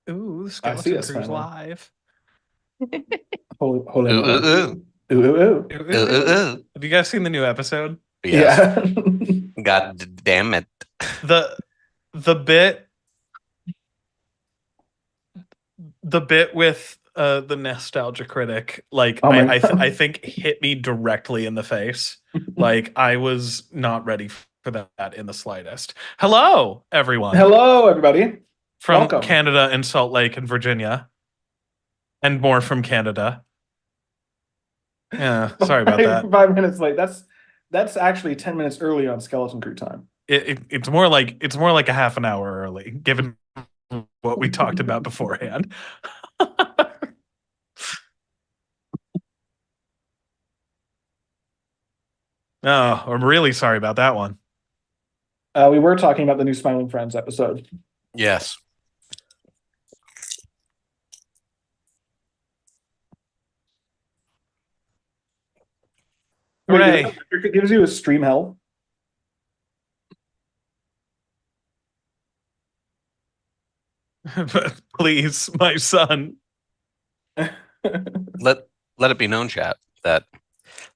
Ooh, the I see Skeleton us Crew's finally. live. Holy Ooh, ooh, moly. ooh. Ooh, ooh, ooh. Ooh, Ooh, ooh, ooh, ooh. ooh. Have you guys seen the new episode? Yes. Yeah. God damn it. The the bit the bit with the nostalgia critic, like Oh my I God. think hit me directly in the face. Like I was not ready for that in the slightest. Hello, everyone Hello, everybody. from Welcome. Canada and Salt Lake and Virginia, and more from Canada. Yeah, sorry about that. 5 minutes late. That's actually 10 minutes early on Skeleton Crew time. It's more like a half an hour early, given what we talked about beforehand. Oh, I'm really sorry about that one. We were talking about the new Smiling Friends episode. Yes. Wait, is that Hooray. what it gives you a stream hell? But please, my son. Let let it be known, chat, that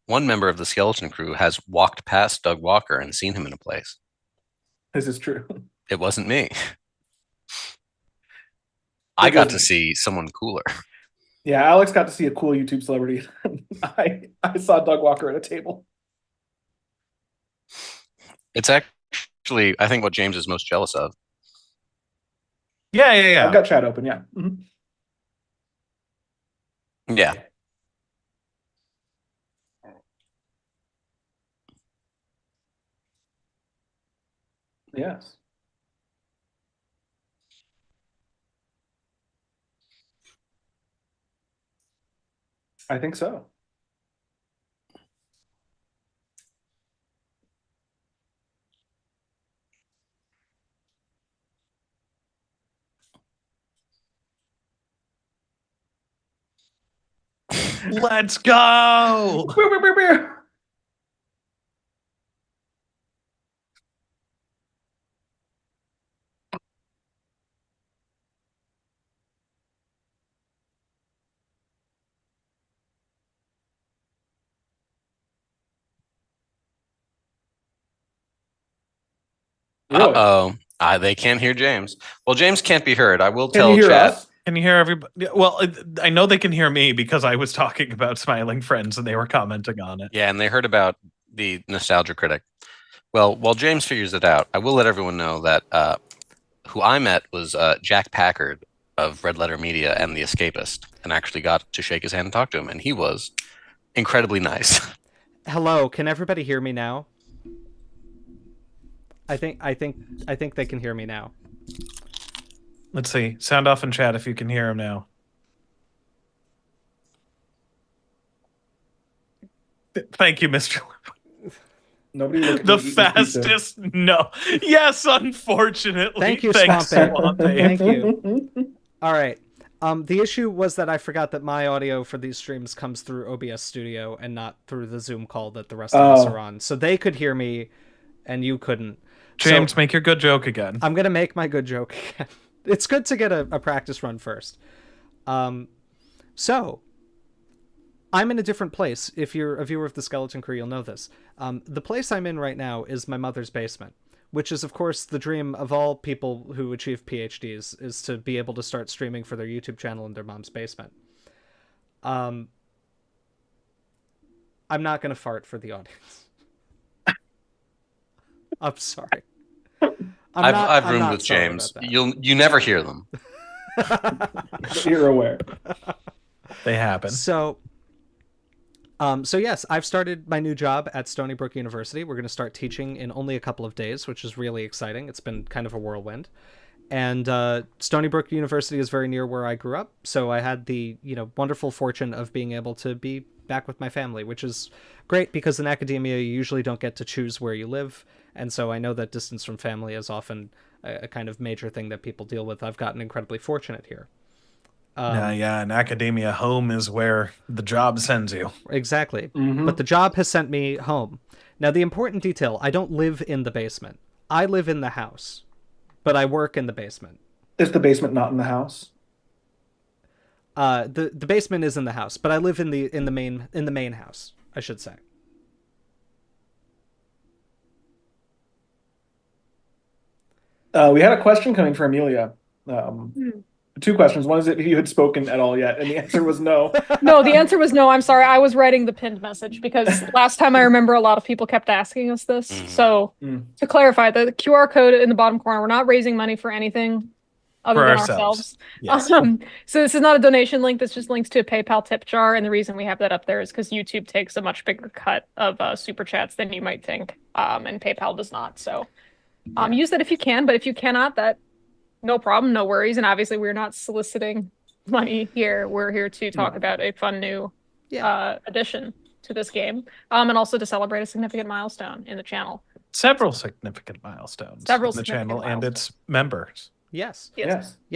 one member of the skeleton crew has walked past Doug Walker and seen him in a place. This is true. It wasn't me. I It got was to see someone cooler. Yeah, Alex got to see a cool YouTube celebrity. I saw Doug Walker at a table. It's actually, I think, what James is most jealous of. Yeah, yeah, I've yeah. got chat open, yeah. Mhm. Yeah. Yes. I think so. Let's go. Beer, beer, beer, beer. Really? Uh-oh. They can't hear James. Well, James can't be heard. I will Can you tell hear chat. us? Can you hear everybody? Well, I know they can hear me because I was talking about Smiling Friends and they were commenting on it. Yeah, and they heard about the nostalgia critic. Well, while James figures it out, I will let everyone know that who I met was Jack Packard of Red Letter Media and The Escapist, and actually got to shake his hand and talk to him, and he was incredibly nice. Hello, can everybody hear me now? I think they can hear me now. Let's see. Sound off in chat if you can hear him now. Thank you, Mr. Nobody look at The me eat this pizza. fastest no. Yes, unfortunately. Thank you, Thanks, Swamp Ape. Ape. Thank you. All right. The issue was that I forgot that my audio for these streams comes through OBS Studio and not through the Zoom call that the rest of us are on. So they could hear me, and you couldn't. James, So make your good joke again. I'm gonna make my good joke again. It's good to get a practice run first. So I'm in a different place. If you're a viewer of the Skeleton Crew, you'll know this. The place I'm in right now is my mother's basement, which is, of course, the dream of all people who achieve PhDs, is to be able to start streaming for their YouTube channel in their mom's basement. I'm not going to fart for the audience. I'm sorry. I've roomed with James. You never hear them. You're aware. They happen. So yes, I've started my new job at Stony Brook University. We're going to start teaching in only a couple of days, which is really exciting. It's been kind of a whirlwind. And Stony Brook University is very near where I grew up, so I had the wonderful fortune of being able to be back with my family, which is great because in academia you usually don't get to choose where you live, and so I know that distance from family is often a kind of major thing that people deal with. I've gotten incredibly fortunate here. Yeah, in academia, home is where the job sends you. Exactly. Mhm. But the job has sent me home. Now, the important detail, I don't live in the basement. I live in the house, but I work in the basement. Is the basement not in the house? The basement is in the house, but I live in the main house, I should say. We had a question coming from Amelia. Two questions. One is if you had spoken at all yet, and the answer was no. No, the answer was no. I'm sorry. I was writing the pinned message because last time I remember a lot of people kept asking us this. So to clarify, the QR code in the bottom corner, we're not raising money for anything other For than ourselves. ourselves. Yes. So this is not a donation link. This just links to a PayPal tip jar. And the reason we have that up there is because YouTube takes a much bigger cut of super chats than you might think. And PayPal does not. So use that if you can, but if you cannot, that no problem, no worries. And obviously we're not soliciting money here. We're here to talk about a fun new addition to this game. And also to celebrate a significant milestone in the channel. Several significant milestones in the channel and its members. Yes.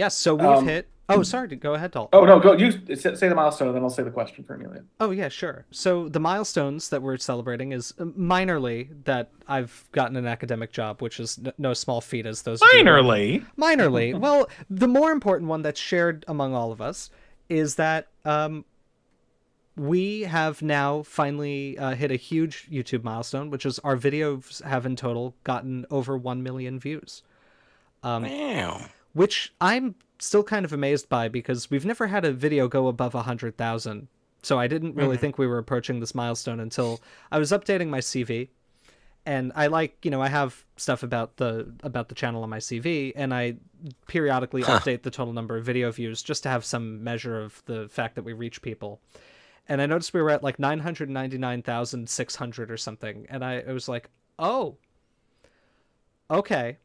So we've hit. Oh, sorry. Go ahead, Dalton. Oh no, go. You say the milestone, and then I'll say the question for Amelia. Oh yeah, sure. So the milestones that we're celebrating is minorly that I've gotten an academic job, which is no small feat, as those minorly. Well, the more important one that's shared among all of us is that we have now finally hit a huge YouTube milestone, which is our videos have in total gotten over 1 million views. Wow. Which I'm still kind of amazed by because we've never had a video go above 100,000. So I didn't really think we were approaching this milestone until I was updating my CV. And I I have stuff about the channel on my CV, and I periodically update the total number of video views just to have some measure of the fact that we reach people. And I noticed we were at like 999,600 or something. And I was like, oh, okay.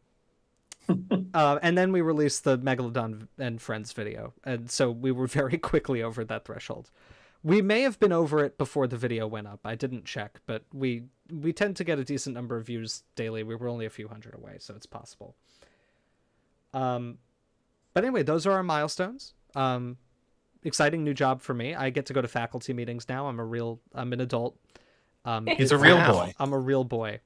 And then we released the Megalodon and Friends video. And so we were very quickly over that threshold. We may have been over it before the video went up. I didn't check, but we tend to get a decent number of views daily. We were only a few hundred away, so it's possible. But anyway, those are our milestones. Exciting new job for me. I get to go to faculty meetings now. I'm an adult. He's a real boy. I'm a real boy.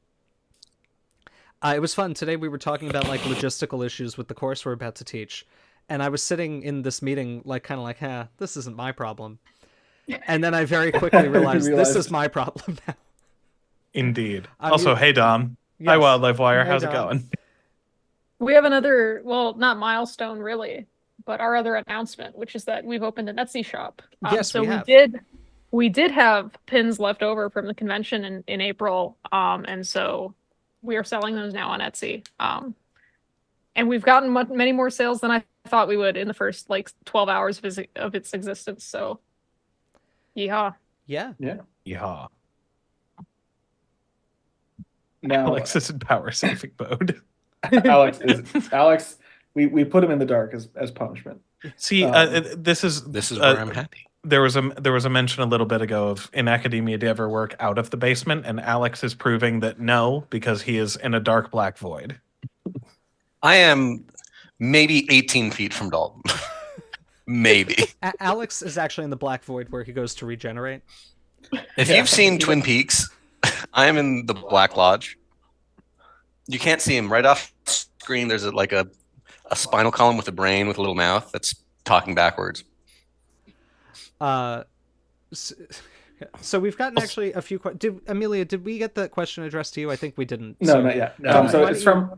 It was fun. Today we were talking about like logistical issues with the course we're about to teach. And I was sitting in this meeting kind of this isn't my problem. And then I very quickly realized this is my problem now. Indeed. Hey Dom. Yes. Hi Wildlife Wire. Hey, How's Dom. it going? we have another, well, not milestone really, but our other announcement, which is that we've opened an Etsy shop. Yes, so we have. We did have pins left over from the convention in April. And so we are selling those now on Etsy. And we've gotten many more sales than I thought we would in the first 12 hours of its existence. So, yeehaw. Yeah. Yeehaw. Now, Alex is in power saving mode. Alex. We put him in the dark as punishment. See, this is where I'm happy. There was a mention a little bit ago of in academia, do you ever work out of the basement? And Alex is proving that no, because he is in a dark black void. I am maybe 18 feet from Dalton. Maybe. Alex is actually in the black void where he goes to regenerate. If you've seen Twin Peaks, I am in the Black Lodge. You can't see him. Right off screen, there's a spinal column with a brain with a little mouth that's talking backwards. So we've gotten actually a few questions. Amelia, did we get the question addressed to you? I think we didn't. No, not yet. So it's from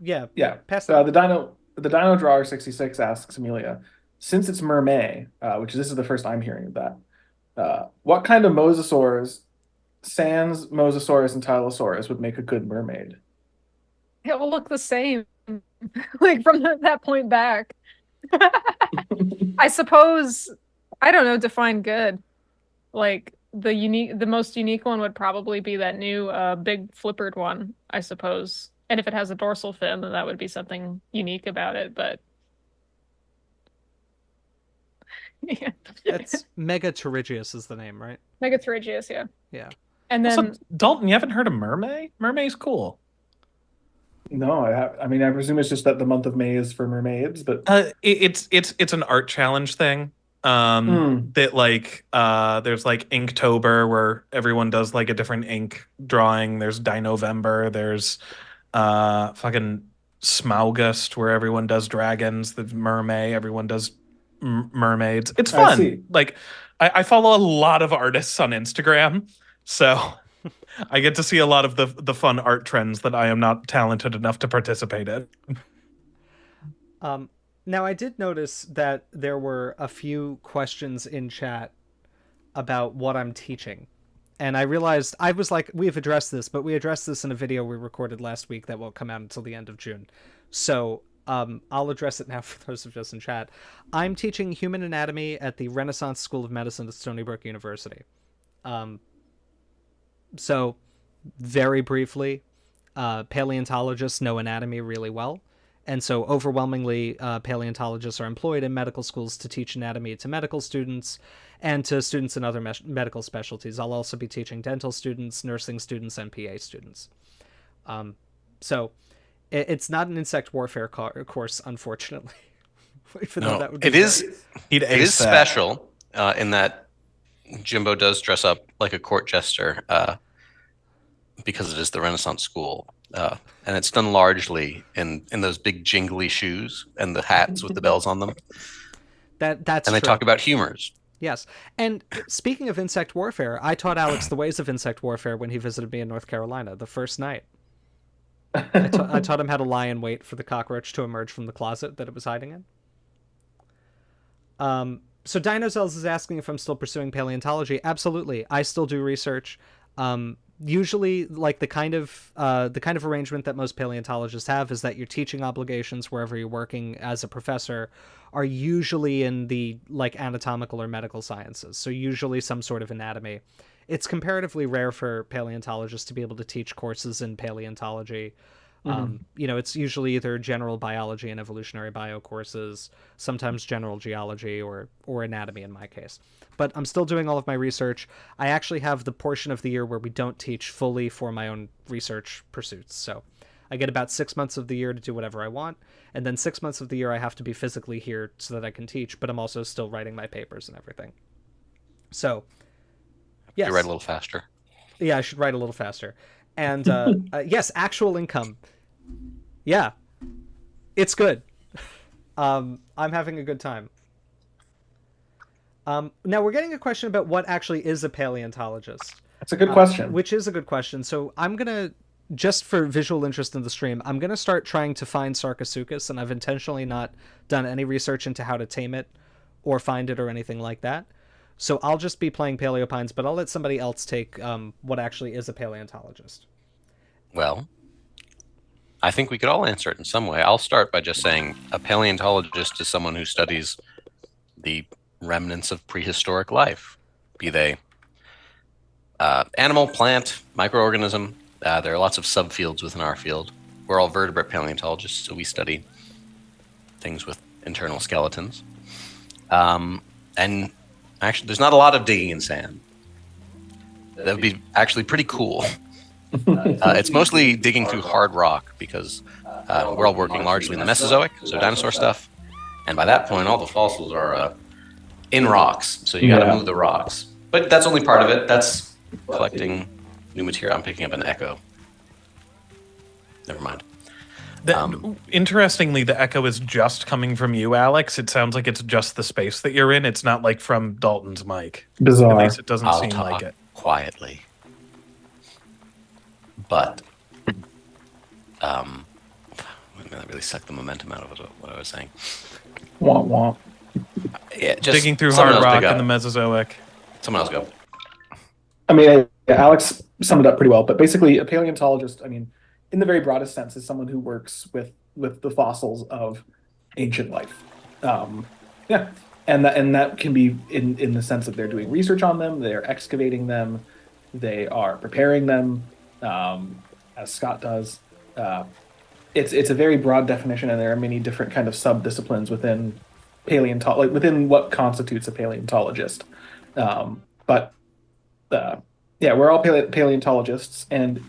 Pass the Dino Drawer 66 asks Amelia, since it's Mermaid, this is the first I'm hearing of that. What kind of mosasaurs, sans Mosasaurus and Tylosaurus, would make a good mermaid? It will look the same, from that point back. I suppose. I don't know. Define good. The most unique one would probably be that new big flippered one, I suppose. And if it has a dorsal fin, then that would be something unique about it. But yeah, that's Megapterygius is the name, right? Megapterygius, yeah. Yeah. And then Also, Dalton, you haven't heard of Mermaid? Mermaid's cool. No, I have. I mean, I presume it's just that the month of May is for mermaids, but it's an art challenge thing. That there's Inktober where everyone does a different ink drawing. There's Dinovember. There's fucking Smaugust where everyone does dragons. The Mermaid, everyone does mermaids. It's I fun. see. Like I follow a lot of artists on Instagram, so I get to see a lot of the fun art trends that I am not talented enough to participate in. Now, I did notice that there were a few questions in chat about what I'm teaching. And I realized, I was like, we've addressed this, but we addressed this in a video we recorded last week that won't come out until the end of June. So I'll address it now for those of us in chat. I'm teaching human anatomy at the Renaissance School of Medicine at Stony Brook University. So, very briefly, paleontologists know anatomy really well. And so overwhelmingly, paleontologists are employed in medical schools to teach anatomy to medical students and to students in other medical specialties. I'll also be teaching dental students, nursing students, and PA students. So it's not an insect warfare course, unfortunately. Even though that would be it is special in that Jimbo does dress up like a court jester because it is the Renaissance School. And it's done largely in those big jingly shoes and the hats with the bells on them. That's and they true. talk about humors. Yes. And speaking of insect warfare, I taught Alex the ways of insect warfare when he visited me in North Carolina the first night. I taught him how to lie in wait for the cockroach to emerge from the closet that it was hiding in. So Dinosaurs is asking if I'm still pursuing paleontology. Absolutely. I still do research. Usually, like the kind of arrangement that most paleontologists have is that your teaching obligations wherever you're working as a professor are usually in the like anatomical or medical sciences. So usually some sort of anatomy. It's comparatively rare for paleontologists to be able to teach courses in paleontology. It's usually either general biology and evolutionary bio courses, sometimes general geology or anatomy in my case. But I'm still doing all of my research. I actually have the portion of the year where we don't teach fully for my own research pursuits. So I get about 6 months of the year to do whatever I want. And then 6 months of the year I have to be physically here so that I can teach, but I'm also still writing my papers and everything. So, yes. You write a little faster. Yeah, I should write a little faster. And yes, actual income. Yeah, it's good. I'm having a good time. Now we're getting a question about what actually is a paleontologist. That's a good question. Which is a good question. So I'm going to, just for visual interest in the stream, I'm going to start trying to find Sarcosuchus, and I've intentionally not done any research into how to tame it or find it or anything like that. So I'll just be playing Paleopines, but I'll let somebody else take what actually is a paleontologist. Well, I think we could all answer it in some way. I'll start by just saying a paleontologist is someone who studies the remnants of prehistoric life, be they animal, plant, microorganism. There are lots of subfields within our field. We're all vertebrate paleontologists, so we study things with internal skeletons. And actually, there's not a lot of digging in sand. That would be actually pretty cool. It's mostly digging through hard rock because we're all working largely in the Mesozoic, so dinosaur stuff. And by that point, all the fossils are in rocks, so you got to move the rocks. But that's only part of it. That's collecting new material. I'm picking up an echo. Never mind. Interestingly, the echo is just coming from you, Alex. It sounds like it's just the space that you're in. It's not like from Dalton's mic. Bizarre. At least it doesn't I'll seem talk like it. quietly. But that really sucked the momentum out of what I was saying. Womp womp. Yeah, just Digging through someone hard else rock pick in up. the Mesozoic. Someone else go. I mean, Alex summed it up pretty well, but basically a paleontologist, I mean, in the very broadest sense, is someone who works with the fossils of ancient life. Yeah. And that can be in the sense that they're doing research on them, they're excavating them, they are preparing them, as Scott does. It's a very broad definition, and there are many different kind of sub-disciplines within within what constitutes a paleontologist. But we're all paleontologists, and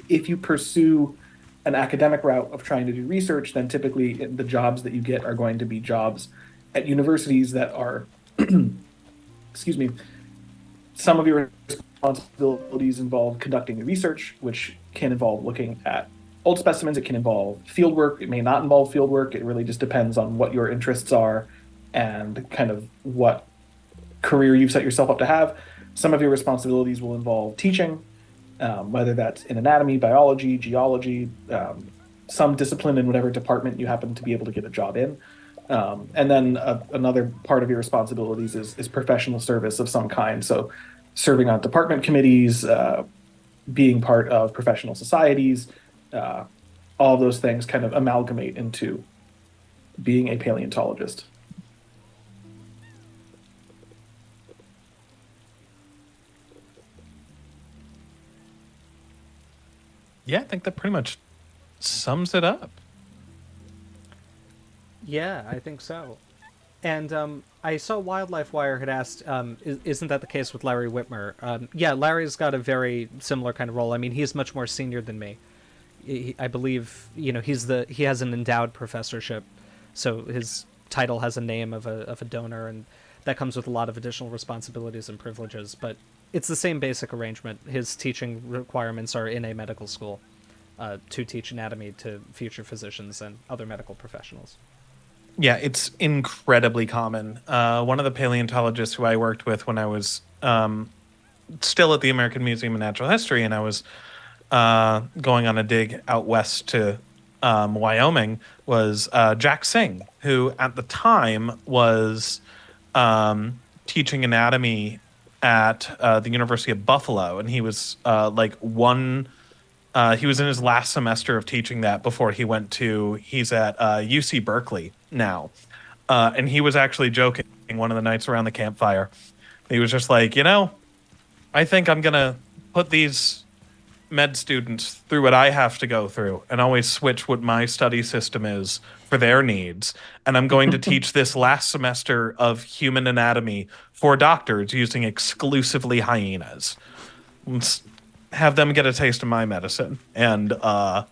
if you pursue an academic route of trying to do research, then typically the jobs that you get are going to be jobs at universities that are, excuse me, some of your responsibilities involve conducting the research, which can involve looking at old specimens. It can involve field work. It may not involve field work. It really just depends on what your interests are and kind of what career you've set yourself up to have. Some of your responsibilities will involve teaching, whether that's in anatomy, biology, geology, some discipline in whatever department you happen to be able to get a job in. And then another part of your responsibilities is professional service of some kind. So serving on department committees, being part of professional societies, all of those things kind of amalgamate into being a paleontologist. Yeah, I think that pretty much sums it up. Yeah, I think so. And I saw Wildlife Wire had asked, isn't that the case with Larry Whitmer? Yeah, Larry's got a very similar kind of role. I mean, he's much more senior than me. I believe, he has an endowed professorship, so his title has a name of a donor, and that comes with a lot of additional responsibilities and privileges. But it's the same basic arrangement. His teaching requirements are in a medical school to teach anatomy to future physicians and other medical professionals. Yeah, it's incredibly common. One of the paleontologists who I worked with when I was still at the American Museum of Natural History, and I was going on a dig out west to Wyoming, was Jack Singh, who at the time was teaching anatomy at the University of Buffalo, and he was he was in his last semester of teaching that before he's at UC Berkeley now. And he was actually joking one of the nights around the campfire. He was just like, I think I'm going to put these med students through what I have to go through and always switch what my study system is for their needs. And I'm going to teach this last semester of human anatomy for doctors using exclusively hyenas. Let's have them get a taste of my medicine. And I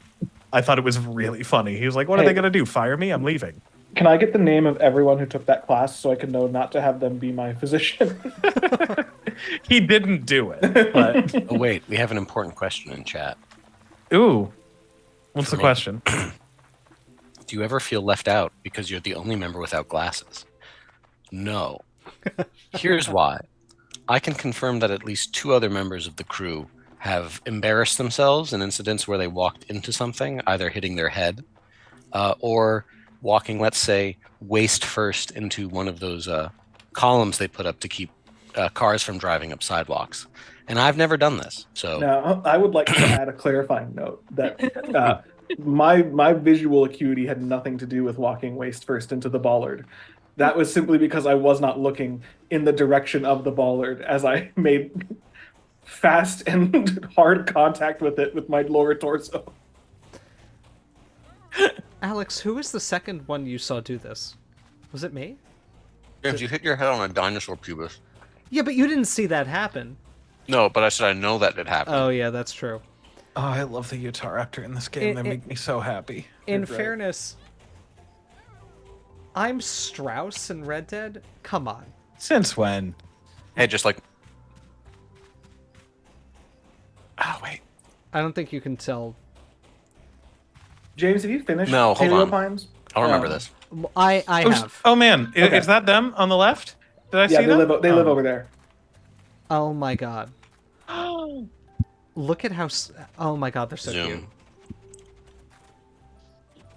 thought it was really funny. He was like, what are they going to do? Fire me? I'm leaving. Can I get the name of everyone who took that class so I can know not to have them be my physician? He didn't do it. But Oh, wait, we have an important question in chat. ooh, what's the question? Do you ever feel left out because you're the only member without glasses? No. Here's why. I can confirm that at least 2 other members of the crew have embarrassed themselves in incidents where they walked into something, either hitting their head or walking, let's say, waist first into one of those columns they put up to keep cars from driving up sidewalks. And I've never done this. So Now, I would like to add a clarifying note that my visual acuity had nothing to do with walking waist first into the bollard. That was simply because I was not looking in the direction of the bollard as I made fast and hard contact with it with my lower torso. Alex, who was the second one you saw do this? Was it me? James, you hit your head on a dinosaur pubis. Yeah, but you didn't see that happen. No, but I said I know that it happened. Oh, yeah, that's true. Oh, I love the Utahraptor in this game. They make me so happy. In Right. fairness, I'm Strauss in Red Dead? Come on. Since when? Hey, just like Oh, wait. I don't think you can tell. James, have you finished No, hold on. Paleopines? I'll remember this. I have. Oh, man. Okay. Is that them on the left? Did I Yeah, see they them? live Oh. over there. Oh my god. Look at how... Oh my god, they're so cute. Zoom.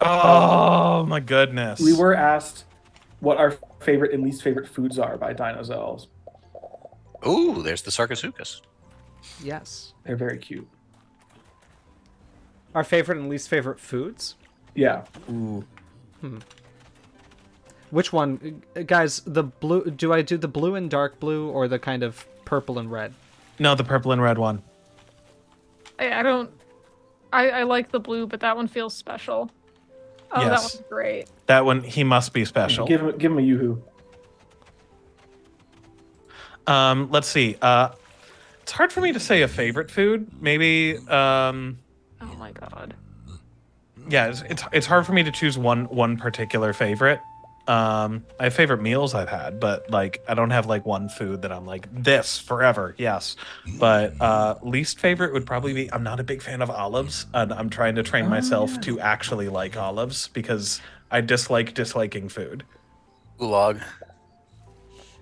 Oh, my goodness. We were asked what our favorite and least favorite foods are by dinosaurs. Ooh, there's the Sarcosuchus. Yes. They're very cute. Our favorite and least favorite foods? Yeah. Ooh. Which one? Guys, the blue... Do I do the blue and dark blue or the kind of purple and red? No, the purple and red one. I don't. I like the blue, but that one feels special. Oh, that Yes. one's great. That one, he must be special. Give him a yoo-hoo. Let's see. It's hard for me to say a favorite food. Maybe, Oh my god. yeah, it's hard for me to choose one particular favorite. I have favorite meals I've had, but like I don't have like one food that I'm like this forever. Yes, but least favorite would probably be I'm not a big fan of olives, and I'm trying to train myself to actually like olives because I dislike disliking food. Gulag.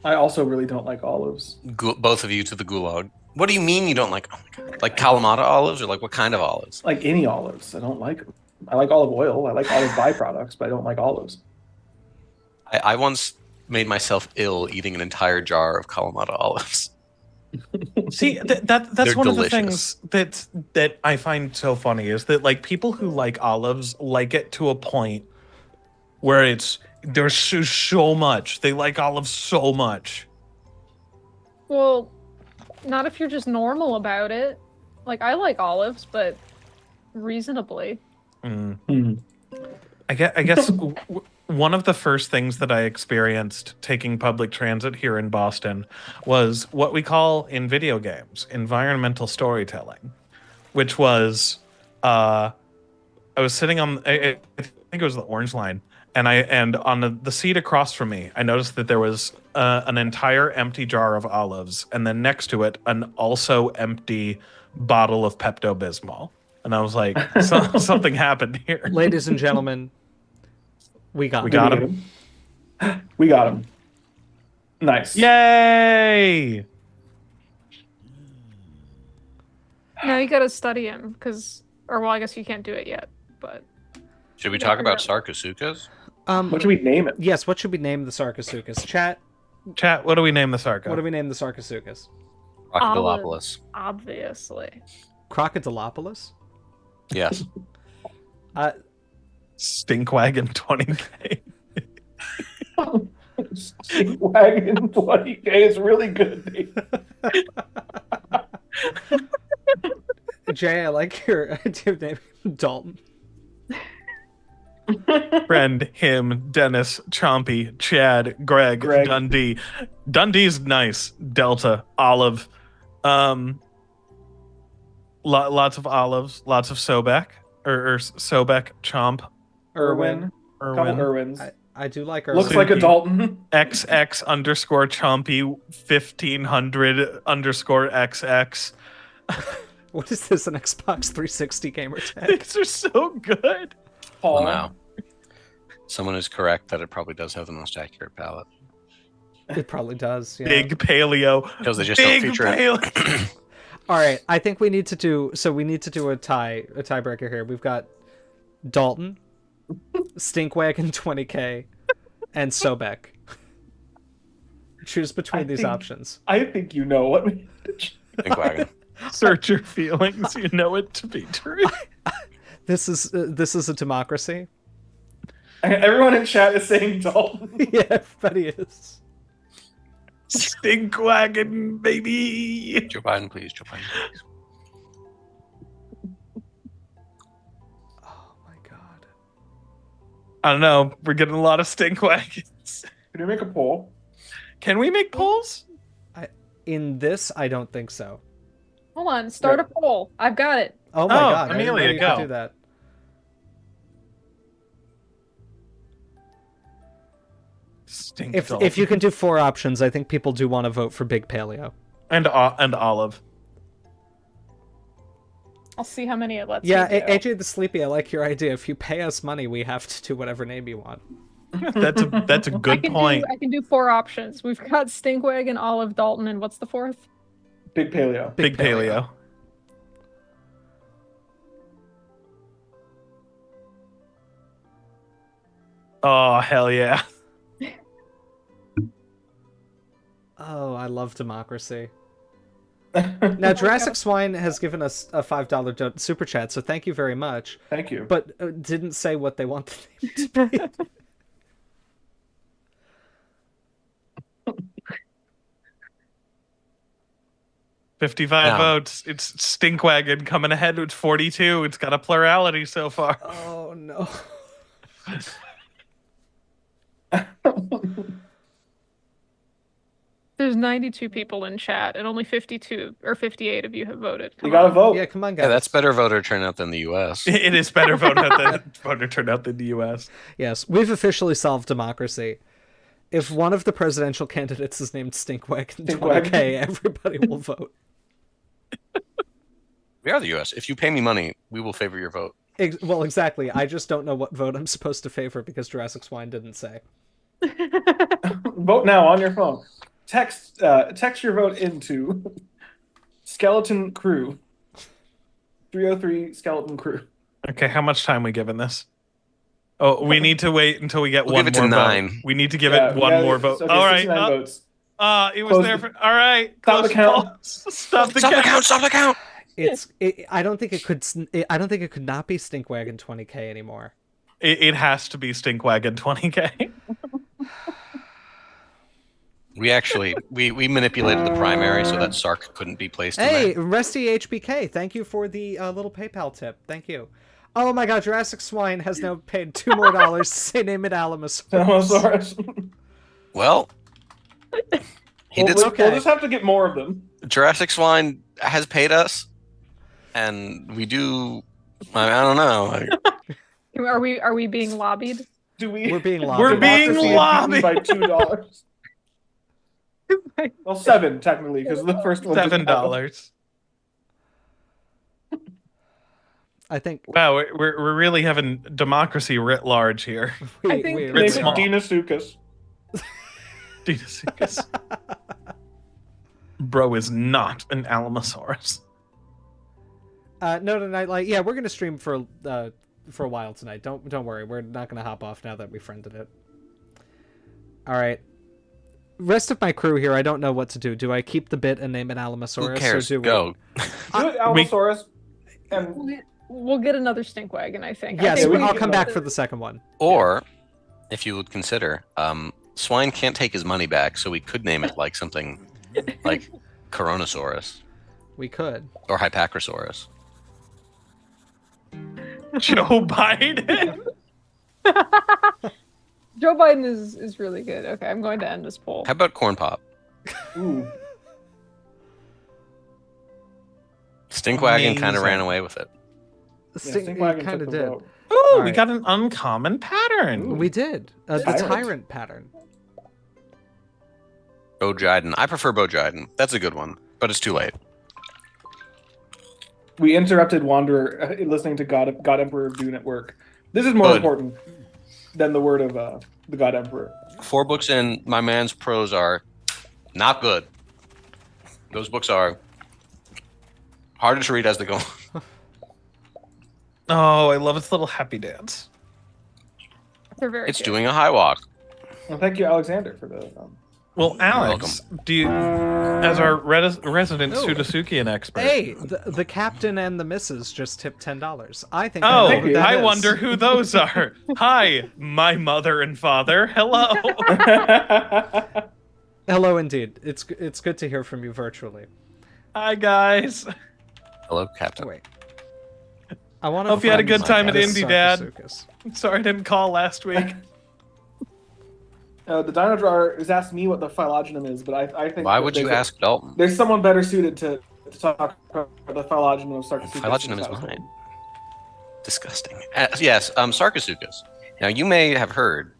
I also really don't like olives. Both of you to the gulag. What do you mean you don't like? Oh my god! Like Kalamata olives, or like what kind of olives? Like any olives, I don't like them. I like olive oil. I like olive byproducts, but I don't like olives. I once made myself ill eating an entire jar of Kalamata olives. See, that's They're one delicious. of the things that I find so funny is that like people who like olives like it to a point where there's so much. They like olives so much. Well, not if you're just normal about it. Like, I like olives, but reasonably. Hmm. I guess one of the first things that I experienced taking public transit here in Boston was what we call in video games environmental storytelling, which was I was sitting on I think it was the Orange Line, and on the seat across from me, I noticed that there was an entire empty jar of olives, and then next to it, an also empty bottle of Pepto-Bismol. And I was like, something happened here. Ladies and gentlemen, we got We him. got him. We got him. Nice. Yay! No, you gotta study him, or well, I guess you can't do it yet, but... Should we Yeah, talk I about know. Sarcosuchus? What should we name it? Yes, what should we name the Sarcosuchus? Chat, Chat, what do we name the Sarco? what do we name the Sarcosuchus? Crocodilopolis. Obviously. Crocodilopolis? Yes. Stinkwagon 20K. Wagon 20K is really good. Jay, I like your idea of naming him Dalton. Friend, him, Dennis, Chompy, Chad, Greg, Greg. Dundee. Dundee's nice. Delta, Olive. Lots of olives, lots of Sobek. Or Sobek, Chomp, Irwin. Couple Irwin. Irwins. I do like Irwin. Looks like a Dalton. XX underscore Chompy 1500 underscore XX. What is this, an Xbox 360 gamer tag? These are so good. Paul. Well, now, someone is correct that it probably does have the most accurate palette It probably does, yeah. Big paleo. because they just don't Big feature it. paleo. All right, I think we need to do a tiebreaker here. We've got Dalton, Stinkwagon 20K, and Sobek. Choose between these options. I think you know what we Stinkwagon. Search your feelings. You know it to be true. This is a democracy. Everyone in chat is saying Dalton. Yeah, everybody is. Stinkwagon, baby. Joe Biden, please. Joe Biden, please. Oh my god. I don't know. We're getting a lot of stinkwagons. Can we make a poll? Can we make polls? In this, I don't think so. Hold on, start a poll. I've got it. Oh my Oh, god! I didn't know Amelia, you could go. do that. Stink. If you can do 4 options, I think people do want to vote for Big Paleo. and Olive. I'll see how many it lets Yeah, me do. AJ the Sleepy, I like your idea. If you pay us money, we have to do whatever name you want. That's a good point. I can do 4 options. We've got Stinkwagon, Olive, Dalton, and what's the 4th? Big Paleo. Big paleo. Oh hell yeah! Oh, I love democracy. Now, Jurassic Swine has given us a $5 super chat, so thank you very much. Thank you. But didn't say what they want the name to be. 55 Now- votes. It's Stinkwagon coming ahead with 42. It's got a plurality so far. Oh no. There's 92 people in chat, and only 52 or 58 of you have voted. You Come gotta on. vote. Yeah, come on, guys. Yeah, that's better voter turnout than the U.S. It is better voter turnout than the U.S. Yes, we've officially solved democracy. If one of the presidential candidates is named Stinkwagon 20K, everybody will vote. We are the U.S. If you pay me money, we will favor your vote. Well, exactly. I just don't know what vote I'm supposed to favor because Jurassic Swine didn't say. Vote now on your phone. Text your vote into Skeleton Crew. 303 Skeleton Crew. Okay, how much time we given this? Oh, we need to wait until we get We'll one give it to more vote. 9. We need to give it one more vote. Okay, All right. 69 votes. It was Close there the- for. All right. Stop the count. Stop the Stop the count. count! Stop the count! I don't think it could. I don't think it could not be Stinkwagon 20K anymore. It has to be Stinkwagon 20K. We actually we manipulated the primary so that Sark couldn't be placed Hey, in there. Rusty HBK, thank you for the little PayPal tip. Thank you. Oh my God, Jurassic Swine has now paid $2 more to say name it Alamosaurus. Tyrannosaurus. Well, he did. We'll just have to get more of them. Jurassic Swine has paid us, and we do. I don't know. Are we being lobbied? We're being lobbied. We're being Democracy is lobbied. beaten by $2. Well, 7 technically, because the first one $7. I think. Wow, we're really having democracy writ large here. I think- Name It's it small. Dinosuchus. Dinosaurus. Bro is not an Alamosaurus. No, tonight, we're gonna stream for a while tonight. Don't worry, we're not gonna hop off now that we friended it. All right. Rest of my crew here, I don't know what to do. Do I keep the bit and name it Alamosaurus? Who cares? Or do Go. Do it, Allosaurus. And We'll get another Stinkwagon, I think. Yes, I think I'll we- come back for the second one. Or, if you would consider, Swine can't take his money back, so we could name it like something like Coronasaurus We could. or Hypacrosaurus. Joe Biden. Joe Biden is really good. Okay, I'm going to end this poll. How about Corn Pop? ooh, Stinkwagon kind of Amazing. ran away with it. Stinkwagon Kind of took the did. vote. Oh, we Alright. got an uncommon pattern. We did. The Tyrant. tyrant pattern. Bojiden. I prefer Bojiden. That's a good one, but it's too late. We interrupted Wanderer listening to God Emperor of Dune at work. This is more Good. important than the word of the God Emperor. 4 books in, my man's prose are not good. Those books are harder to read as they go. Oh, I love its little happy dance. They're very It's cute. doing a high walk. Well, thank you, Alexander, for the. Well, Alex, do you, as our resident Oh. Pseudotsuchian expert? Hey, the captain and the missus just tipped $10. I think. Oh, Thank you. I that is. wonder who those are. Hi, my mother and father. Hello. Hello, indeed. It's good to hear from you virtually. Hi, guys. Hello, Captain. Wait. I want to. Hope you had a good time at Indie, Dad. Dad. Sorry I didn't call last week. The Dino Drawer has asked me what the phylogeny is, but I think. Why that would you there's ask Dalton? There's someone better suited to talk about the phylogeny of Sarcosuchus. Phylogeny is mine. Disgusting. Yes, Sarcosuchus. Now, you may have heard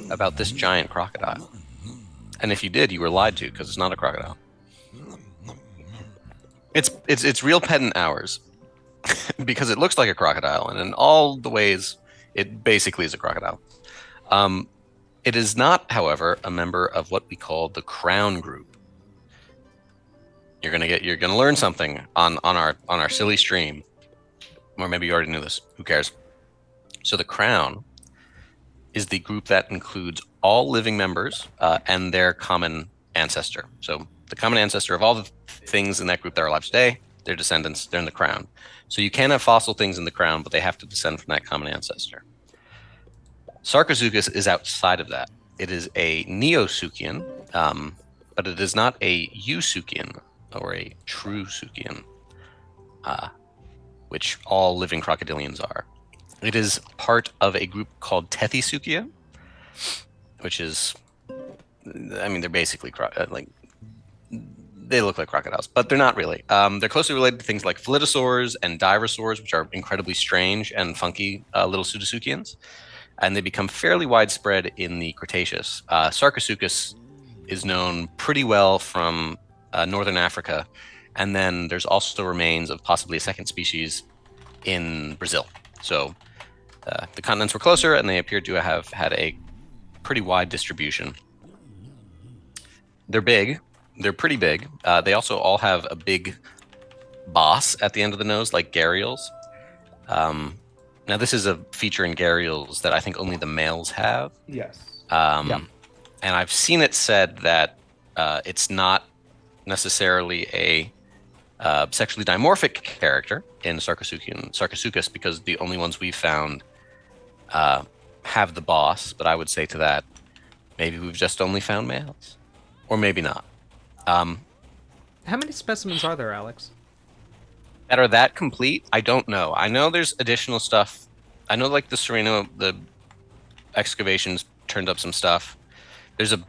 about this giant crocodile. And if you did, you were lied to, because it's not a crocodile. It's real pedant hours. Because it looks like a crocodile, and in all the ways, it basically is a crocodile. It is not, however, a member of what we call the crown group. You're gonna learn something on our silly stream, or maybe you already knew this. Who cares? So the crown is the group that includes all living members and their common ancestor. So the common ancestor of all the things in that group that are alive today, their descendants, they're in the crown. So you can have fossil things in the crown, but they have to descend from that common ancestor. Sarcosuchus is outside of that. It is a Neosuchian, but it is not a Eusuchian or a true Suchian, which all living crocodilians are. It is part of a group called Tethisuchia, which is, I mean, they're basically they look like crocodiles, but they're not really. They're closely related to things like phyllodinosaurs and dinosaurs, which are incredibly strange and funky little pseudosuchians. And they become fairly widespread in the Cretaceous. Sarcosuchus is known pretty well from northern Africa, and then there's also remains of possibly a second species in Brazil. So the continents were closer, and they appeared to have had a pretty wide distribution. They're big. They're pretty big. They also all have a big boss at the end of the nose, like gharials. Now, this is a feature in gharials that I think only the males have. Yes. And I've seen it said that it's not necessarily a sexually dimorphic character in Sarcosuchus because the only ones we've found have the boss. But I would say to that, maybe we've just only found males, or maybe not. How many specimens are there, Alex? That are that complete? I don't know. I know there's additional stuff. I know like the Sereno, the excavations turned up some stuff. There's a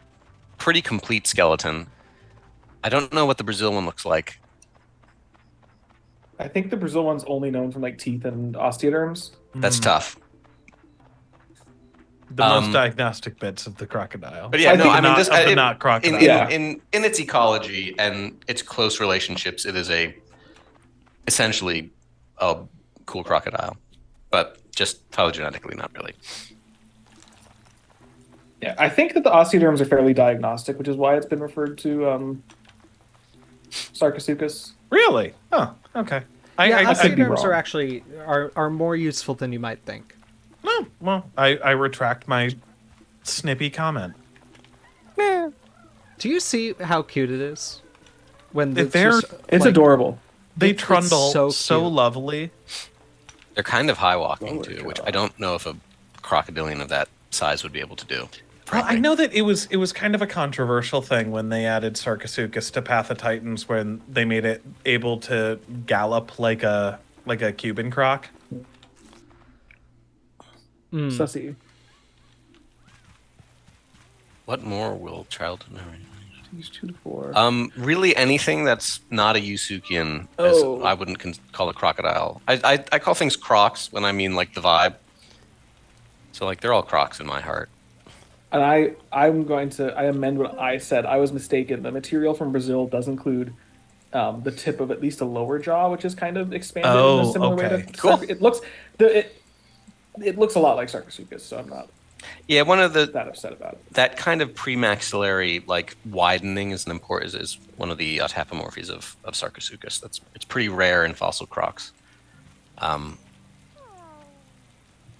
pretty complete skeleton. I don't know what the Brazil one looks like. I think the Brazil one's only known from like teeth and osteoderms. That's tough. The most diagnostic bits of the crocodile. But yeah, I mean, this of the not crocodile. In its ecology and its close relationships, it is essentially a cool crocodile, but just phylogenetically, not really. Yeah, I think that the osteoderms are fairly diagnostic, which is why it's been referred to Sarcosuchus. Really? Oh, okay. I could be osteoderms wrong. are actually are more useful than you might think. No, well, I retract my snippy comment. Do you see how cute it is? When it's They're- just, It's like, adorable. They It's trundle so so cute. lovely. They're kind of high walking Oh my too, which God. I don't know if a crocodilian of that size would be able to do. Well, frankly. I know that it was kind of a controversial thing when they added Sarcosuchus to Path of Titans when they made it able to gallop like a Cuban croc. Sussy. What more will childhood memory? He's 2 to 4. Really anything that's not a Yusukian, Oh. I wouldn't call a crocodile. I call things Crocs when I mean like the vibe. So like they're all Crocs in my heart. And I amend what I said. I was mistaken. The material from Brazil does include the tip of at least a lower jaw, which is kind of expanded in Oh, a similar way okay. to Cool. It looks a lot like Sarcosuchus, so I'm not Yeah, one of the that upset about it. that kind of premaxillary like widening is is one of the autapomorphies of Sarcosuchus. It's pretty rare in fossil Crocs.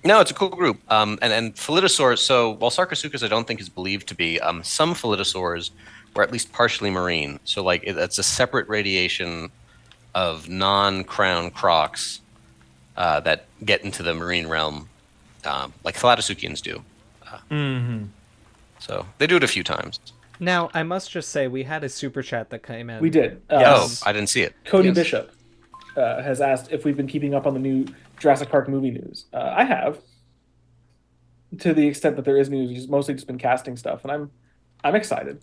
No, it's a cool group. And Phylidosaurs. So while Sarcosuchus I don't think is believed to be, some Phylidosaurs were at least partially marine. So like it's a separate radiation of non-crown Crocs that get into the marine realm, like Thalattosuchians do. So they do it a few times. Now, I must just say, we had a super chat that came in. We did. Yes. Oh, I didn't see it. Cody Yes. Bishop has asked if we've been keeping up on the new Jurassic Park movie news. I have, to the extent that there is news. He's mostly just been casting stuff, and I'm excited.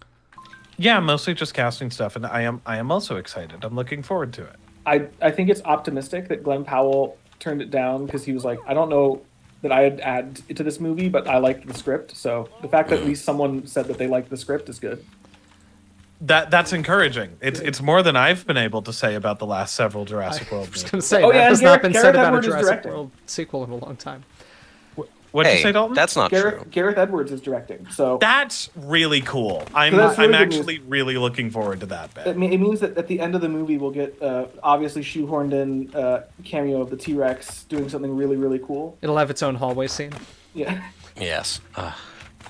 Yeah, mostly just casting stuff, and I am also excited. I'm looking forward to it. I think it's optimistic that Glenn Powell turned it down because he was like, I don't know that I'd add it to this movie, but I liked the script. So the fact that at least someone said that they liked the script is good. That's encouraging. It's more than I've been able to say about the last several Jurassic World I was movies. going to say, Oh, that yeah, has and not been Gareth said about a Edwards is Jurassic directing. World sequel in a long time. What'd Hey, you say, Dalton? that's not true. Gareth Edwards is directing. So That's really cool. I'm So that's really good actually really looking forward to that bit. it means that at the end of the movie we'll get obviously shoehorned in cameo of the T-Rex doing something really, really cool. It'll have its own hallway scene. Yeah. Yes.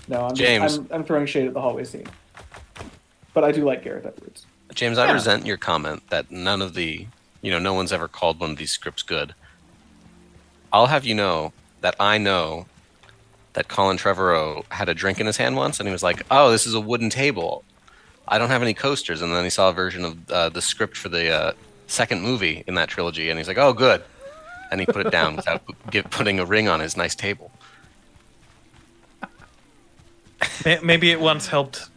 No, James. I'm throwing shade at the hallway scene. But I do like Gareth Edwards. James, I Yeah. resent your comment that none of the, no one's ever called one of these scripts good. I'll have you know that I know that Colin Trevorrow had a drink in his hand once and he was like, oh, this is a wooden table. I don't have any coasters. And then he saw a version of the script for the second movie in that trilogy and he's like, oh, good. And he put it down without putting a ring on his nice table. Maybe it once helped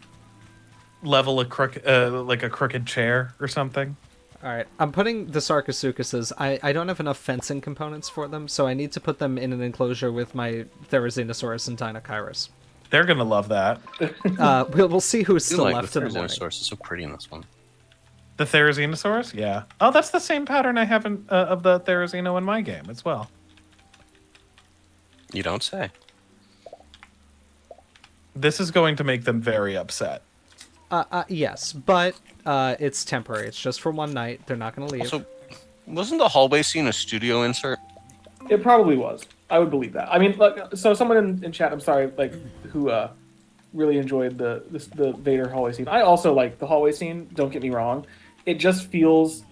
level a crooked chair or something. All right, I'm putting the Sarcosuchuses. I don't have enough fencing components for them, so I need to put them in an enclosure with my Therizinosaurus and Dinocyrus. They're gonna love that. We'll see who's I still like left the in the morning. Therizinosaurus is so pretty in this one. The Therizinosaurus? Yeah. Oh, that's the same pattern I have of the Therizino in my game as well. You don't say. this is going to make them very upset. Yes, but it's temporary. It's just for one night. They're not going to leave. Also, wasn't the hallway scene a studio insert? It probably was. I would believe that. I mean, like, so someone in chat, I'm sorry, like, who really enjoyed the Vader hallway scene. I also like the hallway scene. Don't get me wrong. It just feels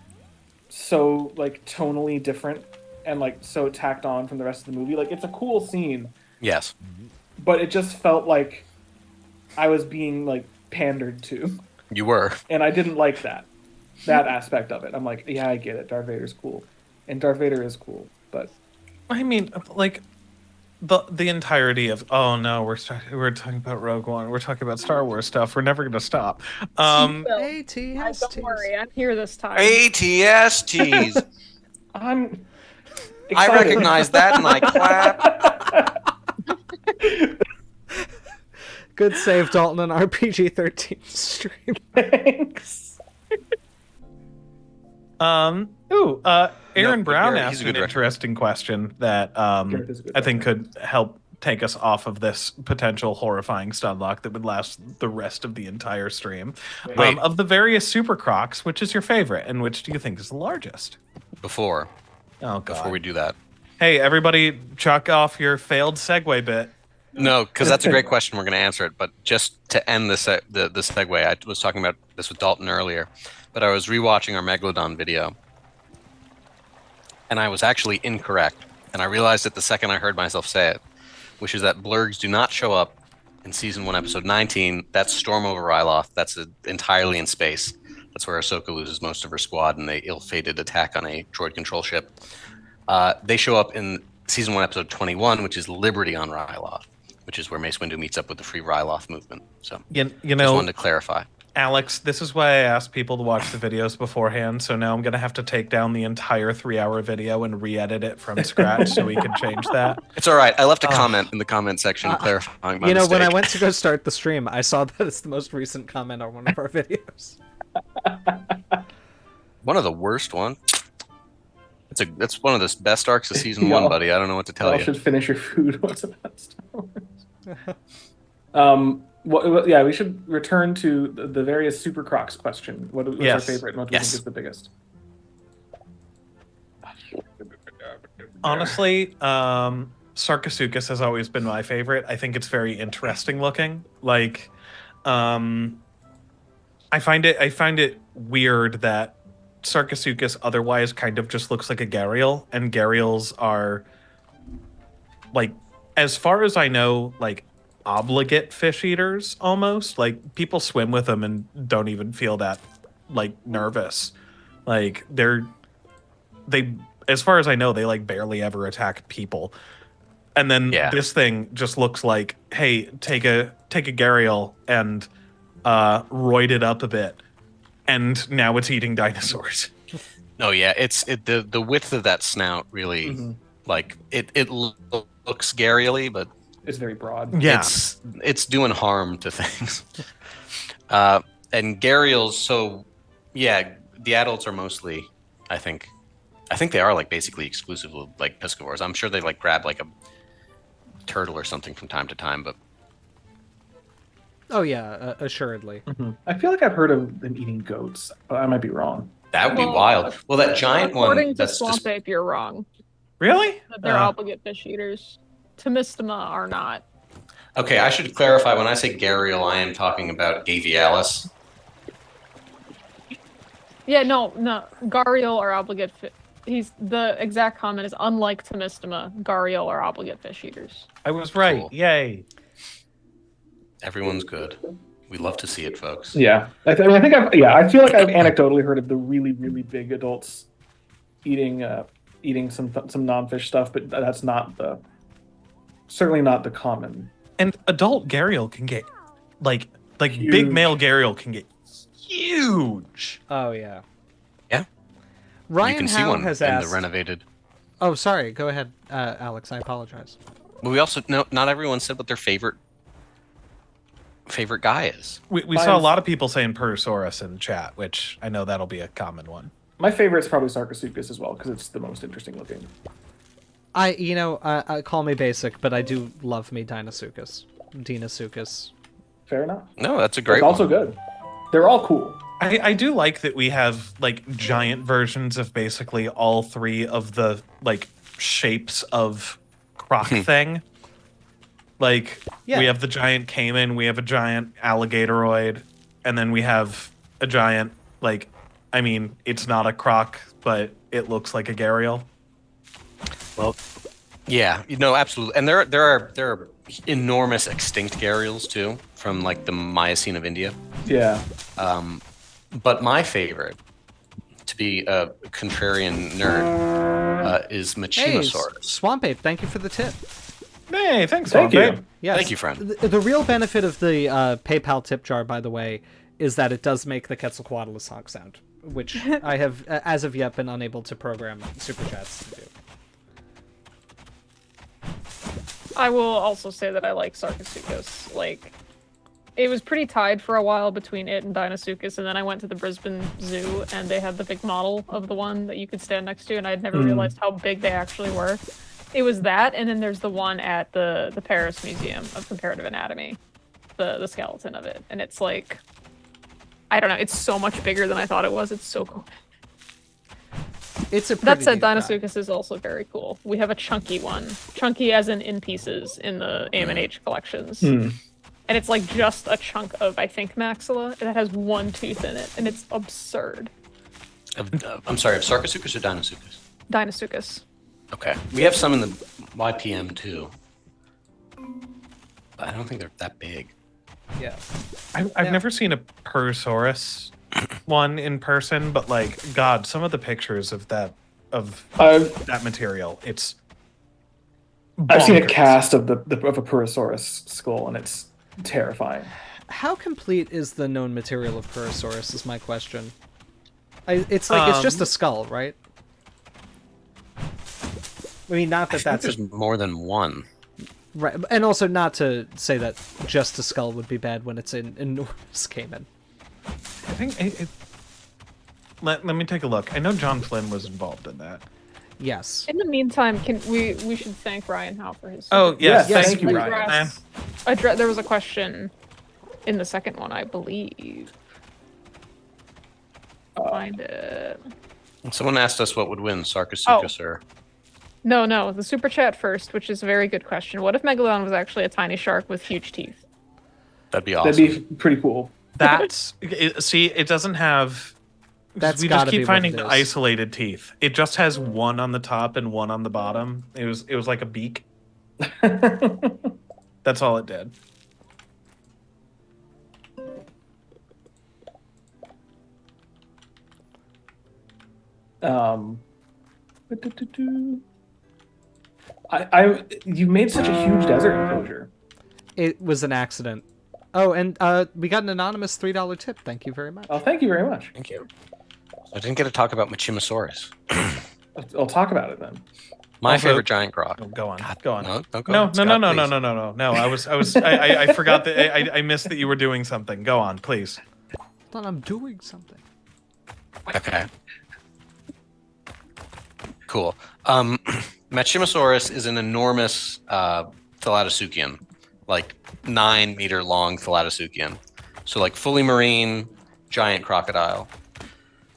so like tonally different and like so tacked on from the rest of the movie. Like, it's a cool scene, Yes. but it just felt like I was being like pandered to, You were. and I didn't like that aspect of it. I'm like, yeah, I get it. Darth Vader's cool, and Darth Vader is cool, but I mean, like the entirety of we're talking about Rogue One. We're talking about Star Wars stuff. We're never going to stop. Don't ATSTs. worry, I'm here this time. ATSTs. I'm I excited. recognize that and I clap. Good save, Dalton, on RPG-13 stream. Thanks. Aaron No, Brown he's asked a good an interesting question that Gareth is a good I think could help take us off of this potential horrifying stunlock that would last the rest of the entire stream. Wait. Of the various Super Crocs, which is your favorite, and which do you think is the largest? Before Oh we God! do that. Hey, everybody, chuck off your failed segue bit. No, because that's a great question. We're going to answer it. But just to end the segue, I was talking about this with Dalton earlier, but I was rewatching our Megalodon video, and I was actually incorrect. And I realized it the second I heard myself say it, which is that blurgs do not show up in season 1, episode 19. That's Storm over Ryloth. That's entirely in space. That's where Ahsoka loses most of her squad in the ill-fated attack on a droid control ship. They show up in season 1, episode 21, which is Liberty on Ryloth, which is where Mace Windu meets up with the Free Ryloth movement. So You just know, wanted to clarify. Alex, this is why I asked people to watch the videos beforehand. So now I'm going to have to take down the entire 3-hour video and re-edit it from scratch so we can change that. It's all right. I left a comment in the comment section clarifying my mistake. When I went to go start the stream, I saw that it's the most recent comment on one of our videos. One of the worst ones. That's one of the best arcs of season Y'all- 1, buddy. I don't know what to tell Y'all you. should finish your food. What's about Star Wars? Yeah, we should return to the various Super Crocs question. What's our Yes. favorite and what do we Yes. think is the biggest? Honestly, Sarcosuchus has always been my favorite. I think it's very interesting looking. Like, I find it weird that Sarcosuchus otherwise kind of just looks like a gharial, and gharials are, like, as far as I know, like obligate fish eaters almost. Like, people swim with them and don't even feel that like nervous. Like, they as far as I know, they like barely ever attack people. And then this thing just looks like, hey, take a gharial and roid it up a bit, and now it's eating dinosaurs. No, yeah, the width of that snout really like it looks gharially, but It's very broad. Yeah. it's doing harm to things. And gharials, so yeah, the adults are mostly, I think they are like basically exclusive of like piscivores. I'm sure they like grab like a turtle or something from time to time, but Oh yeah, assuredly. I feel like I've heard of them eating goats, but I might be wrong. that would be wild. Well, that giant one, According to that's Swamp just Ape, you're wrong. Really? That they're obligate fish eaters. Temistoma are not. okay. I should clarify, when I say gharial, I am talking about Gavialis. Yeah, no. Gharial are obligate the exact comment is unlike Temistoma, Gharial are obligate fish eaters. I was right. Cool. Yay. Everyone's good. We love to see it, folks. Yeah, I feel like I've anecdotally heard of the really, really big adults eating some non-fish stuff, but that's certainly not the common. And adult gharial can get like Huge. big male gharial can get huge. Oh yeah. Yeah. Ryan you can see Howe one has in asked. the renovated. Oh, sorry. Go ahead, Alex. I apologize. But we also not everyone said what their favorite guy is. We saw a lot of people saying Persaurus in chat, which I know that'll be a common one. My favorite's probably Sarcosuchus as well because it's the most interesting looking. I call me basic, but I do love me Dinosuchus. Dinosuchus. Fair enough. No, that's a great It's also one. good. They're all cool. I do like that we have like giant versions of basically all three of the like shapes of croc thing. Like Yeah. we have the giant caiman, we have a giant alligatoroid, and then we have a giant like, I mean, it's not a croc, but it looks like a gharial. Well, yeah, absolutely. And there are enormous extinct gharials too, from like the Miocene of India. Yeah. But my favorite, to be a contrarian nerd, is Hey, Machimosaurus. Swamp Ape, thank you for the tip. Hey, thanks, Thank Swamp you. Ape. Yes. Thank you, friend. The real benefit of the PayPal tip jar, by the way, is that it does make the Quetzalcoatlus honk sound, which I have, as of yet, been unable to program Super Chats to do. I will also say that I like Sarcosuchus. Like, it was pretty tied for a while between it and Dinosuchus, and then I went to the Brisbane Zoo, and they had the big model of the one that you could stand next to, and I'd never realized how big they actually were. It was that, and then there's the one at the Paris Museum of Comparative Anatomy, the skeleton of it, and it's like, I don't know, it's so much bigger than I thought it was. It's so cool. It's a That pretty said, neat guy. Dinosuchus is also very cool. We have a chunky one. Chunky as in pieces in the AMH collections. And it's like just a chunk of, I think, maxilla, and it has one tooth in it, and it's absurd. I'm sorry, of Sarcosuchus or Dinosuchus? Dinosuchus. Okay. We have some in the YPM too. But I don't think they're that big. Yeah. I've never seen a Persaurus one in person, but like, God, some of the pictures of that material, it's. I've seen a bonkers. cast of a Purosaurus skull, and it's terrifying. How complete is the known material of Purosaurus is my question. It's like, it's just a skull, right? I mean, not I that think that's... there's more than one. Right, and also not to say that just a skull would be bad when it's an enormous caiman. I think let me take a look. I know John Flynn was involved in that. Yes. In the meantime, we should thank Ryan Howe for his. Oh yes, Yes, thank you, please. Ryan. There was a question in the second one, I believe. Find it. Someone asked us what would win, Sarcosuchus or... No, the super chat first, which is a very good question. What if Megalodon was actually a tiny shark with huge teeth? That'd be awesome. That'd be pretty cool. See, it doesn't have. That's we gotta just be keep what finding it the is. isolated teeth. It just has one on the top and one on the bottom. It was like a beak. That's all it did. You made such a huge desert enclosure. It was an accident. Oh, and we got an anonymous $3 tip. Thank you very much. Oh, thank you very much. Thank you. I didn't get to talk about Machimosaurus. I'll talk about it then. My Also- favorite giant croc. Oh, go on, God, go on. No, don't go No, on, no, Scott, no, no, please. no. I forgot that. I missed that you were doing something. Go on, please. Hold on, I'm doing something. Okay. Cool. Machimosaurus is an enormous thalattosuchian, like 9-meter long thalattosuchian. So like fully marine, giant crocodile.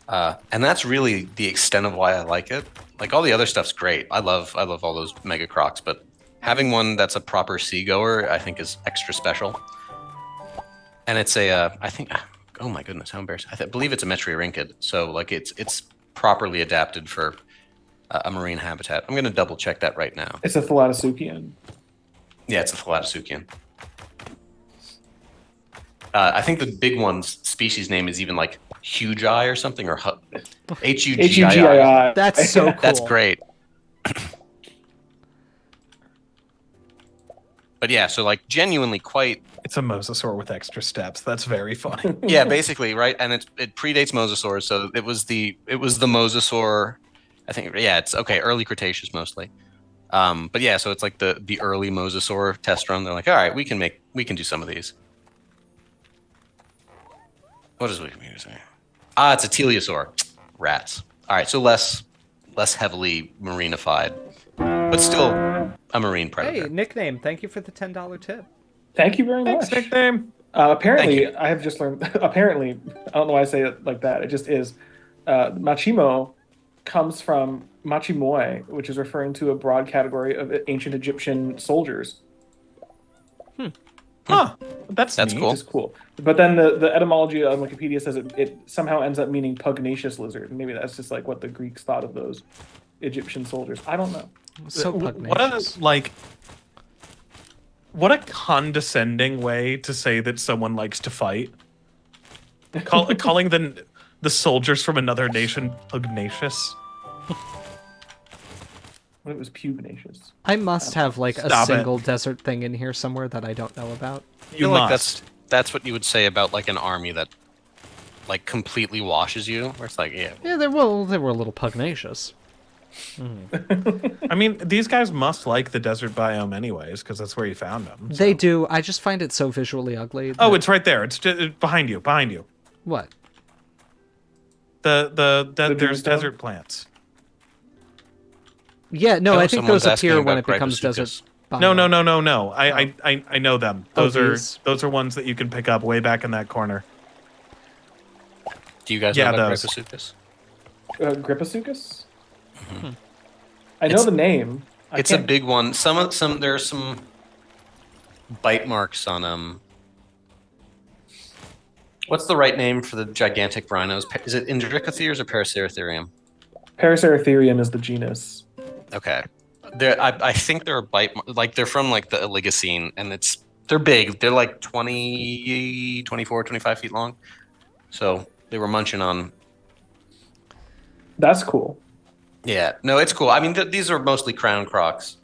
And that's really the extent of why I like it. Like all the other stuff's great. I love all those mega crocs, but having one that's a proper seagoer, I think is extra special. And it's I think, oh my goodness, how embarrassing. I believe it's a metriorhynchid. So like it's properly adapted for a marine habitat. I'm going to double check that right now. It's a Thalattosuchian. Yeah, it's a thalattosuchian. I think the big one's species name is even like Hugi or something, or Hugii. Hugii. That's so cool. That's great. But yeah, so like genuinely quite. It's a mosasaur with extra steps. That's very funny. Yeah, basically, right? And it predates mosasaurs, so it was the mosasaur. I think, yeah, it's okay, early Cretaceous mostly. But yeah, so it's like the early mosasaur test run. They're like, all right, we can do some of these. What is Wikipedia saying? It's a teleosaur. Rats. All right, so less heavily marinified, but still a marine predator. Hey, nickname, thank you for the $10 tip. Thank you very Thanks, much. nickname. Apparently, I have just learned. Apparently, I don't know why I say it like that. It just is. Machimo comes from machimoi, which is referring to a broad category of ancient Egyptian soldiers. Huh. That's neat. cool. Which is cool. But then the etymology on Wikipedia says it somehow ends up meaning pugnacious lizard. Maybe that's just like what the Greeks thought of those Egyptian soldiers. I don't know. So What pugnacious. what a condescending way to say that someone likes to fight. Calling the soldiers from another nation pugnacious. What it was pugnacious. I must have like a Stop it. single desert thing in here somewhere that I don't know about. I You feel like must. that's what you would say about like an army that like completely washes you. Where it's like, yeah, Yeah, they were a little pugnacious. I mean, these guys must like the desert biome anyways, because that's where you found them. They do. I just find it so visually ugly. Oh, that- it's right there. It's just behind you. Behind you. what? There's Dreamstone? desert plants. Yeah, no, Oh, I think someone's those asking appear when about it becomes Crocodile. desert. No, biome. no. I know them. Oh, Those are ones that you can pick up way back in that corner. Do you guys Yeah, know about those. Crocodile? Griposuchus? Mm-hmm. I know It's- the name. I It's a can't- big one. There are some bite marks on What's the right name for the gigantic rhinos? Is it Indricotheres or Paraceratherium? Paraceratherium is the genus. Okay. I think they're they're from like the Oligocene, and they're big. They're like 20, 24, 25 feet long. So they were munching on. That's cool. Yeah, no, it's cool. I mean, these are mostly crown crocs.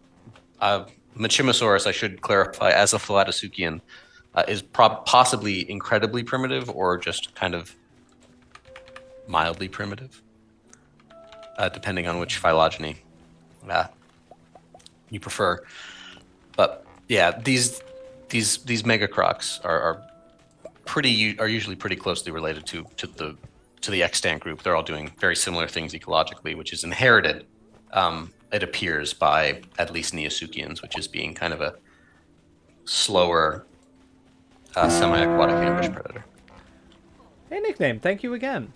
Machimosaurus, I should clarify, as a Phylogeny, is possibly incredibly primitive or just kind of mildly primitive, depending on which phylogeny you prefer. But yeah, these mega crocs are usually pretty closely related to the extant group. They're all doing very similar things ecologically, which is inherited, it appears, by at least Neosuchians, which is being kind of a slower semi-aquatic ambush predator. Hey, nickname. Thank you again.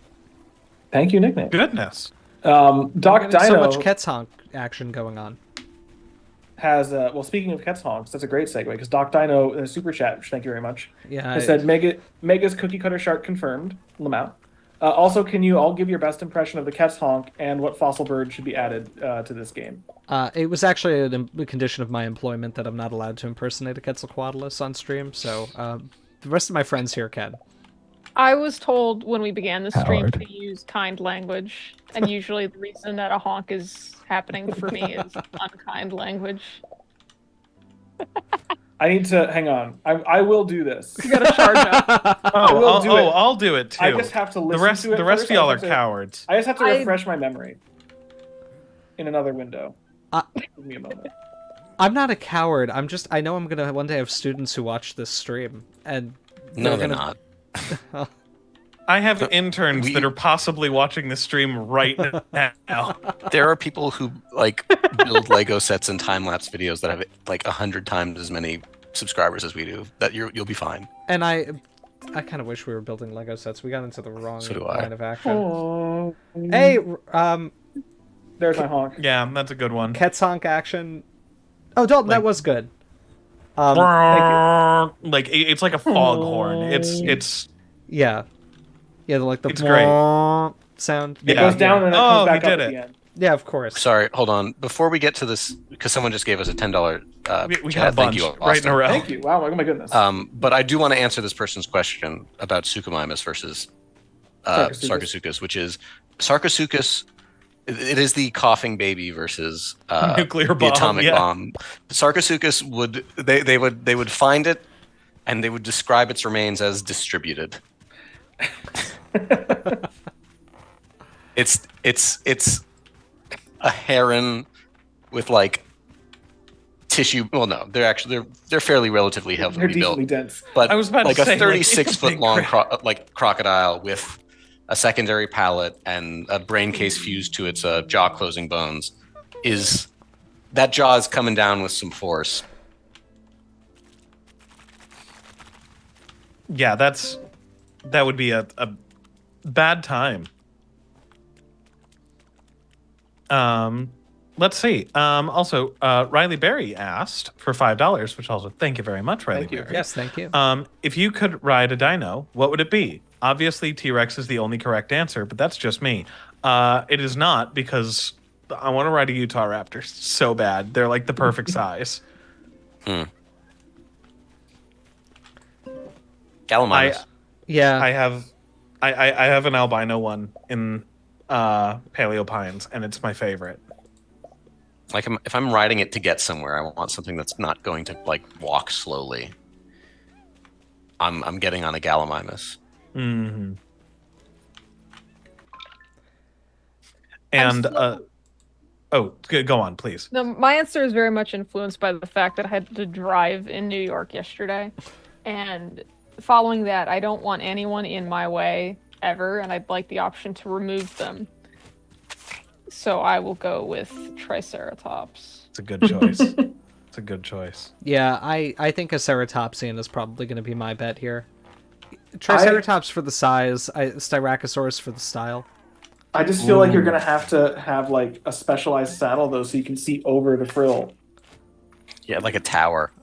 Thank you, nickname. Goodness. Doc Getting Dino so much Ketshonk action going on. has, well, speaking of Ketshonks, that's a great segue, because Doc Dino in a super chat, which thank you very much, Yeah. has said, Mega's cookie cutter shark confirmed, Lamau. Also, can you all give your best impression of the Ketshonk and what fossil bird should be added to this game? It was actually a condition of my employment that I'm not allowed to impersonate a Quetzalcoatlus on stream, so the rest of my friends here can. I was told when we began the stream Howard. to use kind language, and usually the reason that a honk is happening for me is unkind language. I need to, hang on, I will do this. You gotta charge up. I'll do it too. I just have to listen the rest to it the rest first. of y'all I are just have to- cowards. I just have to I- refresh my memory in another window. Give me a moment. I'm not a coward. I know I'm gonna one day have students who watch this stream, and No, they're gonna- not. I have interns we- that are possibly watching this stream right now. There are people who like build Lego sets and time lapse videos that have like 100 times as many subscribers as we do. That you'll be fine. And I kind of wish we were building Lego sets. We got into the wrong So do I. kind of action. Oh, Hey, there's my honk. Yeah, that's a good one. Ketshonk action. Oh, Dalton, that Like- was good. Like it's like a foghorn. It's Yeah, like the It's great. sound. It Yeah. goes down and it Oh, comes he back up did at it. the end. Yeah, of course. Sorry, hold on. Before we get to this, because someone just gave us a $10 we chat, got a thank bunch you, right in Austin. a row. Thank you. Wow, oh my goodness. But I do want to answer this person's question about Suchomimus versus Sarcosuchus. Sarcosuchus, which is Sarcosuchus. It is the coughing baby versus Nuclear the bomb, atomic yeah. bomb. Sarcosuchus they would find it, and they would describe its remains as distributed. It's a heron with like tissue. Well, no, they're fairly relatively They're heavily built. decently dense. But I was about to like say, a like, 36 it's a foot big long crap. crocodile with a secondary palate and a brain case fused to its jaw closing bones that jaw is coming down with some force. Yeah, that would be a bad time. Let's see. Also, Riley Berry asked for $5, which also thank you very much, Riley Thank you. Berry. Yes, thank you. If you could ride a dino, what would it be? Obviously, T-Rex is the only correct answer, but that's just me. It is not, because I want to ride a Utah Raptor so bad. They're like the perfect size. Gallimimus. Yeah. I have an albino one in Paleo Pines, and it's my favorite. Like if I'm riding it to get somewhere, I want something that's not going to like walk slowly. I'm getting on a Gallimimus. Mm-hmm. And go on, please. No, my answer is very much influenced by the fact that I had to drive in New York yesterday, and following that, I don't want anyone in my way ever, and I'd like the option to remove them. So I will go with Triceratops. It's a good choice. It's a good choice. Yeah, I think a Ceratopsian is probably going to be my bet here. Triceratops for the size, Styracosaurus for the style. I just feel like you're gonna have to have like a specialized saddle though, so you can see over the frill. Yeah, like a tower.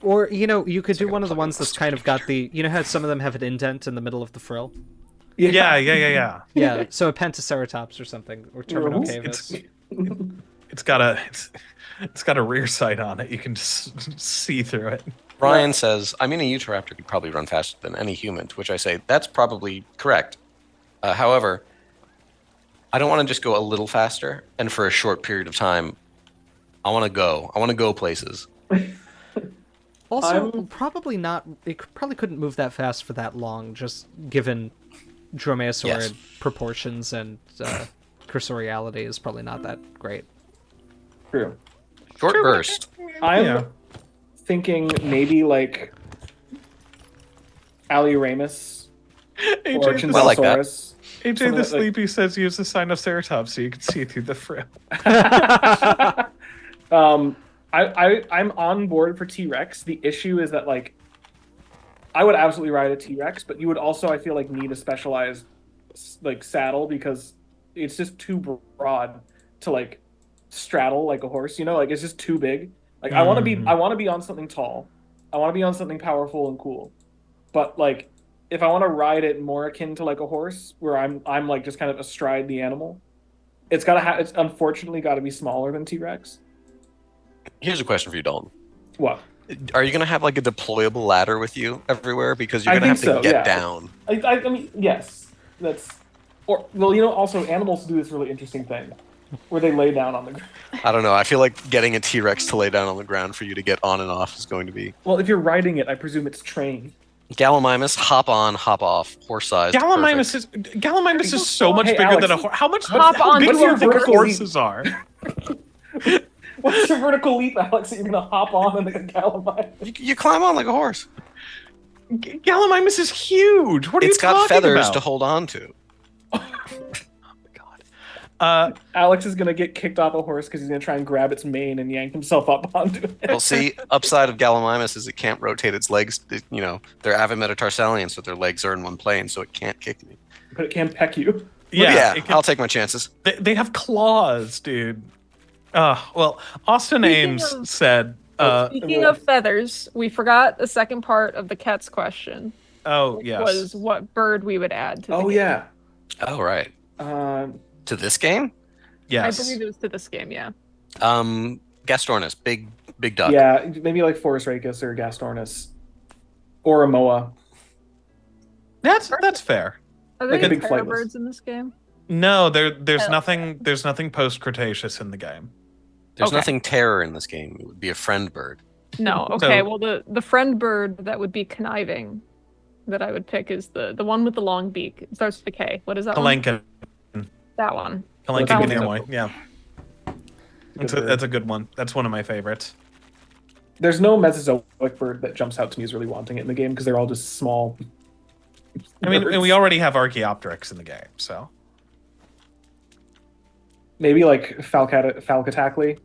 Or, you could do one of the ones that's kind of got the... You know how some of them have an indent in the middle of the frill? Yeah. Yeah, so a Pentaceratops or something, or Terminocavus. It's got a rear sight on it. You can just see through it. Brian says, I mean, a Utahraptor could probably run faster than any human, to which I say, that's probably correct. However, I don't want to just go a little faster, and for a short period of time, I want to go places. Also, probably not... It probably couldn't move that fast for that long, just given dromaeosaurid proportions and cursoriality is probably not that great. True. Short burst. I'm thinking maybe like Alioramus or AJ, I like that. Chinchillosaurus. AJ the Sleepy says use the sign of Ceratops so you can see through the frill. I'm on board for T-Rex. The issue is that like I would absolutely ride a T-Rex, but you would also, I feel like, need a specialized like saddle because it's just too broad to like straddle like a horse, like it's just too big. Like I want to be on something tall. I want to be on something powerful and cool. But like if I want to ride it more akin to like a horse where I'm like just kind of astride the animal, it's unfortunately got to be smaller than T-Rex. Here's a question for you, Dalton. What? Are you going to have like a deployable ladder with you everywhere? Because you're going to have to get down. I mean, yes. Also animals do this really interesting thing where they lay down on the ground. I don't know. I feel like getting a T-Rex to lay down on the ground for you to get on and off is going to be... Well, if you're riding it, I presume it's trained. Gallimimus, hop on, hop off, horse size. Gallimimus is so much bigger Alex, than a horse. How big what's do you your think vertical horses are? What's your vertical leap, Alex, that you're going to hop on like a Gallimimus? You climb on like a horse. Gallimimus is huge. What are you It's talking got feathers about? to hold on to. Alex is going to get kicked off a horse because he's going to try and grab its mane and yank himself up onto it. Well, see, upside of Gallimimus is it can't rotate its legs. They're avimetatarsalian, so their legs are in one plane, so it can't kick me. But it can peck you. Yeah, I'll take my chances. They have claws, dude. Well, Austin Ames said... Speaking of feathers, we forgot the second part of the cat's question. Oh, yes. Was what bird we would add to the game. Yeah. Oh, right. To this game? Yes. I believe it was to this game, yeah. Gastornis, big duck. Yeah, maybe like Forest Rachis or Gastornis. Or a Moa. That's fair. Are there Like a any big terror flightless. birds in this game? No, there's nothing post-Cretaceous in the game. There's nothing terror in this game. It would be a friend bird. No, okay. Well, the friend bird that would be conniving that I would pick is the one with the long beak. It starts with a K. What is that one? Kalenkin. That one. Kalenkin That one's Gnamoy, yeah. That's a good one. That's one of my favorites. There's no Mesozoic bird that jumps out to me as really wanting it in the game because they're all just small. I mean, birds. and we already have Archaeopteryx in the game, so... Maybe like Falcatacli,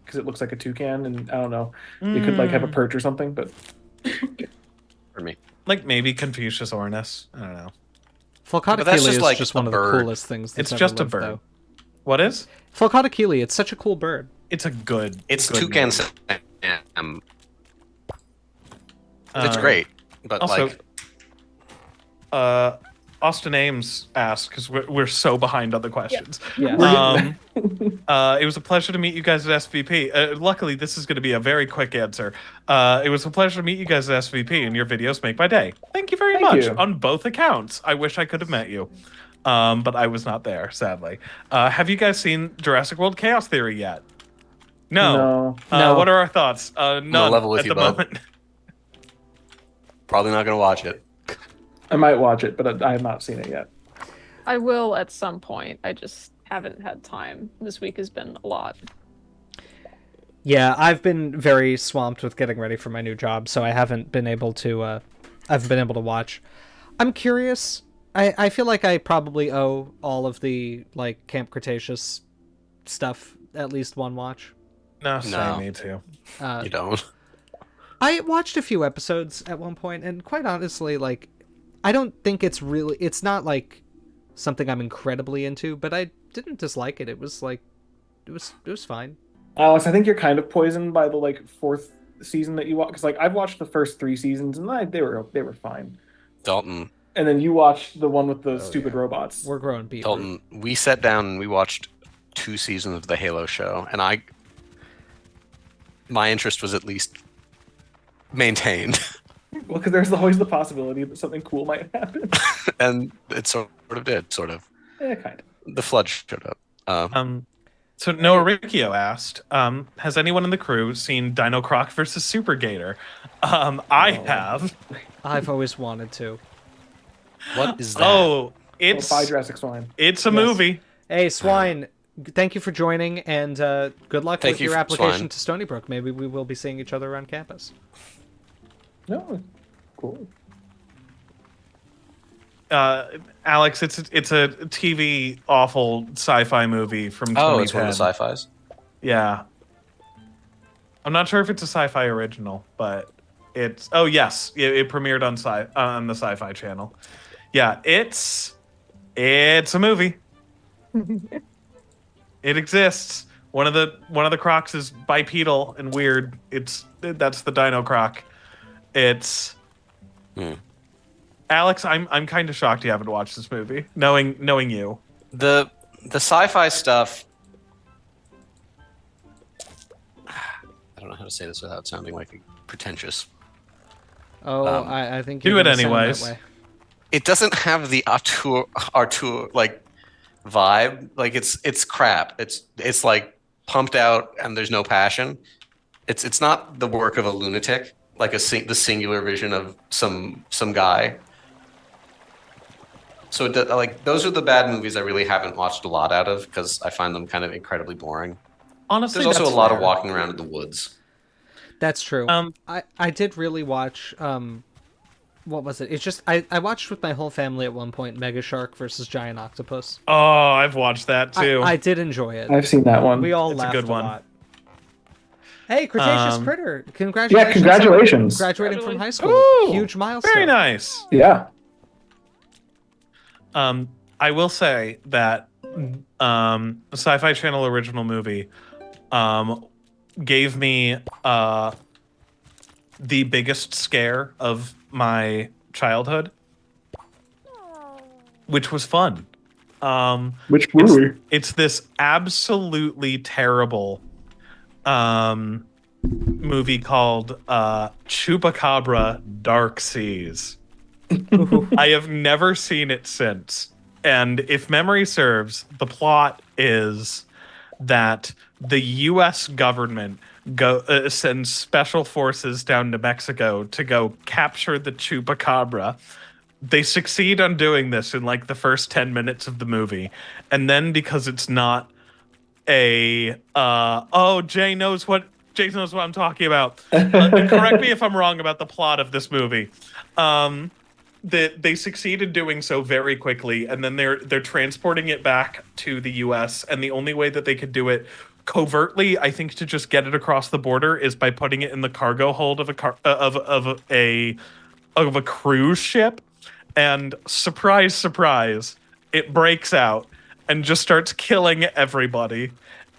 because it looks like a toucan, and I don't know. You could like have a perch or something, but For me. Like maybe Confucius ornis. I don't know. Fulcata But that's Keely just is like just a one of the bird. coolest things that's It's ever just a lived, bird. though. What is? Fulcata Keely, it's such a cool bird. It's a good. It's good toucan name. Sam. It's Um, great, but Also, like Austin Ames asked because we're so behind on the questions. Yeah. It was a pleasure to meet you guys at SVP. Luckily, this is going to be a very quick answer. It was a pleasure to meet you guys at SVP, and your videos make my day. Thank you very Thank much you. on both accounts. I wish I could have met you, but I was not there, sadly. Have you guys seen Jurassic World Chaos Theory yet? No. No. What are our thoughts? None level with at you, the bud. moment. probably not gonna watch it. I might watch it, but I have not seen it yet. I will at some point. I just haven't had time. This week has been a lot. Yeah, I've been very swamped with getting ready for my new job, so I haven't been able to watch. I'm curious. I feel like I probably owe all of the like Camp Cretaceous stuff at least one watch. No, say No. me too. You don't. I watched a few episodes at one point, and quite honestly, like, I don't think it's not like something I'm incredibly into, but I didn't dislike it. It was like, it was fine. Alex, I think you're kind of poisoned by the like fourth season that you watch, because like I've watched the first 3 seasons and they were fine. Dalton, And then you watched the one with the stupid robots. We're growing beat. Dalton, we sat down and we watched 2 seasons of the Halo show, and my interest was at least maintained, Well, because there's always the possibility that something cool might happen. and it sort of did. Sort of. Kind of. The flood showed up. So Noah Riccio asked, has anyone in the crew seen Dino Croc versus Super Gator? I have. I've always wanted to. What is that? Oh, it's By Jurassic Swine. it's a Yes. movie. Hey, Swine, thank you for joining, and good luck Thank with you, your application Swine. to Stony Brook. Maybe we will be seeing each other around campus. No, cool. Alex, it's a TV awful sci-fi movie from 2010. Oh, it's one of the sci-fis. Yeah. I'm not sure if it's a sci-fi original, but it's yes, it premiered on the Sci-Fi Channel. Yeah, it's a movie. It exists. One of the Crocs is bipedal and weird. That's the Dino Croc. It's Alex, I'm kind of shocked you haven't watched this movie, knowing you. The sci-fi stuff. I don't know how to say this without sounding like pretentious. Oh, I think do you're it gonna sound that anyways. way. It doesn't have the auteur like vibe. Like it's crap. It's like pumped out and there's no passion. It's not the work of a lunatic, like the singular vision of some guy. So like those are the bad movies I really haven't watched a lot out of because I find them kind of incredibly boring. Honestly, There's also that's a lot of fair. walking around in the woods. That's true. Um, I did really watch what was it? It's just I watched with my whole family at one point Mega Shark versus Giant Octopus. Oh, I've watched that too. I did enjoy it. I've seen that one. We all It's a laughed good one. lot. Hey, Cretaceous Critter! Congratulations! Yeah, congratulations. on graduating from high school. Ooh, Huge milestone. Very nice. Yeah. I will say that the Sci-Fi Channel original movie gave me the biggest scare of my childhood, which was fun. Which movie? It's this absolutely terrible movie called Chupacabra Dark Seas. I have never seen it since. And if memory serves, the plot is that the U.S. government sends special forces down to Mexico to go capture the Chupacabra. They succeed on doing this in like the first 10 minutes of the movie. And then because it's not Jay knows what I'm talking about. Correct me if I'm wrong about the plot of this movie. They succeed in doing so very quickly, and then they're transporting it back to the U.S. And the only way that they could do it covertly, I think, to just get it across the border is by putting it in the cargo hold of a of a cruise ship, and surprise, surprise, it breaks out and just starts killing everybody.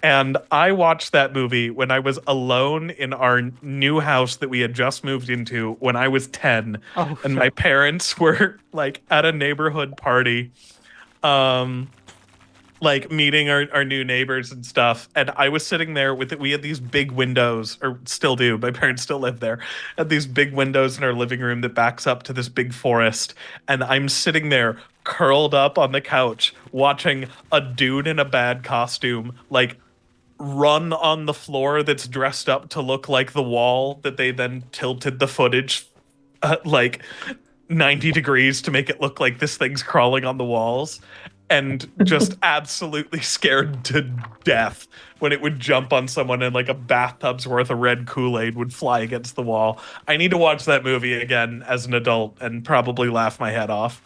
And I watched that movie when I was alone in our new house that we had just moved into when I was 10. Oh, And no. my parents were like at a neighborhood party, like meeting our new neighbors and stuff. And I was sitting there with it. We had these big windows, or still do. My parents still live there. Had these big windows in our living room that backs up to this big forest. And I'm sitting there curled up on the couch watching a dude in a bad costume like run on the floor that's dressed up to look like the wall that they then tilted the footage like 90 degrees to make it look like this thing's crawling on the walls, and just absolutely scared to death when it would jump on someone and like a bathtub's worth of red Kool-Aid would fly against the wall. I need to watch that movie again as an adult and probably laugh my head off.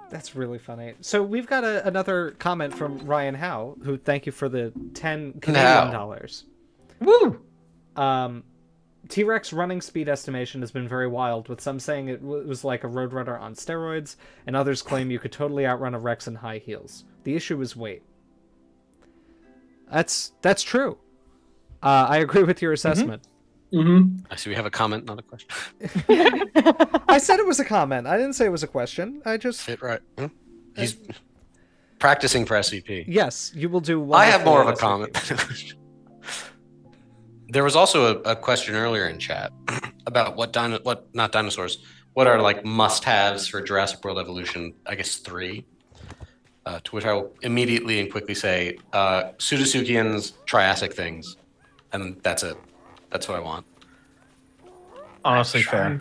That's really funny. So we've got another comment from Ryan Howe, who thank you for the 10 Canadian dollars. Woo! T-Rex running speed estimation has been very wild, with some saying it was like a Roadrunner on steroids, and others claim you could totally outrun a Rex in high heels. The issue is weight. That's true. I agree with your assessment. Mm-hmm. I see we have a comment, not a question. I said it was a comment. I didn't say it was a question. I just... Fit right. He's practicing for SVP. Yes, you will do... I have more of a wonderfully comment. There was also a question earlier in chat about what are like must-haves for Jurassic World Evolution, I guess 3. To which I will immediately and quickly say, Pseudotsuchians, Triassic things, and that's it. That's what I want. Honestly, fair. I'm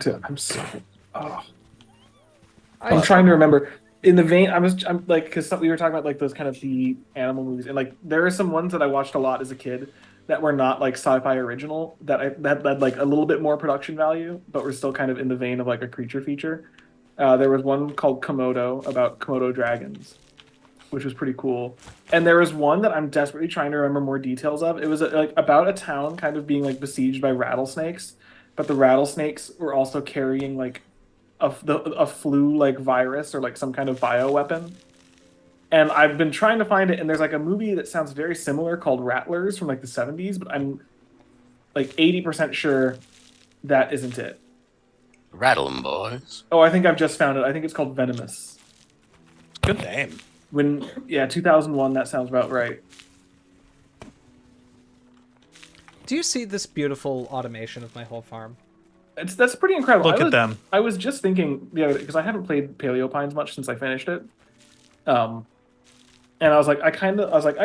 trying to remember. In the vein, I'm like, because we were talking about like those kind of the animal movies, and like there are some ones that I watched a lot as a kid that were not like sci-fi original that had like a little bit more production value, but were still kind of in the vein of like a creature feature. There was one called Komodo about Komodo dragons, which was pretty cool. And there was one that I'm desperately trying to remember more details of. It was like about a town kind of being like besieged by rattlesnakes, but the rattlesnakes were also carrying like a flu like virus or like some kind of bioweapon. And I've been trying to find it, and there's like a movie that sounds very similar called Rattlers from like the 70s, but I'm like 80% sure that isn't it. Rattle 'em, boys. Oh, I think I've just found it. I think it's called Venomous. Good name. 2001, that sounds about right. Do you see this beautiful automation of my whole farm? That's pretty incredible. Look at them. I was just thinking, because I haven't played Paleopines much since I finished it. And I was like, I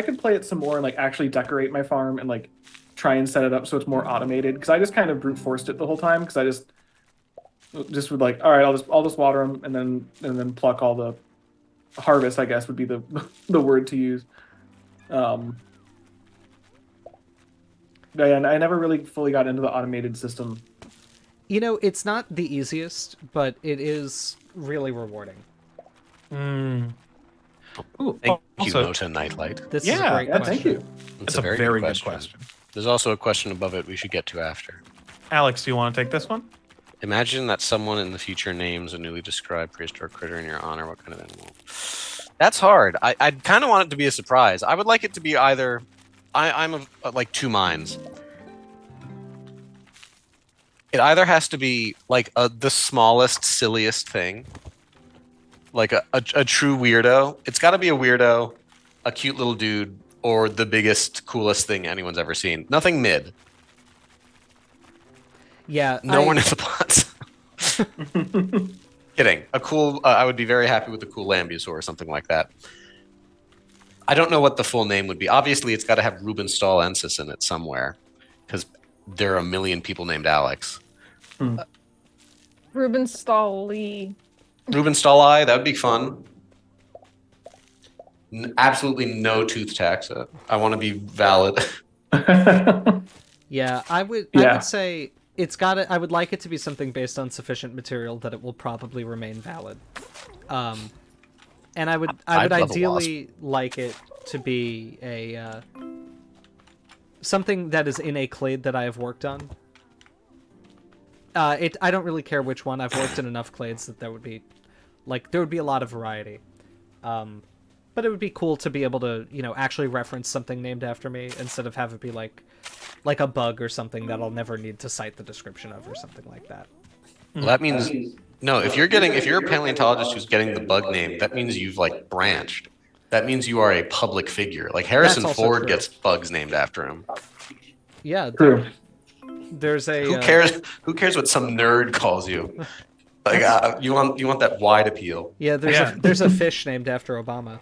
could play it some more and like actually decorate my farm and like try and set it up so it's more automated. Because I just kind of brute forced it the whole time. Because I just would like, all right, I'll just water them and then pluck all the harvest, I guess would be the word to use. Yeah, and I never really fully got into the automated system. You know, it's not the easiest, but it is really rewarding. Ooh, Thank you, also, Mota Nightlight. This is a Yeah, great Yeah, question. thank you. it's a very good question. There's also a question above it we should get to after. Alex, do you want to take this one? Imagine that someone in the future names a newly described prehistoric critter in your honor. What kind of animal? That's hard. I'd kind of want it to be a surprise. I would like it to be either... I'm of like two minds. It either has to be like the smallest, silliest thing. Like a true weirdo. It's got to be a weirdo, a cute little dude, or the biggest, coolest thing anyone's ever seen. Nothing mid. Yeah. No one in the pots. Kidding. A cool. I would be very happy with a cool Lambusaur or something like that. I don't know what the full name would be. Obviously, it's got to have Rubenstalensis in it somewhere, because there are a million people named Alex. Rubenstall-Lee. Rubenstall-I, that would be fun. Absolutely no tooth taxa. I want to be valid. Yeah, I would say it's got to, I would like it to be something based on sufficient material that it will probably remain valid. And I would I'd love a ideally like it to be a something that is in a clade that I have worked on. I don't really care which one. I've worked in enough clades that there would be a lot of variety. But it would be cool to be able to, actually reference something named after me instead of have it be like a bug or something that I'll never need to cite the description of or something like that. Well, that means no. If you're a paleontologist who's getting the bug name, that means you've like branched. That means you are a public figure. Like Harrison That's also Ford true. gets bugs named after him. Yeah, True. there's a Who cares? Who cares what some nerd calls you? Like you want that wide appeal. Yeah, there's a fish named after Obama.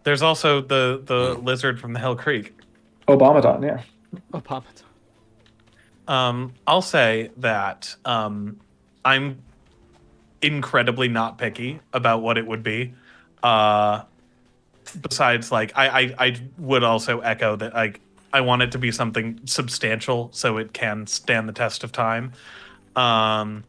There's also the lizard from the Hell Creek. Obamadon, yeah. Obama. I'll say that I'm incredibly not picky about what it would be. Besides, like, I would also echo that I want it to be something substantial so it can stand the test of time. And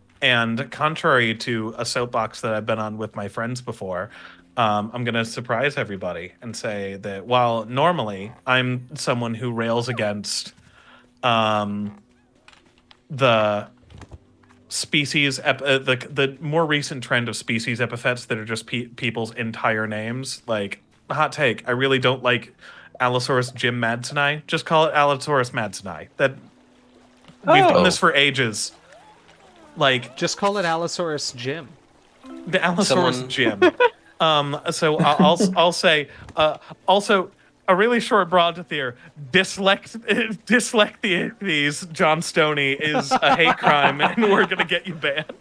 contrary to a soapbox that I've been on with my friends before, I'm going to surprise everybody and say that while normally I'm someone who rails against the species, the more recent trend of species epithets that are just people's entire names, like, hot take, I really don't like Allosaurus Jim Madsoni. Just call it Allosaurus Madsoni. We've done this for ages. Like, Just call it Allosaurus Jim. the Allosaurus Jim. So I'll say also a really short broad here. Dyslexia, John Stoney, is a hate crime, and we're gonna get you banned.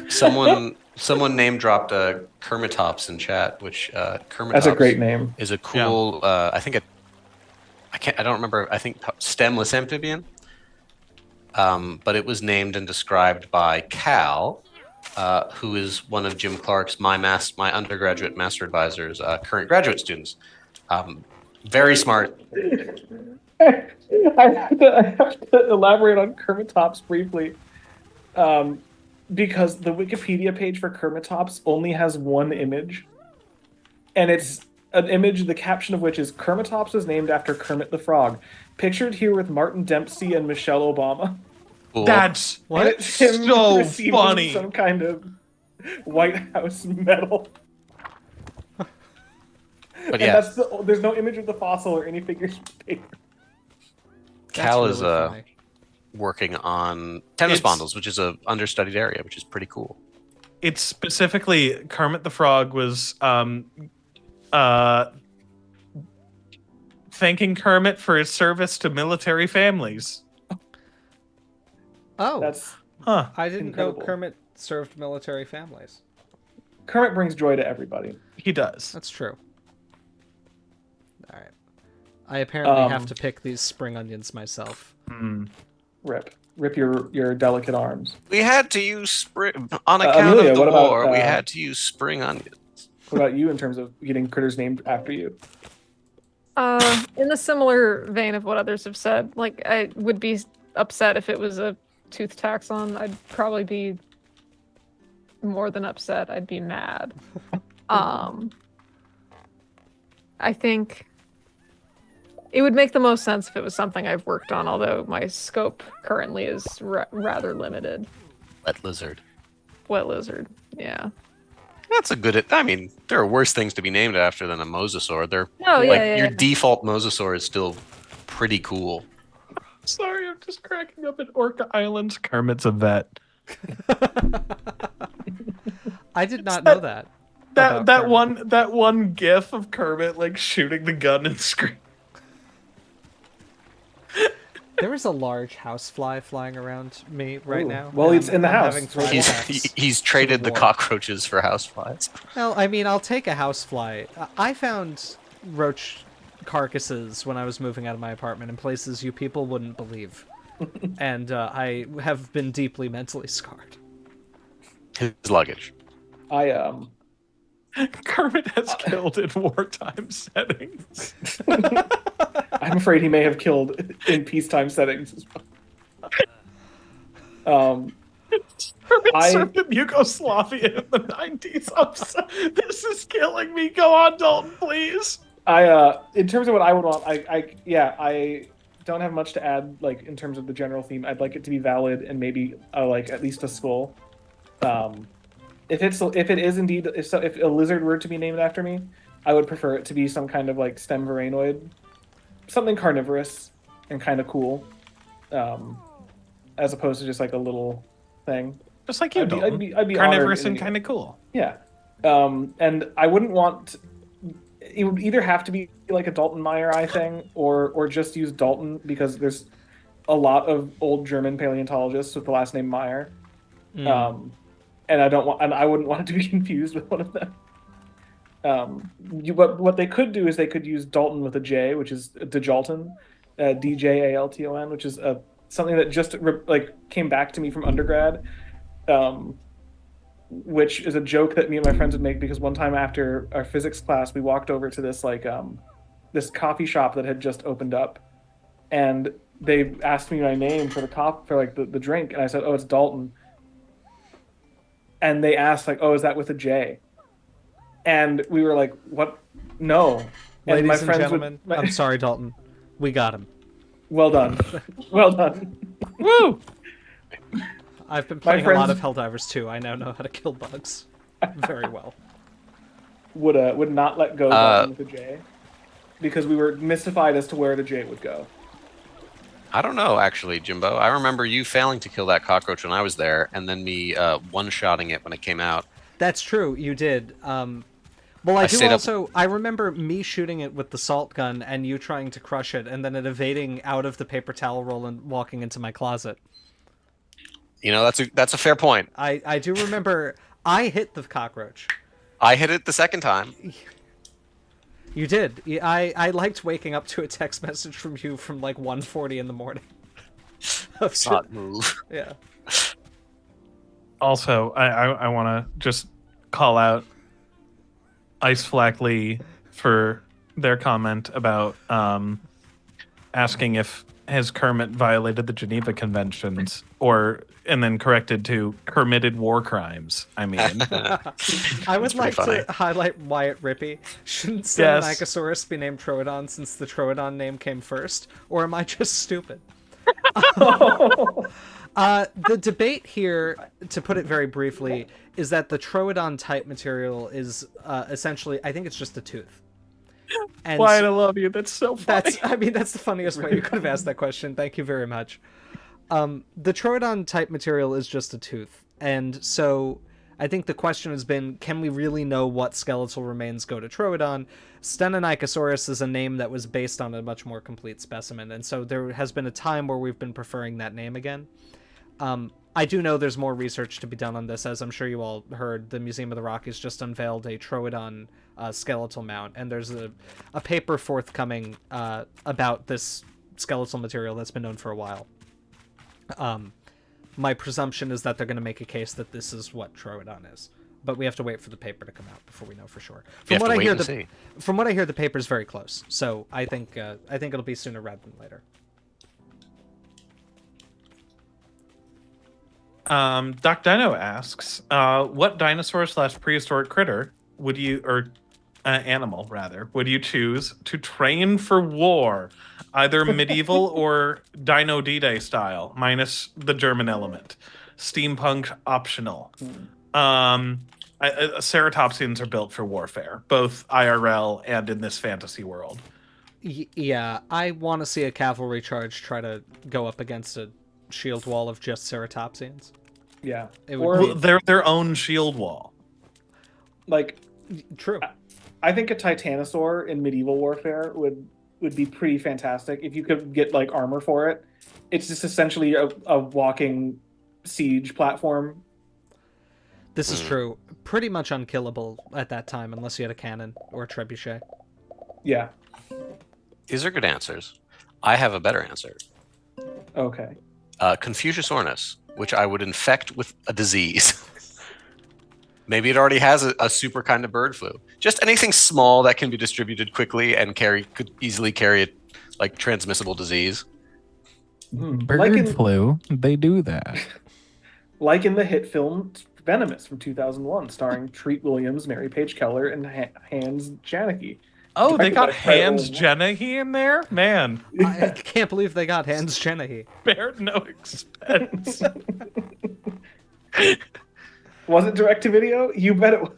Someone name dropped a Kermitops in chat, which Kermitops That's a great name. is a cool. I don't remember. I think stemless amphibian. But it was named and described by Cal, who is one of Jim Clark's, my undergraduate master advisor's current graduate students. Very smart. I have to elaborate on Kermitops briefly, because the Wikipedia page for Kermitops only has one image, and it's an image, the caption of which is Kermitops is named after Kermit the Frog, pictured here with Martin Dempsey and Michelle Obama. Cool. That's And it's him so receiving funny. some kind of White House medal. But And yeah, there's no image of the fossil or any figures from the paper. Cal That's is really funny. working on tennis It's- spondles, which is a understudied area, which is pretty cool. It's specifically Kermit the Frog was thanking Kermit for his service to military families. Oh, That's Huh. I didn't incredible. know Kermit served military families. Kermit brings joy to everybody. He does. That's true. All right. I apparently have Um, to pick these spring onions myself. Rip your delicate arms. We had to use spring on account Amelia, of the what about, war. We had to use spring onions. What about you in terms of getting critters named after you? In the similar vein of what others have said, like, I would be upset if it was a tooth taxon. I'd probably be more than upset. I'd be mad. I think it would make the most sense if it was something I've worked on, although my scope currently is rather limited. Wet lizard. Wet lizard, yeah. That's a good. I mean, there are worse things to be named after than a mosasaur. They're Oh, yeah, like yeah, your yeah. default mosasaur is still pretty cool. Sorry, I'm just cracking up at Orca Island. Kermit's a vet. I did not know that. about Kermit. That one gif of Kermit like shooting the gun and screaming. There is a large housefly flying around me right Ooh. now. Well, and it's in the I'm house. having Right. flashbacks. He's traded the war. cockroaches for houseflies. Well, I mean, I'll take a housefly. I found roach carcasses when I was moving out of my apartment in places you people wouldn't believe. And I have been deeply mentally scarred. His luggage. Kermit has killed in wartime settings. I'm afraid he may have killed in peacetime settings as well. Kermit I- served in Yugoslavia in the 90s. This is killing me. Go on, Dalton, please. In terms of what I would want, I don't have much to add. Like in terms of the general theme, I'd like it to be valid and maybe like at least a skull. If it is indeed if a lizard were to be named after me, I would prefer it to be some kind of like stem veranoid, something carnivorous and kind of cool, as opposed to just like a little thing. Just like you, I'd be carnivorous honored and kind of cool. Yeah, and I wouldn't want. It would either have to be like a Dalton Meyer eye thing, or just use Dalton because there's a lot of old German paleontologists with the last name Meyer, and I wouldn't want it to be confused with one of them. What they could do is they could use Dalton with a J, which is Djalton, Djalton, which is something that just came back to me from undergrad, which is a joke that me and my friends would make because one time after our physics class, we walked over to this this coffee shop that had just opened up, and they asked me my name for the drink, and I said, "Oh, it's Dalton." And they asked oh, is that with a J? And we were like, "What? No." Ladies my and friends gentlemen, I'm sorry, Dalton. We got him. Well done. Well done. Woo! I've been playing a lot of Helldivers too. I now know how to kill bugs very well. Would not let go Dalton with a J because we were mystified as to where the J would go. I don't know, actually, Jimbo. I remember you failing to kill that cockroach when I was there, and then me one-shotting it when it came out. That's true. You did. Well, I remember me shooting it with the salt gun and you trying to crush it, and then it evading out of the paper towel roll and walking into my closet. You know, that's a fair point. I do remember I hit the cockroach. I hit it the second time. You did. I liked waking up to a text message from you from 1:40 in the morning. Not move. Yeah. Also, I want to just call out Ice Flack Lee for their comment about asking if has Kermit violated the Geneva Conventions, and then corrected to committed war crimes. I mean, I would like to highlight Wyatt Rippey. Shouldn't Sarcosuchus be named Troodon since the Troodon name came first, or am I just stupid? The debate here, to put it very briefly, is that the Troodon type material is essentially, I think it's just a tooth. And Wyatt, I love you. That's so funny. That's the funniest way you could have asked that question. Thank you very much. The Troodon type material is just a tooth. And so I think the question has been, can we really know what skeletal remains go to Troodon? Stenonychosaurus is a name that was based on a much more complete specimen. And so there has been a time where we've been preferring that name again. I do know there's more research to be done on this. As I'm sure you all heard, the Museum of the Rockies just unveiled a Troodon skeletal mount, and there's a paper forthcoming about this skeletal material that's been known for a while. My presumption is that they're going to make a case that this is what Troodon is, but we have to wait for the paper to come out before we know for sure. From what I hear, the paper's very close, so I think it'll be sooner rather than later. Doc Dino asks, what dinosaur/prehistoric critter would you, or animal rather, would you choose to train for war, either medieval or Dino D-Day style, minus the German element, steampunk optional? Ceratopsians are built for warfare, both IRL and in this fantasy world. Yeah, I want to see a cavalry charge try to go up against a shield wall of just ceratopsians. Yeah, they're their own shield wall. True. I think a titanosaur in medieval warfare would be pretty fantastic if you could get armor for it. It's just essentially a walking siege platform. This is true. Pretty much unkillable at that time unless you had a cannon or a trebuchet. Yeah. These are good answers. I have a better answer. Okay. Confucius ornis, which I would infect with a disease. Maybe it already has a super kind of bird flu. Just anything small that can be distributed quickly and could easily carry a transmissible disease. Bird flu, they do that. Like in the hit film Venomous from 2001, starring Treat Williams, Mary Page Keller, and Hans Janicki. Oh, they got Incredible. Hans Jennehy in there? Man, I can't believe they got Hans Jennehy. spared no expense. Was it direct to video? You bet it was.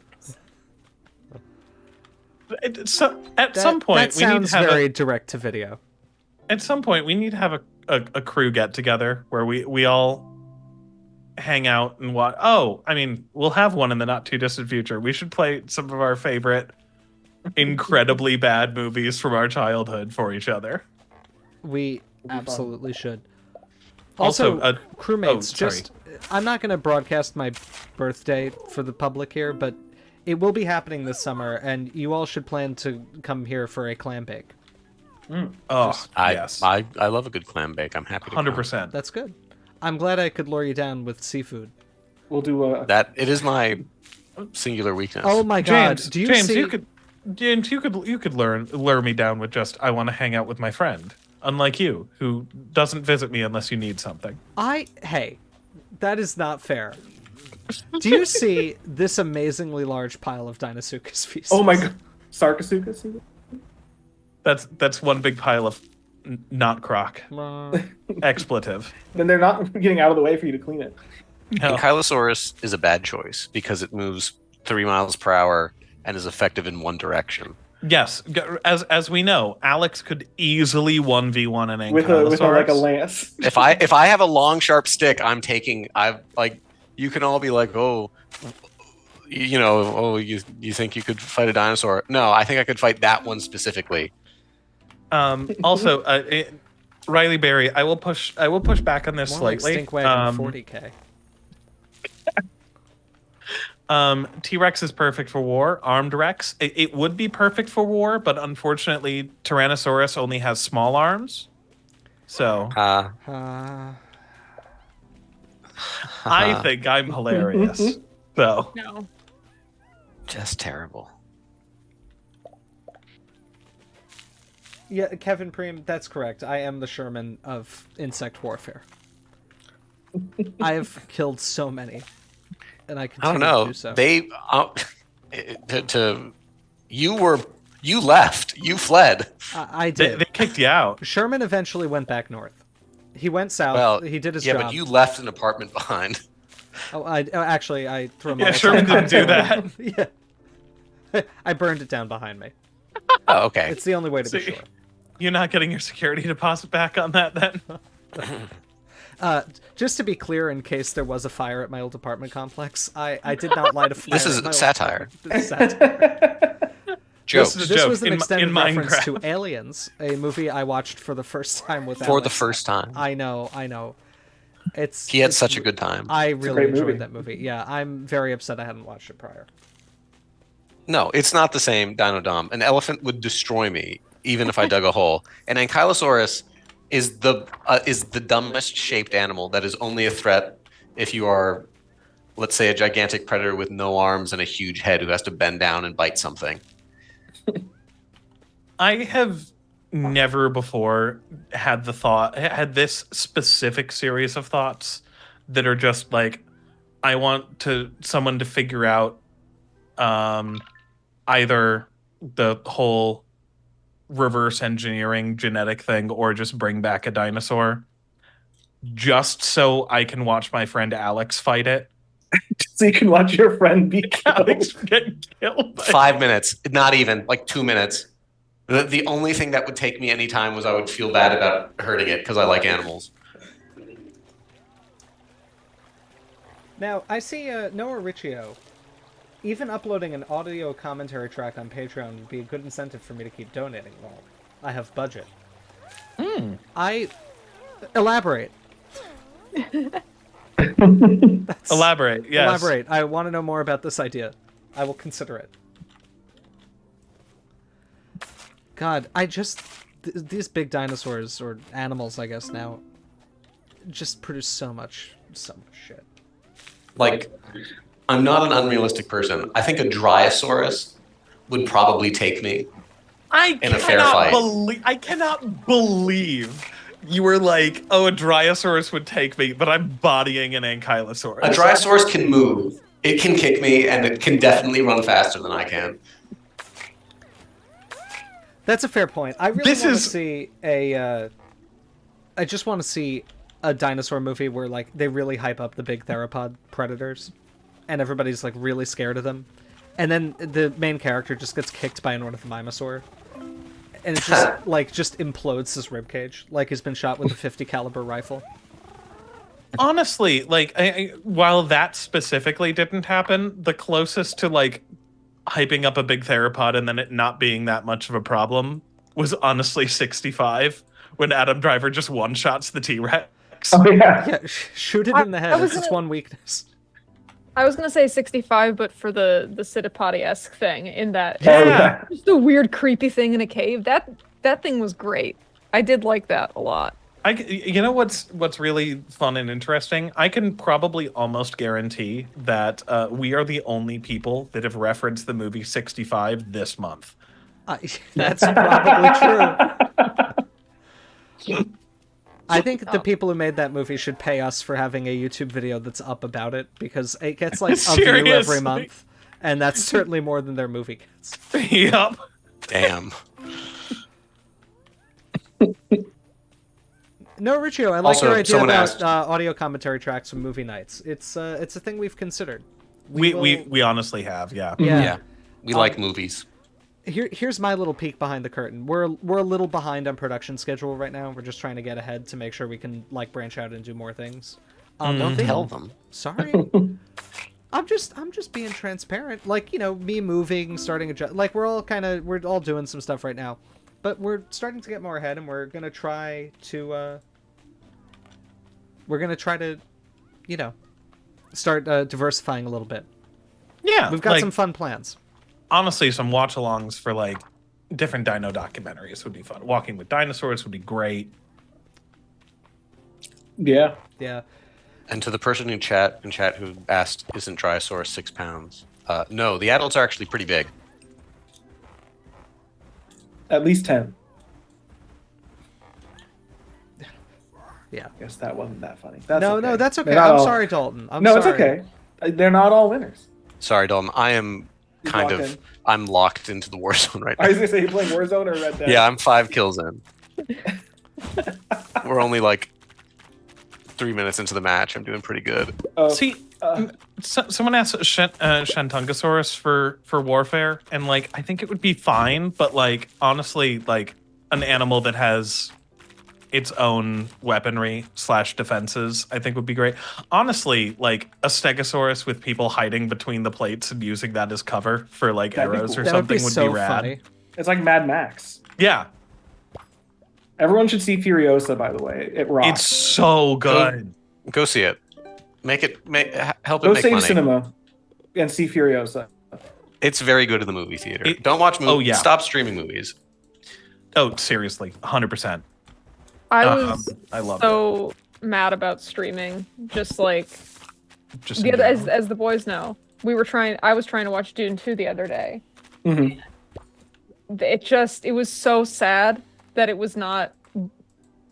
At some point, that we need sounds to have very direct to video. at some point we need to have a crew get together where we all hang out and watch. Oh, I mean, we'll have one in the not too distant future. We should play some of our favorite incredibly bad movies from our childhood for each other. We be fun. absolutely should. Also, Also, crewmates, sorry. just I'm not going to broadcast my birthday for the public here, but it will be happening this summer, and you all should plan to come here for a clam bake. Oh, I yes, love a good clam bake. I'm happy to come. 100%. That's good. I'm glad I could lure you down with seafood. We'll do a. That it is my singular weakness. Oh my god! James, Do you James, see? you could lure me down with just I want to hang out with my friend. Unlike you, who doesn't visit me unless you need something. Hey, that is not fair. Do you see this amazingly large pile of Dinosaurus feces? Oh my god. Sarcosuchus? That's one big pile of not croc expletive. Then they're not getting out of the way for you to clean it. No. Ankylosaurus is a bad choice because it moves 3 miles per hour and is effective in one direction. Yes, as we know, Alex could easily 1v1 an With Ankylosaurus. a lance. If I have a long sharp stick, you can all be like, oh, you think you could fight a dinosaur? No, I think I could fight that one specifically. Also, Riley Berry, I will push back on this More like slightly. Stinkwagon 40K. T-Rex is perfect for war. Armed Rex, it would be perfect for war, but unfortunately, Tyrannosaurus only has small arms. So I think I'm hilarious. So No. Just terrible. Yeah, Kevin Preem, that's correct. I am the Sherman of insect warfare. I have killed so many, and I I continue don't know. to do so. You left. You fled. I they did. kicked you out. Sherman eventually went back north. He went south. Well, he did his yeah, job. but you left an apartment behind. Actually, I threw my. Yeah, Sherman didn't do that. Yeah. I burned it down behind me. Oh, okay. It's the only way to be See, sure. You're not getting your security deposit back on that then? Just to be clear, in case there was a fire at my old apartment complex, I did not light a fire. This is at my old satire. apartment. This is satire. Jokes. This is a This joke. was an in extended reference Minecraft. to Aliens, a movie I watched for the first time with For Alex. the first time. I know. He had such a good time. I really great movie. enjoyed that movie. Yeah, I'm very upset I hadn't watched it prior. No, it's not the same Dinodom. An elephant would destroy me, even if I dug a hole. An Ankylosaurus is the dumbest shaped animal that is only a threat if you are, let's say, a gigantic predator with no arms and a huge head who has to bend down and bite something. I have never before had this specific series of thoughts that are just like, I want someone to figure out either the whole reverse engineering genetic thing or just bring back a dinosaur just so I can watch my friend Alex fight it. So you can watch your friend be Alex killed. get killed. 5 minutes, not even, like 2 minutes. The only thing that would take me any time was I would feel bad about hurting it because I like animals. Now, I see Noah Riccio. Even uploading an audio commentary track on Patreon would be a good incentive for me to keep donating. Well, I have budget. Elaborate. Elaborate, yes. Elaborate. I want to know more about this idea. I will consider it. God, these big dinosaurs, or animals, I guess now, just produce so much shit. Like, I'm not an unrealistic person. I think a Dryosaurus would probably take me. In a fair fight. I cannot believe you were like, oh, a Dryosaurus would take me, but I'm bodying an Ankylosaurus. A Dryosaurus can move. It can kick me, and it can definitely run faster than I can. That's a fair point. I really This want to is- see a. I just want to see a dinosaur movie where like they really hype up the big theropod predators, and everybody's like really scared of them, and then the main character just gets kicked by an ornithomimosaur, and it just just implodes his ribcage like he's been shot with a 50 caliber rifle. Honestly, like, while that specifically didn't happen, the closest to like hyping up a big theropod and then it not being that much of a problem was honestly 65, when Adam Driver just one-shots the T-Rex. Oh yeah. Yeah, shoot it in the head. I was It's its gonna- one weakness. I was gonna say 65, but for the Pseudopody-esque thing in that Oh, Yeah. just a weird creepy thing in a cave. That thing was great. I did like that a lot. You know what's really fun and interesting? I can probably almost guarantee that we are the only people that have referenced the movie 65 this month. That's probably true. I think the people who made that movie should pay us for having a YouTube video that's up about it, because it gets like a view every Seriously? month, and that's certainly more than their movie gets. Yup. Damn. No, Riccio, I like Also, your idea someone about asked- audio commentary tracks from movie nights. It's a thing we've considered. We will- honestly have, yeah. Yeah. Yeah. We like movies. Here's my little peek behind the curtain. We're a little behind on production schedule right now. We're just trying to get ahead to make sure we can like branch out and do more things. Don't tell them. Sorry. I'm just being transparent. Like, you know, me moving, starting a job. Like, we're all doing some stuff right now. But we're starting to get more ahead, and we're going to try to you know, start diversifying a little bit. Yeah. We've got like, some fun plans. honestly, some watch-alongs for like different dino documentaries would be fun. Walking with Dinosaurs would be great. Yeah. Yeah. And to the person in chat who asked, "Isn't Dryosaurus 6 pounds?" No, the adults are actually pretty big. At least 10. Yeah. I guess that wasn't that funny. No, okay. that's okay. They're not I'm all- sorry, Dalton. I'm no, sorry. it's okay. They're not all winners. Sorry, Dalton. I am He's kind locked of. in. I'm locked into the war zone right I now. was gonna say, you playing Warzone or Red Dead? Yeah, I'm 5 kills in. We're only like 3 minutes into the match. I'm doing pretty good. Oh, See, someone asked Shantungosaurus for warfare, and like I think it would be fine, but like honestly, like an animal that has its own weaponry / defenses, I think would be great. Honestly, like a Stegosaurus with people hiding between the plates and using that as cover for like That'd be arrows cool. or That would be something would so be rad. funny. it's like Mad Max. Yeah, Everyone should see Furiosa, by the way. It rocks. it's so good. Go see it. Help it Go make save money. cinema and see Furiosa. It's very good in the movie theater. It- Don't watch movies. oh, yeah. Stop streaming movies. Oh, seriously, 100%. I was I love so mad about streaming. Just like it. Just the in other, general. as the boys know, I was trying to watch Dune 2 the other day. Mhm. It was so sad that it was not,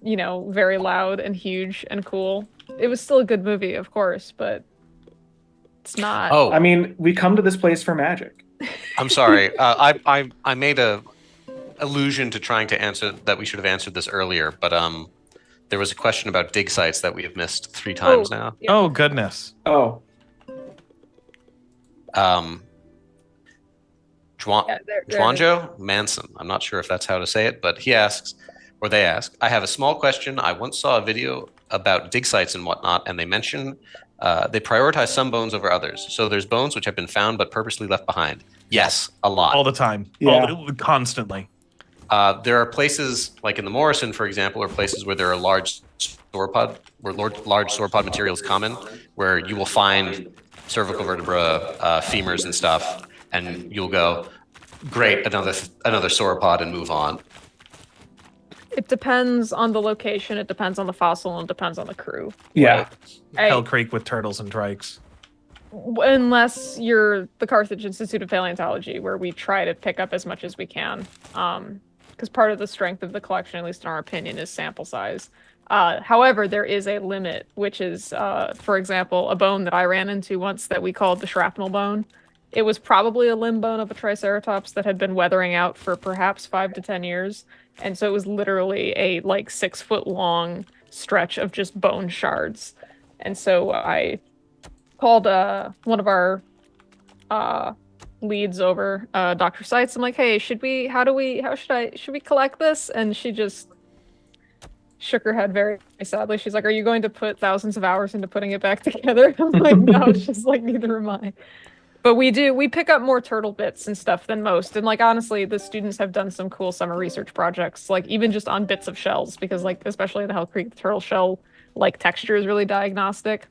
you know, very loud and huge and cool. It was still a good movie, of course, but it's not. Oh, I mean, we come to this place for magic. I'm sorry. I made a allusion to trying to answer that we should have answered this earlier, but there was a question about dig sites that we have missed 3 times now. Yeah. Oh goodness. Oh, Yeah, there it is. Juanjo Manson. I'm not sure if that's how to say it, but he asks, or they ask, I have a small question. I once saw a video about dig sites and whatnot, and they mention they prioritize some bones over others. So there's bones which have been found but purposely left behind. Yes, a lot. All the time. Yeah. Constantly. There are places like in the Morrison, for example, or places where there are large sauropod materials common, where you will find cervical vertebra, femurs, and stuff, and you'll go, great, another sauropod, and move on. It depends on the location, it depends on the fossil, and it depends on the crew. yeah. Hell Creek with turtles and trikes. Unless you're the Carthage Institute of Paleontology, where we try to pick up as much as we can. Because part of the strength of the collection, at least in our opinion, is sample size. However, there is a limit, which is, for example, a bone that I ran into once that we called the shrapnel bone. it was probably a limb bone of a Triceratops that had been weathering out for perhaps 5 to 10 years. And so it was literally a like 6-foot long stretch of just bone shards. And so I called one of our leads over, Dr. Seitz. I'm like, hey, should we collect this? And she just shook her head very sadly. She's like, are you going to put thousands of hours into putting it back together? I'm like, no. She's like, neither am I. But we pick up more turtle bits and stuff than most. And like, honestly, the students have done some cool summer research projects, like even just on bits of shells, because like, especially in the Hell Creek, the turtle shell, like texture is really diagnostic.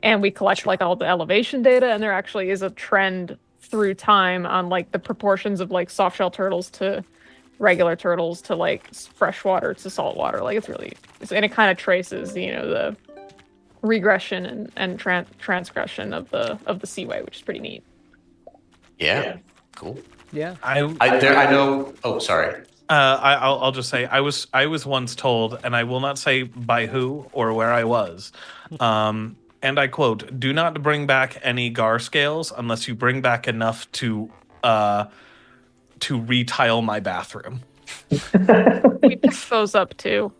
And we collect like all the elevation data, and there actually is a trend through time on like the proportions of like soft shell turtles to regular turtles to like freshwater to saltwater. Like and it kind of traces, the regression and transgression of the seaway, which is pretty neat. Yeah. Cool. Yeah. I know. Oh, sorry. I'll just say I was once told, and I will not say by who or where I was, and I quote, "Do not bring back any gar scales unless you bring back enough to retile my bathroom." We picked those up too.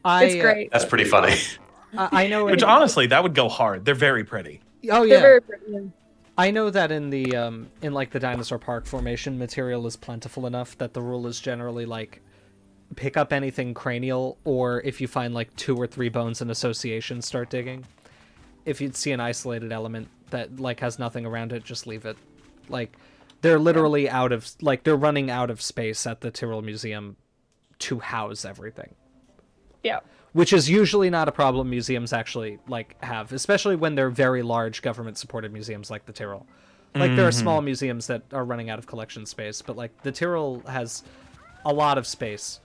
It's great. That's pretty funny. I know. Which honestly, that would go hard. They're very pretty. Oh yeah. They're very pretty. Yeah. I know that in the in like the Dinosaur Park formation, material is plentiful enough that the rule is generally like pick up anything cranial, or if you find like 2 or 3 bones in association, start digging. If you see an isolated element that like has nothing around it, just leave it. Like they're literally they're running out of space at the Tyrrell Museum to house everything. Yeah. Which is usually not a problem museums actually like have, especially when they're very large government-supported museums like the Tyrrell. Like there are small museums that are running out of collection space, but like the Tyrrell has a lot of space.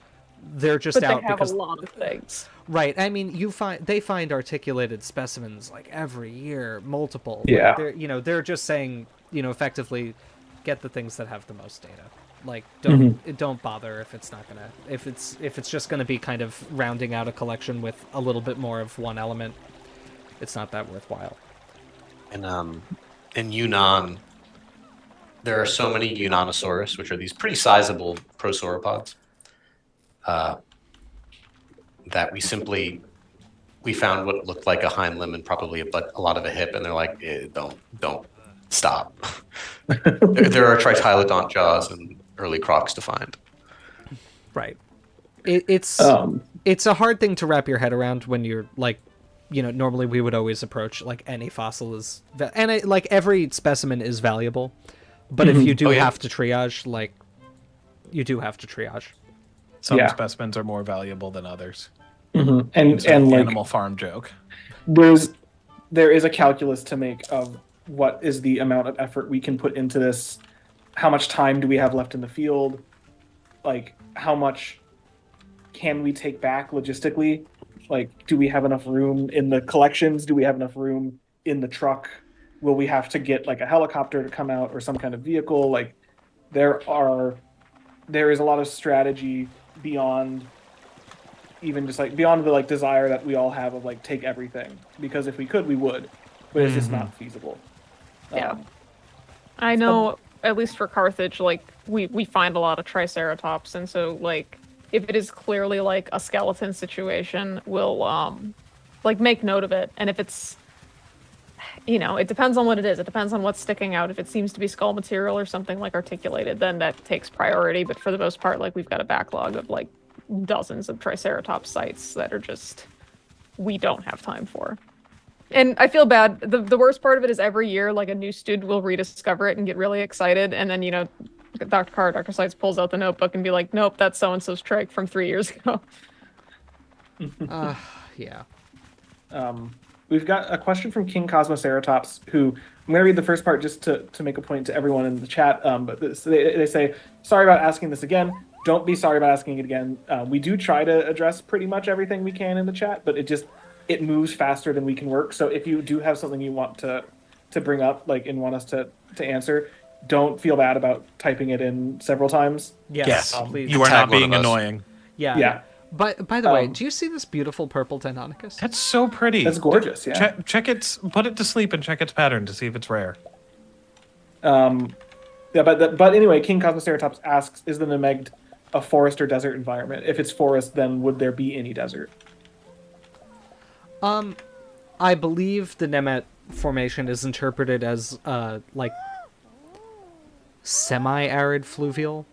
They're just but out they have because a lot of things. Right. I mean, they find articulated specimens like every year, multiple. Yeah. Like, they're just saying, effectively get the things that have the most data. Like don't bother if it's not gonna if it's just gonna be kind of rounding out a collection with a little bit more of one element. It's not that worthwhile. And in Yunnan, there are so many Yunnanosaurus, which are these pretty sizable prosauropods, that we found what looked like a hind limb and probably a lot of a hip, and they're like, don't stop. there are tritylodont jaws and early Crocs to find. Right. It's a hard thing to wrap your head around when you're like, normally we would always approach like any fossil is, like every specimen is valuable, but if you do have to triage, like you do have to triage. Some specimens are more valuable than others. And like Animal like Farm joke. there is a calculus to make of what is the amount of effort we can put into this. How much time do we have left in the field? Like, how much can we take back logistically? Like, do we have enough room in the collections? Do we have enough room in the truck? Will we have to get like a helicopter to come out or some kind of vehicle? Like, there is a lot of strategy beyond even just like beyond the like desire that we all have of like take everything, because if we could we would, but it's just not feasible. Yeah. I know, at least for Carthage, like we find a lot of Triceratops, and so like if it is clearly like a skeleton situation, we'll like make note of it. And if it's it depends on what it is. It depends on what's sticking out. If it seems to be skull material or something like articulated, then that takes priority. But for the most part, like we've got a backlog of like dozens of Triceratops sites that are just we don't have time for. And I feel bad. The worst part of it is every year, like a new student will rediscover it and get really excited, and then Dr. Seitz pulls out the notebook and be like, "Nope, that's so and so's trach from 3 years ago." Yeah. We've got a question from King Cosmoceratops, who I'm going to read the first part just to make a point to everyone in the chat. But they say, sorry about asking this again. Don't be sorry about asking it again. We do try to address pretty much everything we can in the chat, but it moves faster than we can work. So if you do have something you want to bring up, like, and want us to answer, don't feel bad about typing it in several times. Yes. Please. You are Tag not one being of us. annoying. Yeah. But by the way, do you see this beautiful purple Deinonychus? That's so pretty. That's gorgeous. Yeah. Check its, put it to sleep and check its pattern to see if it's rare. Yeah, but anyway, King Cosmoceratops asks, is the Nemegd a forest or desert environment? If it's forest, then would there be any desert? I believe the Nemet formation is interpreted as like semi-arid fluvial.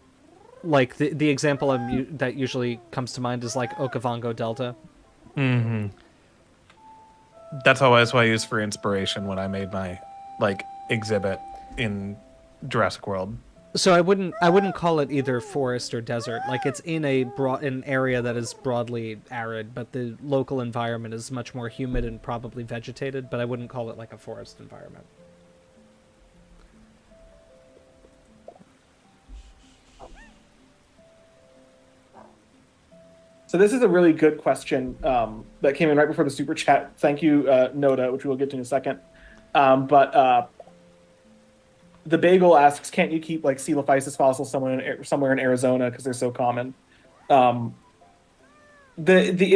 Like the example that usually comes to mind is like Okavango Delta. Mm-hmm. That's always what I use for inspiration when I made my like exhibit in Jurassic World. So I wouldn't call it either forest or desert. Like it's in an area that is broadly arid, but the local environment is much more humid and probably vegetated. But I wouldn't call it like a forest environment. So this is a really good question that came in right before the super chat. Thank you, Noda, which we'll get to in a second. But the Bagel asks, can't you keep like Coelophysis fossils somewhere in Arizona because they're so common? The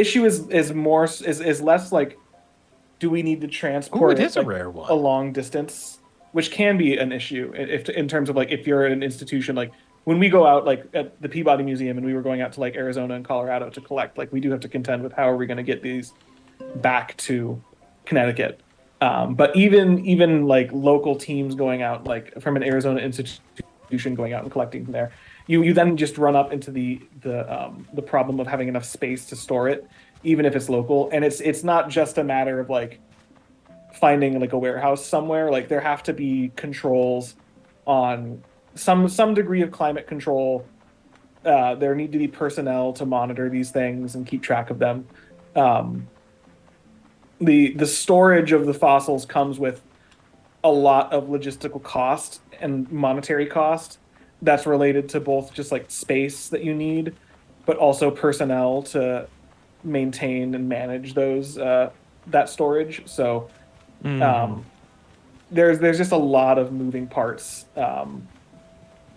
issue is less like, do we need to transport it is a rare one. a long distance, which can be an issue if in terms of like if you're at an institution like. When we go out, like at the Peabody Museum, and we were going out to like Arizona and Colorado to collect, like we do have to contend with how are we going to get these back to Connecticut. But even like local teams going out, like from an Arizona institution going out and collecting from there, you then just run up into the problem of having enough space to store it, even if it's local. And it's not just a matter of like finding like a warehouse somewhere. Like there have to be controls on some degree of climate control. There need to be personnel to monitor these things and keep track of them. The storage of the fossils comes with a lot of logistical cost and monetary cost that's related to both just like space that you need, but also personnel to maintain and manage those that storage. So there's just a lot of moving parts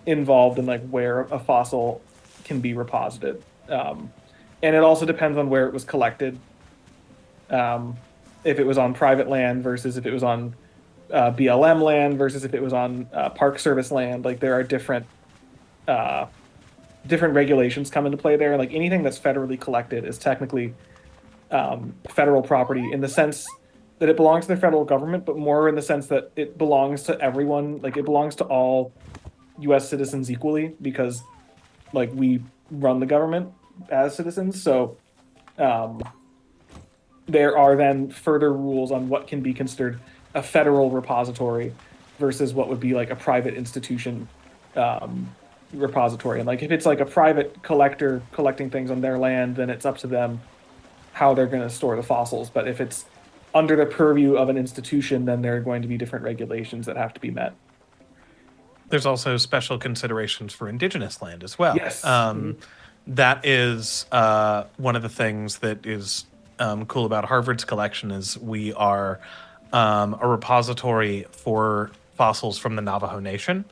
involved in like where a fossil can be reposited, and it also depends on where it was collected. If it was on private land versus if it was on BLM land versus if it was on Park Service land, like there are different regulations come into play there. Like anything that's federally collected is technically federal property in the sense that it belongs to the federal government, but more in the sense that it belongs to everyone. Like it belongs to all U.S. citizens equally because like we run the government as citizens. So there are then further rules on what can be considered a federal repository versus what would be like a private institution repository. And like if it's like a private collector collecting things on their land, then it's up to them how they're going to store the fossils. But if it's under the purview of an institution, then there are going to be different regulations that have to be met. There's also special considerations for indigenous land as well. Yes. That is one of the things that is cool about Harvard's collection is we are a repository for fossils from the Navajo Nation.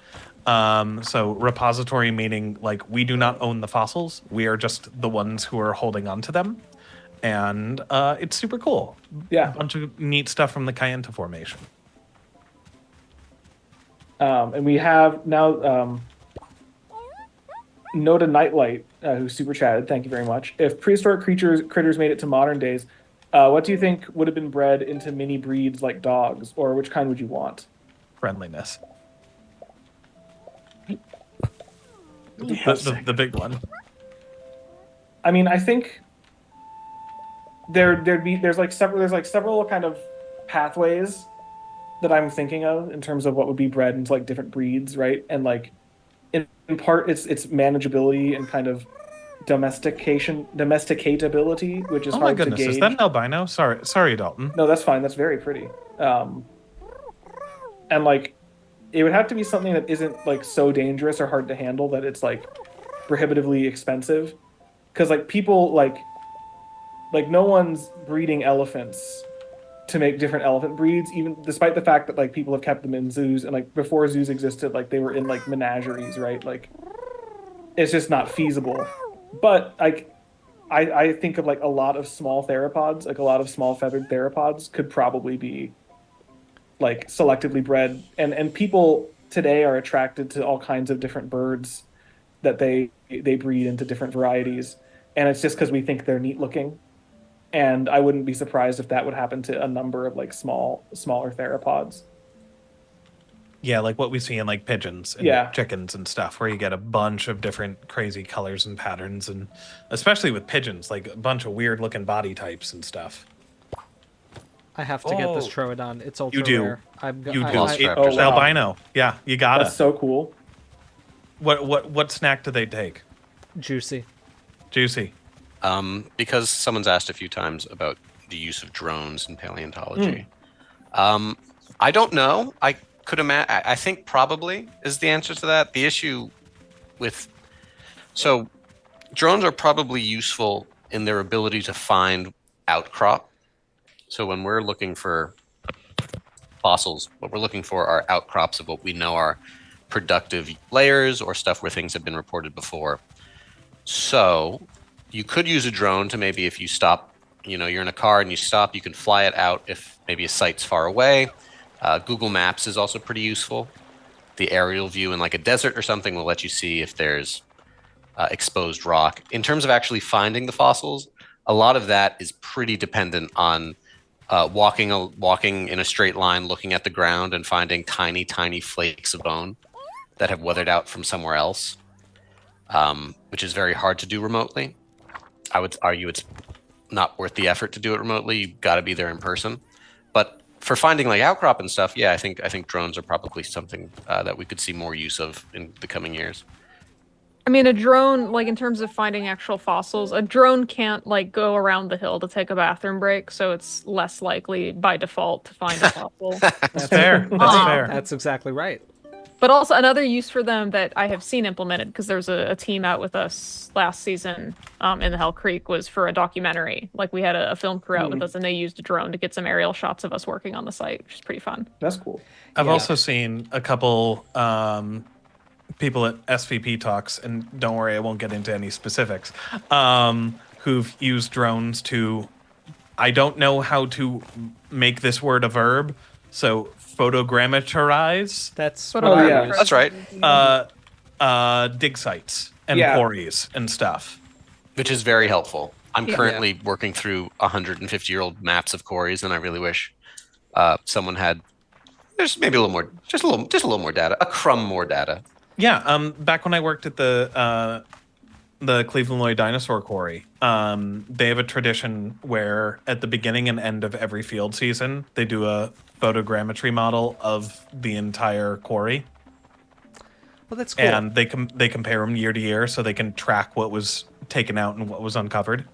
So repository meaning like we do not own the fossils. We are just the ones who are holding on to them. And it's super cool. Yeah. A bunch of neat stuff from the Kayenta Formation. And we have now Noda Nightlight, who super chatted. Thank you very much. If prehistoric critters made it to modern days, what do you think would have been bred into mini breeds like dogs, or which kind would you want? Friendliness. The big one. I mean, I think there's several kind of pathways that I'm thinking of in terms of what would be bred into like different breeds, right? And like in part it's manageability and kind of domesticatability, which is oh my hard goodness, to gauge. Is that an albino? Sorry, Dalton. No, that's fine. That's very pretty. And like it would have to be something that isn't like so dangerous or hard to handle that it's like prohibitively expensive. Because like people like no one's breeding elephants to make different elephant breeds, even despite the fact that like people have kept them in zoos, and like before zoos existed, like they were in like menageries, right? Like it's just not feasible. But like I think of like a lot of small theropods, like a lot of small feathered theropods could probably be like selectively bred, and people today are attracted to all kinds of different birds that they breed into different varieties, and it's just because we think they're neat looking. And I wouldn't be surprised if that would happen to a number of like smaller theropods. Yeah, like what we see in like pigeons and Yeah. chickens and stuff, where you get a bunch of different crazy colors and patterns, and especially with pigeons, like a bunch of weird looking body types and stuff. I have to get this Oh. Troodon. It's ultra You do. rare. You do. Lost It's raptors. Oh, wow. albino. Yeah, you gotta. That's so cool. What snack do they take? Juicy. Juicy. Because someone's asked a few times about the use of drones in paleontology. I don't know. I could imagine. I think probably is the answer to that. The issue with drones are probably useful in their ability to find outcrop. So when we're looking for fossils, what we're looking for are outcrops of what we know are productive layers or stuff where things have been reported before. So you could use a drone to maybe, if you stop, you're in a car and you stop, you can fly it out if maybe a site's far away. Google Maps is also pretty useful. The aerial view in like a desert or something will let you see if there's exposed rock. In terms of actually finding the fossils, a lot of that is pretty dependent on walking in a straight line, looking at the ground and finding tiny, tiny flakes of bone that have weathered out from somewhere else, which is very hard to do remotely. I would argue it's not worth the effort to do it remotely. You've got to be there in person. But for finding like outcrop and stuff, yeah, I think drones are probably something that we could see more use of in the coming years. I mean, a drone, like in terms of finding actual fossils, a drone can't like go around the hill to take a bathroom break, so it's less likely by default to find a fossil. That's fair. That's fair. That's exactly right. But also another use for them that I have seen implemented, because there was a team out with us last season in the Hell Creek, was for a documentary. Like we had a film crew out with us, and they used a drone to get some aerial shots of us working on the site, which is pretty fun. That's cool. I've also seen a couple people at SVP talks, and don't worry, I won't get into any specifics, who've used drones to, I don't know how to make this word a verb, so photogrammeterize, That's Photo- what I yeah. use. That's right. Dig sites and Yeah. quarries and stuff. Which is very helpful. I'm currently working through 150-year-old maps of quarries, and I really wish someone had there's maybe a little more, just a little more data, a crumb more data. Yeah, back when I worked at the Cleveland Lloyd Dinosaur Quarry, they have a tradition where at the beginning and end of every field season, they do a photogrammetry model of the entire quarry. Well, that's cool. And they compare them year to year so they can track what was taken out and what was uncovered.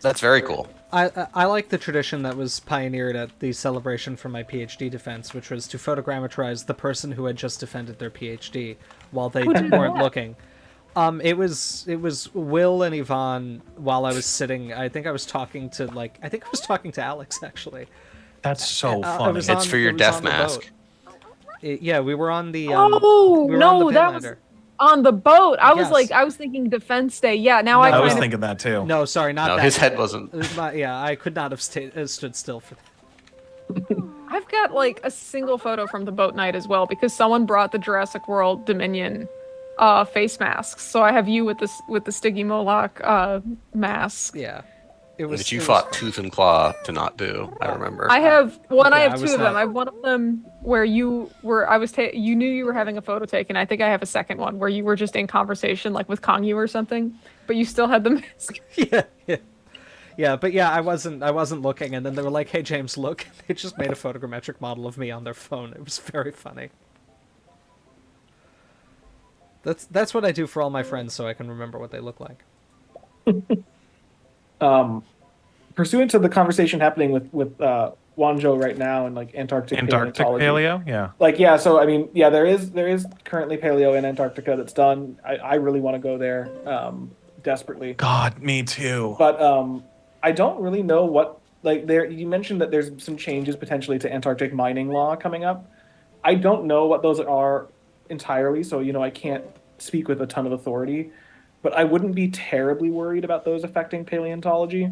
That's very cool. I like the tradition that was pioneered at the celebration for my PhD defense, which was to photogrammetrize the person who had just defended their PhD while they weren't looking. It was Will and Yvonne while I was sitting. I think I was talking to Alex actually. That's so I funny. was It's for your it was death on the mask. boat. Yeah, we were on the. Oh, we were no, on the that was Pinlander. on the boat. I was Yes. like, I was thinking Defense Day. Yeah, now I I was kind of thinking that too. No, sorry, not No, that. his head wasn't. Yeah, I could not have stood still for that. I've got like a single photo from the boat night as well, because someone brought the Jurassic World Dominion face masks. So I have you with the Stiggy Moloch mask. Yeah, it was. Which you it was- fought tooth and claw to not do. I remember. I have one. I Yeah, have I two was of them. not- I have one of them where you were. You knew you were having a photo taken. I think I have a second one where you were just in conversation, like with Kongyu or something, but you still had the mask. Yeah, but yeah, I wasn't looking, and then they were like, "Hey, James, look!" They just made a photogrammetric model of me on their phone. It was very funny. That's what I do for all my friends, so I can remember what they look like. Pursuant to the conversation happening with Wanzhou right now and like Antarctic paleontology. paleo, yeah. Like, yeah, so I mean, yeah, there is currently paleo in Antarctica that's done. I really want to go there desperately. God, me too. But I don't really know what, like, there. You mentioned that there's some changes potentially to Antarctic mining law coming up. I don't know what those are entirely, so I can't speak with a ton of authority. But I wouldn't be terribly worried about those affecting paleontology.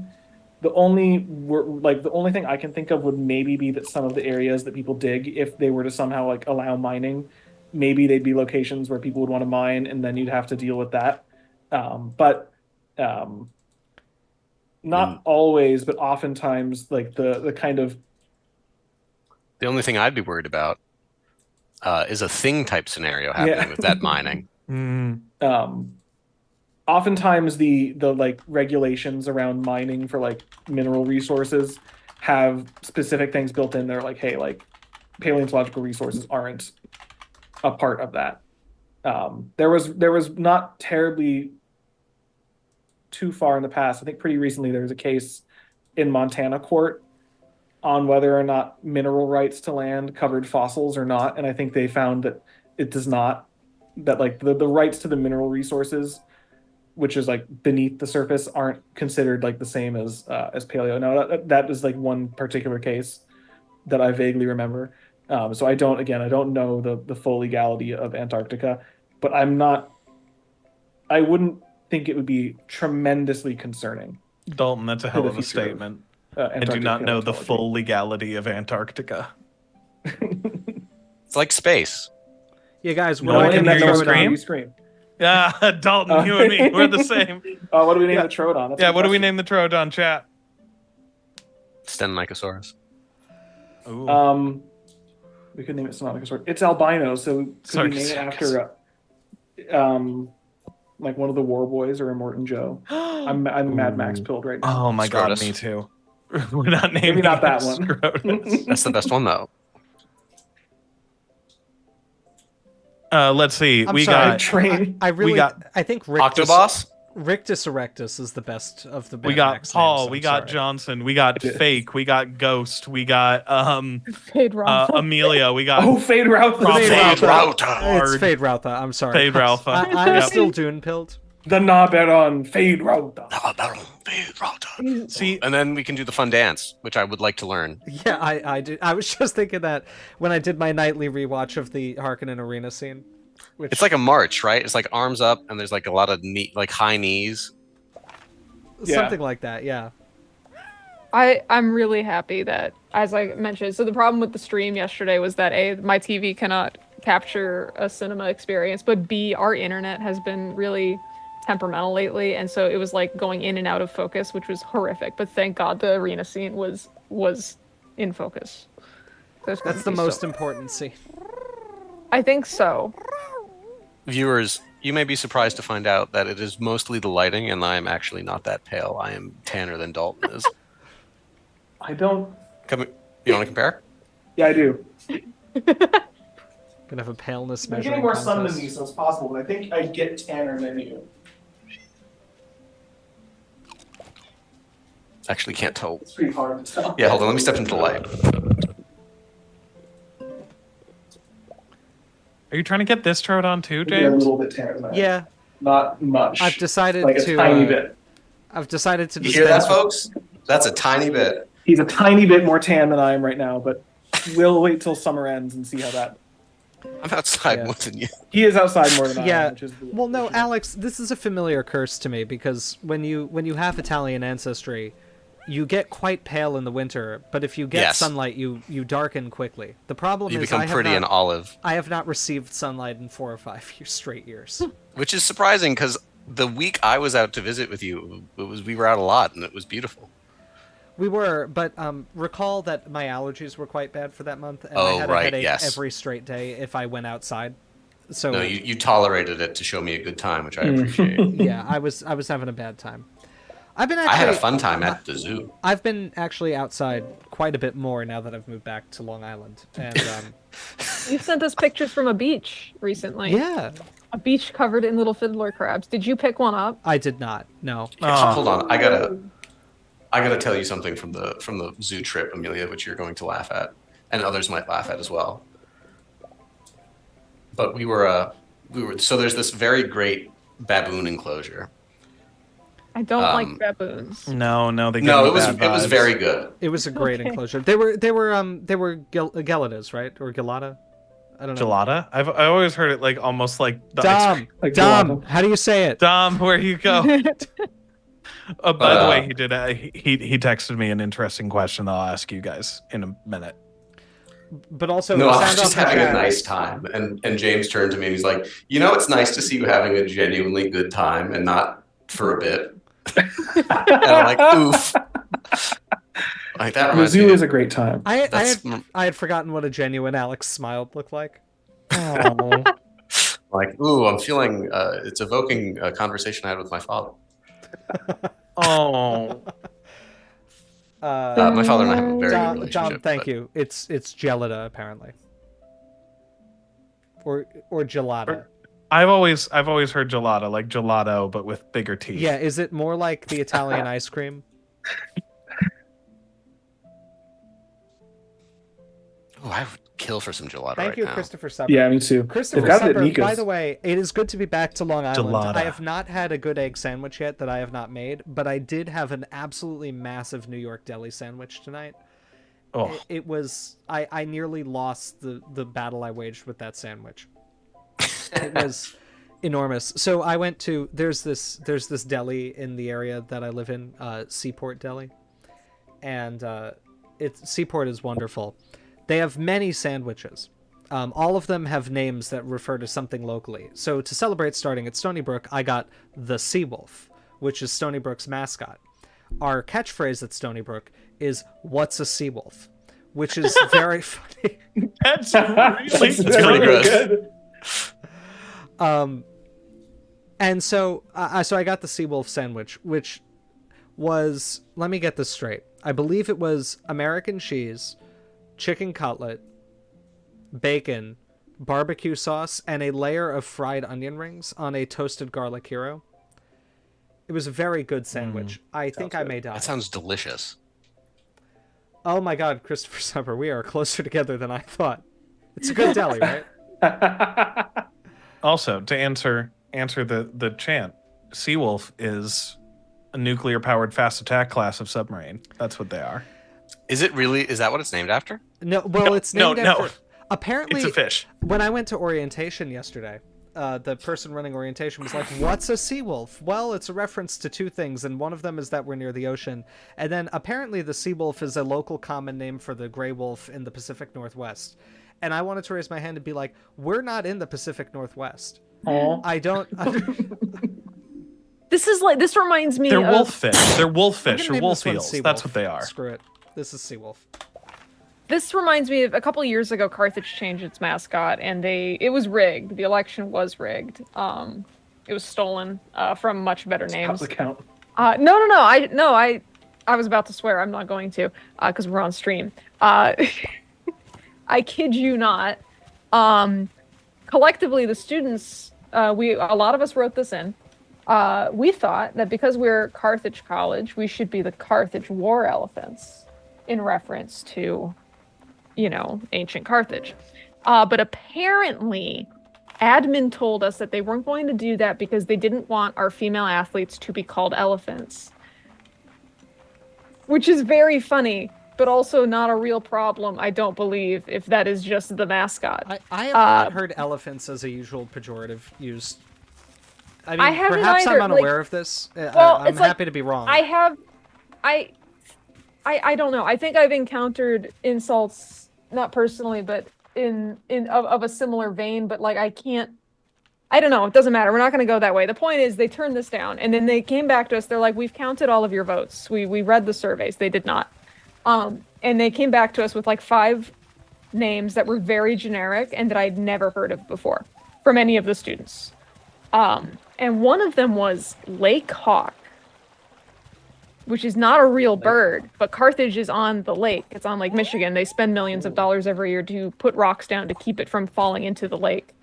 The only thing I can think of would maybe be that some of the areas that people dig, if they were to somehow like allow mining, maybe they'd be locations where people would want to mine, and then you'd have to deal with that. But not always, but oftentimes, like the kind of The only thing I'd be worried about is a thing type scenario happening with that mining. Oftentimes the like regulations around mining for like mineral resources have specific things built in there, like, hey, like paleontological resources aren't a part of that. There was not terribly too far in the past. I think pretty recently there was a case in Montana court on whether or not mineral rights to land covered fossils or not, and I think they found that it does not. That like the rights to the mineral resources, which is like beneath the surface, aren't considered like the same as paleo. Now that is like one particular case that I vaguely remember. So I don't know the full legality of Antarctica, but I wouldn't think it would be tremendously concerning. Dalton, that's a hell of a statement. I do not know the full legality of Antarctica. It's like space. Yeah, guys, No one can hear you scream. Yeah, Dalton, you and me, we're the same. What do we name the Troodon? That's what do we name the Troodon, chat? Stenomachosaurus. Ooh. We could name it Stenomachosaurus. It's albino, so could we name it after like one of the War Boys or Immortan Joe? I'm Mad Max pilled right now. Oh my Scrotus. god, me too. We're not naming Maybe not that it one. Scrotus. That's the best one though. Let's see. I'm we sorry, got train. I think Octobos? Rictus erectus is the best of the we got Max Paul, names, we I'm got sorry. Johnson, we got Fake, we got Ghost, we got Fade Ralph. Amelia, we got Fade Route. Fade Rauta. It's Fade Routha, I'm sorry. Fade Ralpha. I'm Yep. still Dune pilled. The Naberon Fade Route. See, And then we can do the fun dance, which I would like to learn. Yeah, I did. I was just thinking that when I did my nightly rewatch of the Harkonnen arena scene. Which... It's like a march, right? It's like arms up, and there's like a lot of like high knees. Something like that, yeah. I'm really happy that, as I mentioned, so the problem with the stream yesterday was that A, my TV cannot capture a cinema experience, but B, our internet has been really temperamental lately, and so it was like going in and out of focus, which was horrific. But thank God the arena scene was in focus. That's the most important scene. I think so. Viewers, you may be surprised to find out that it is mostly the lighting, and I am actually not that pale. I am tanner than Dalton is. I don't. You want to compare? Yeah, I do. Gonna have a paleness I'm measuring getting more sun than contest. me, so it's possible, but I think I get tanner than you. Actually, can't tell. It's pretty hard to tell. Yeah, hold on. Let me step into the light. are you trying to get this Troodon too, Maybe a James? little bit tanner than I am. Yeah, Not much. I've decided like a to. tiny bit. I've decided to. You hear that, dispense- folks? That's a tiny bit. He's a tiny bit more tan than I am right now, but we'll wait till summer ends and see how that. I'm outside Yeah. more than you. He is outside more than I Yeah. am, which is. Well, no, Alex, this is a familiar curse to me because when you have Italian ancestry, you get quite pale in the winter, but if you get Yes. sunlight, you darken quickly. The problem You is become pretty and olive, I have not received sunlight in 4 or 5 straight years. which is surprising because the week I was out to visit with you, we were out a lot and it was beautiful. We were, but recall that my allergies were quite bad for that month, and I Oh, had right, a headache yes. every straight day if I went outside. So No, you tolerated it to show me a good time, which I appreciate. yeah, I was having a bad time. I've been actually, I had a fun time at the zoo. I've been actually outside quite a bit more now that I've moved back to Long Island, and You sent us pictures from a beach recently. yeah, A beach covered in little fiddler crabs. Did you pick one up? I did not. No. Hold on, I gotta tell you something from the zoo trip, Amelia, which you're going to laugh at, and others might laugh at as well. But we were so there's this very great baboon enclosure. I don't like baboons. No, they give No, me it was bad vibes. very good. It was a great Okay. enclosure. They were Geladas, right? Or Gelada? I don't know. Gelada. I always heard it like almost like the ice Dom, cream. Like Dom, gelato. how do you say it? Dom, where you go? By the way, he did. He texted me an interesting question that I'll ask you guys in a minute. but also No, I was sound just off in having a chat. nice time. And James turned to me and he's like, it's nice to see you having a genuinely good time and not for a bit. And I'm like, oof. Like that The reminds zoo me. is a great time. I That's- had forgotten what a genuine Alex smile looked like. Oh. Like, ooh, I'm feeling it's evoking a conversation I had with my father. Oh. My father and I have a very good Dom, relationship. thank but- you. It's gelada apparently, or gelada. I've always heard gelato, like gelato, but with bigger teeth. Yeah, is it more like the Italian ice cream? Oh, I would kill for some gelato Thank right you, now. Christopher Supper. Yeah, me too. Christopher They've got it at Supper, Nika's. by the way, it is good to be back to Long Island. Gelada. I have not had a good egg sandwich yet that I have not made, but I did have an absolutely massive New York deli sandwich tonight. Oh. It was I nearly lost the battle I waged with that sandwich. It was enormous. So I went to there's this deli in the area that I live in, Seaport Deli, and Seaport is wonderful. They have many sandwiches. All of them have names that refer to something locally. So to celebrate starting at Stony Brook, I got the Seawolf, which is Stony Brook's mascot. Our catchphrase at Stony Brook is "What's a Seawolf?" which is very funny. That's really That's pretty good. And so I got the Seawolf sandwich, which was, let me get this straight. I believe it was American cheese, chicken cutlet, bacon, barbecue sauce, and a layer of fried onion rings on a toasted garlic hero. It was a very good sandwich. I think I may die. That sounds delicious. Oh my god, Christopher Supper, we are closer together than I thought. It's a good deli, right? Also, to answer the chant, Seawolf is a nuclear-powered fast attack class of submarine. That's what they are. Is it really? Is that what it's named after? No, well, No, it's named no, after... no. Apparently, It's a fish. when I went to orientation yesterday, the person running orientation was like, "What's a seawolf?" Well, it's a reference to two things, and one of them is that we're near the ocean. And then apparently the seawolf is a local common name for the gray wolf in the Pacific Northwest. And I wanted to raise my hand and be like, we're not in the Pacific Northwest. Aw. I don't... This reminds me They're of wolffish. They're I'm wolffish gonna or name wolf this one eels. Seawolf. That's what they are. Screw it. This is seawolf. This reminds me of a couple of years ago, Carthage changed its mascot, and it was rigged. The election was rigged. It was stolen from much better names. How's the count? No. I was about to swear. I'm not going to, because we're on stream. I kid you not. Collectively, the students, a lot of us wrote this in. We thought that because we're Carthage College, we should be the Carthage War Elephants, in reference to, ancient Carthage. But apparently, admin told us that they weren't going to do that because they didn't want our female athletes to be called elephants. Which is very funny, but also not a real problem, I don't believe, if that is just the mascot. I have not heard elephants as a usual pejorative used. I mean, I haven't perhaps either, I'm like- unaware of this. Well, I'm it's like, happy to be wrong. I don't know. I think I've encountered insults, not personally, but of a similar vein, but like I don't know. It doesn't matter. We're not going to go that way. The point is they turned this down and then they came back to us. They're like, we've counted all of your votes. We read the surveys. They did not. And they came back to us with like 5 names that were very generic and that I'd never heard of before from any of the students. And one of them was Lake Hawk, which is not a real bird, but Carthage is on the lake. It's on Lake Michigan. They spend millions of dollars every year to put rocks down to keep it from falling into the lake,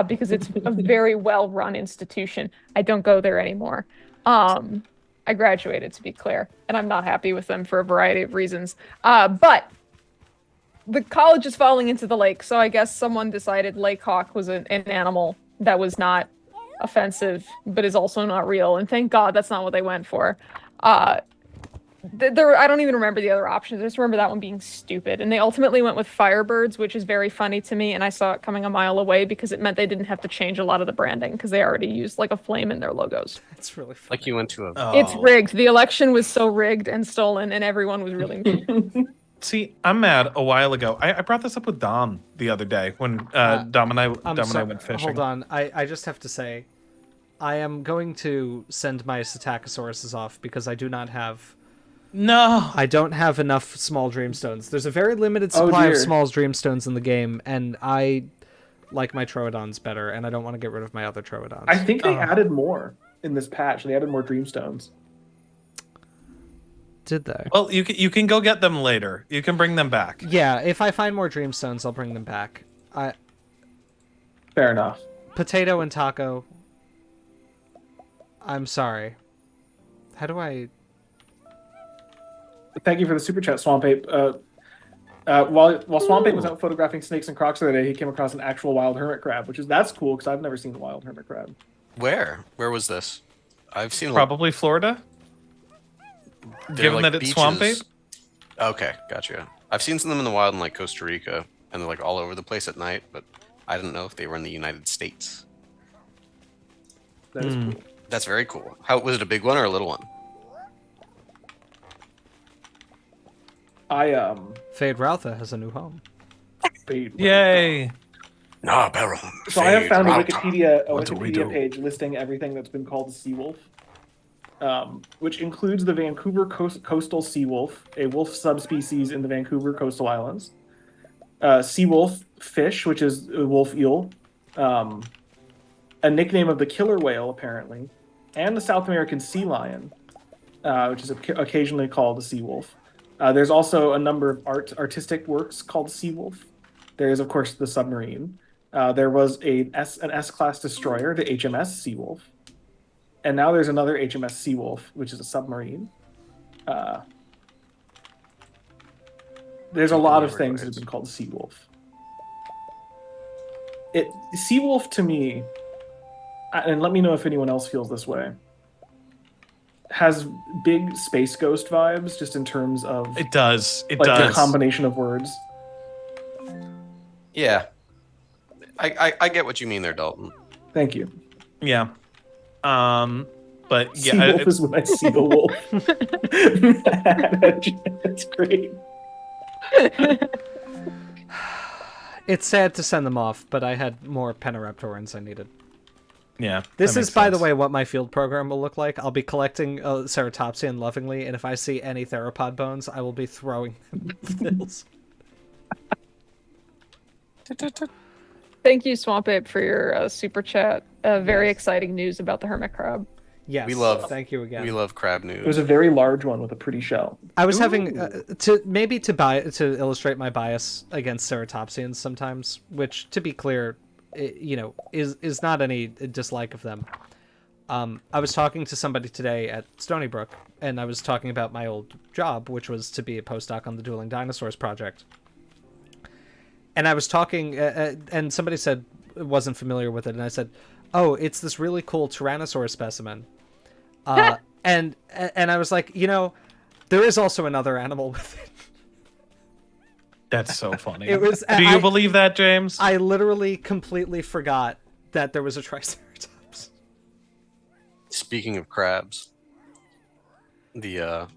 because it's a very well-run institution. I don't go there anymore. I graduated, to be clear, and I'm not happy with them for a variety of reasons. But the college is falling into the lake, so I guess someone decided Lake Hawk was an animal that was not offensive, but is also not real. And thank God that's not what they went for. I don't even remember the other options. I just remember that one being stupid. And they ultimately went with Firebirds, which is very funny to me. And I saw it coming a mile away because it meant they didn't have to change a lot of the branding because they already used like a flame in their logos. It's really funny. Like you went to a. Oh. It's rigged. The election was so rigged and stolen, and everyone was really See, I'm mad. A while ago, I brought this up with Dom the other day when Dom and I went fishing. Hold on, I just have to say, I am going to send my Psittacosauruses off because I do not have. No, I don't have enough small dreamstones. There's a very limited supply of small dreamstones in the game, and I like my Troodons better, and I don't want to get rid of my other Troodons. I think they added more in this patch. They added more dreamstones. Did they? Well, you can go get them later. You can bring them back. Yeah, if I find more dreamstones, I'll bring them back. Fair enough. Potato and taco. I'm sorry. How do I... Thank you for the super chat, Swamp Ape. While Swamp Ape was out photographing snakes and crocs the other day, he came across an actual wild hermit crab, that's cool because I've never seen a wild hermit crab. Where was this? I've seen Probably Florida. Given that it's Swamp Ape. Okay, gotcha. I've seen some of them in the wild in like Costa Rica, and they're like all over the place at night, but I didn't know if they were in the United States. That is cool. That's very cool. How was it, a big one or a little one? Fade Routha has a new home. Yay! Nah, Baron. So I have found a Wikipedia page listing everything that's been called a seawolf, which includes the Vancouver coastal seawolf, a wolf subspecies in the Vancouver coastal islands. Seawolf fish, which is a wolf eel, a nickname of the killer whale apparently, and the South American sea lion, which is occasionally called a seawolf. There's also a number of artistic works called Seawolf. There is, of course, the submarine. There was an S-class destroyer, the HMS Seawolf. And now there's another HMS Seawolf, which is a submarine. There's a lot of things that have been called Seawolf. Seawolf to me, and let me know if anyone else feels this way, has big Space Ghost vibes, just in terms of it does. The combination of words. Yeah, I get what you mean there, Dalton. Thank you. Yeah, but yeah, Seawolf is when I see the wolf. That's great. It's sad to send them off, but I had more Penaraptorans I needed. Yeah. This is, by the way, what my field program will look like. I'll be collecting Ceratopsian lovingly, and if I see any theropod bones, I will be throwing them in hills. Thank you, Swamp Ape, for your super chat. Very exciting news about the hermit crab. Yes. Thank you again. We love crab news. It was a very large one with a pretty shell. I was having to illustrate my bias against Ceratopsians sometimes, which, to be clear, is not any dislike of them. I was talking to somebody today at Stony Brook, and I was talking about my old job, which was to be a postdoc on the Dueling Dinosaurs project. And I was talking, and somebody said wasn't familiar with it, and I said, "Oh, it's this really cool Tyrannosaur specimen." And I was like, there is also another animal with it. That's so funny. It was. Do you believe that, James? I literally completely forgot that there was a Triceratops. Speaking of crabs, the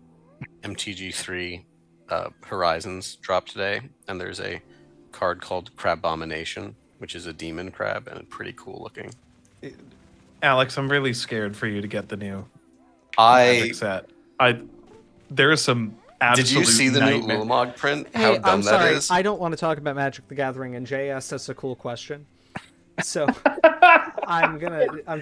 MTG3 Horizons dropped today, and there's a card called Crabomination, which is a demon crab and pretty cool looking. Alex, I'm really scared for you to get the new Magic set. There is some absolute Did you see the nightmare. new Ulamog print? Hey, How dumb I'm sorry. that is? I don't want to talk about Magic the Gathering, and Jay asked us a cool question. So I'm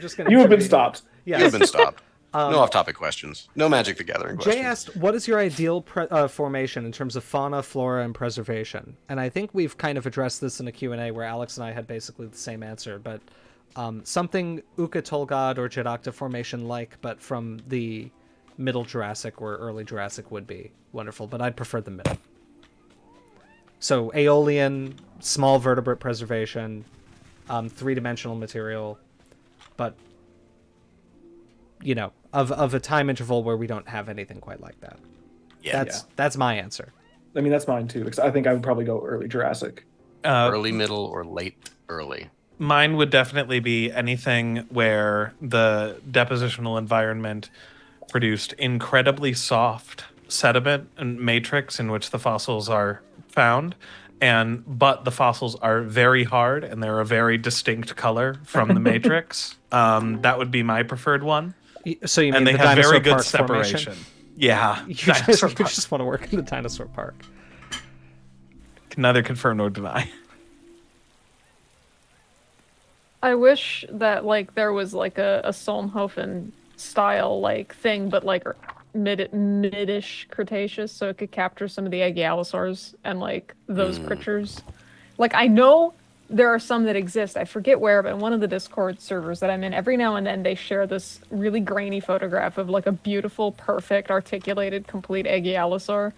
just gonna. You have been stopped. Yeah, You've been stopped. No off-topic questions. No Magic the Gathering questions. Jay asked, "What is your ideal formation in terms of fauna, flora, and preservation?" And I think we've kind of addressed this in a Q&A where Alex and I had basically the same answer, but something Uka Tolgod or Jedokta formation like, but from the Middle Jurassic or Early Jurassic would be wonderful, but I'd prefer the middle. So Aeolian, small vertebrate preservation, three-dimensional material, but of a time interval where we don't have anything quite like that. That's my answer. I mean, that's mine too, because I think I would probably go early Jurassic. Early, middle, or late early. Mine would definitely be anything where the depositional environment produced incredibly soft sediment and matrix in which the fossils are found, but the fossils are very hard and they're a very distinct color from the matrix. That would be my preferred one. So you mean And they the have Dinosaur very good Park formation? separation. Yeah, You Dinosaur just, Park. want to work in the Dinosaur Park. Can neither confirm nor deny. I wish that like there was like a Solnhofen style like thing, but like mid-ish Cretaceous, so it could capture some of the Aegyalosaurs and like those creatures. Like I know there are some that exist. I forget where, but in one of the Discord servers that I'm in, every now and then they share this really grainy photograph of like a beautiful, perfect, articulated, complete Aegyalosaur.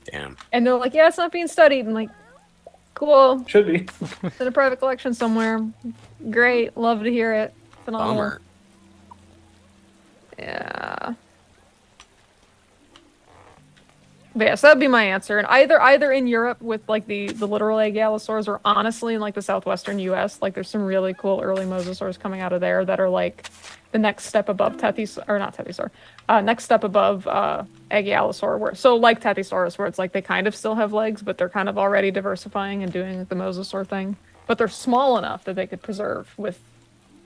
Damn. And they're like, yeah, it's not being studied. And like, cool. Should be. It's in a private collection somewhere. Great. Love to hear it. Phenomenal. Bummer. Yeah. But yeah, so that'd be my answer. And either in Europe with like the literal Aegyalosaurs, or honestly in like the southwestern US, like there's some really cool early mosasaurs coming out of there that are like the next step above next step above Aegyalosaur, so like Tethyosaurus, where it's like they kind of still have legs, but they're kind of already diversifying and doing the mosasaur thing. But they're small enough that they could preserve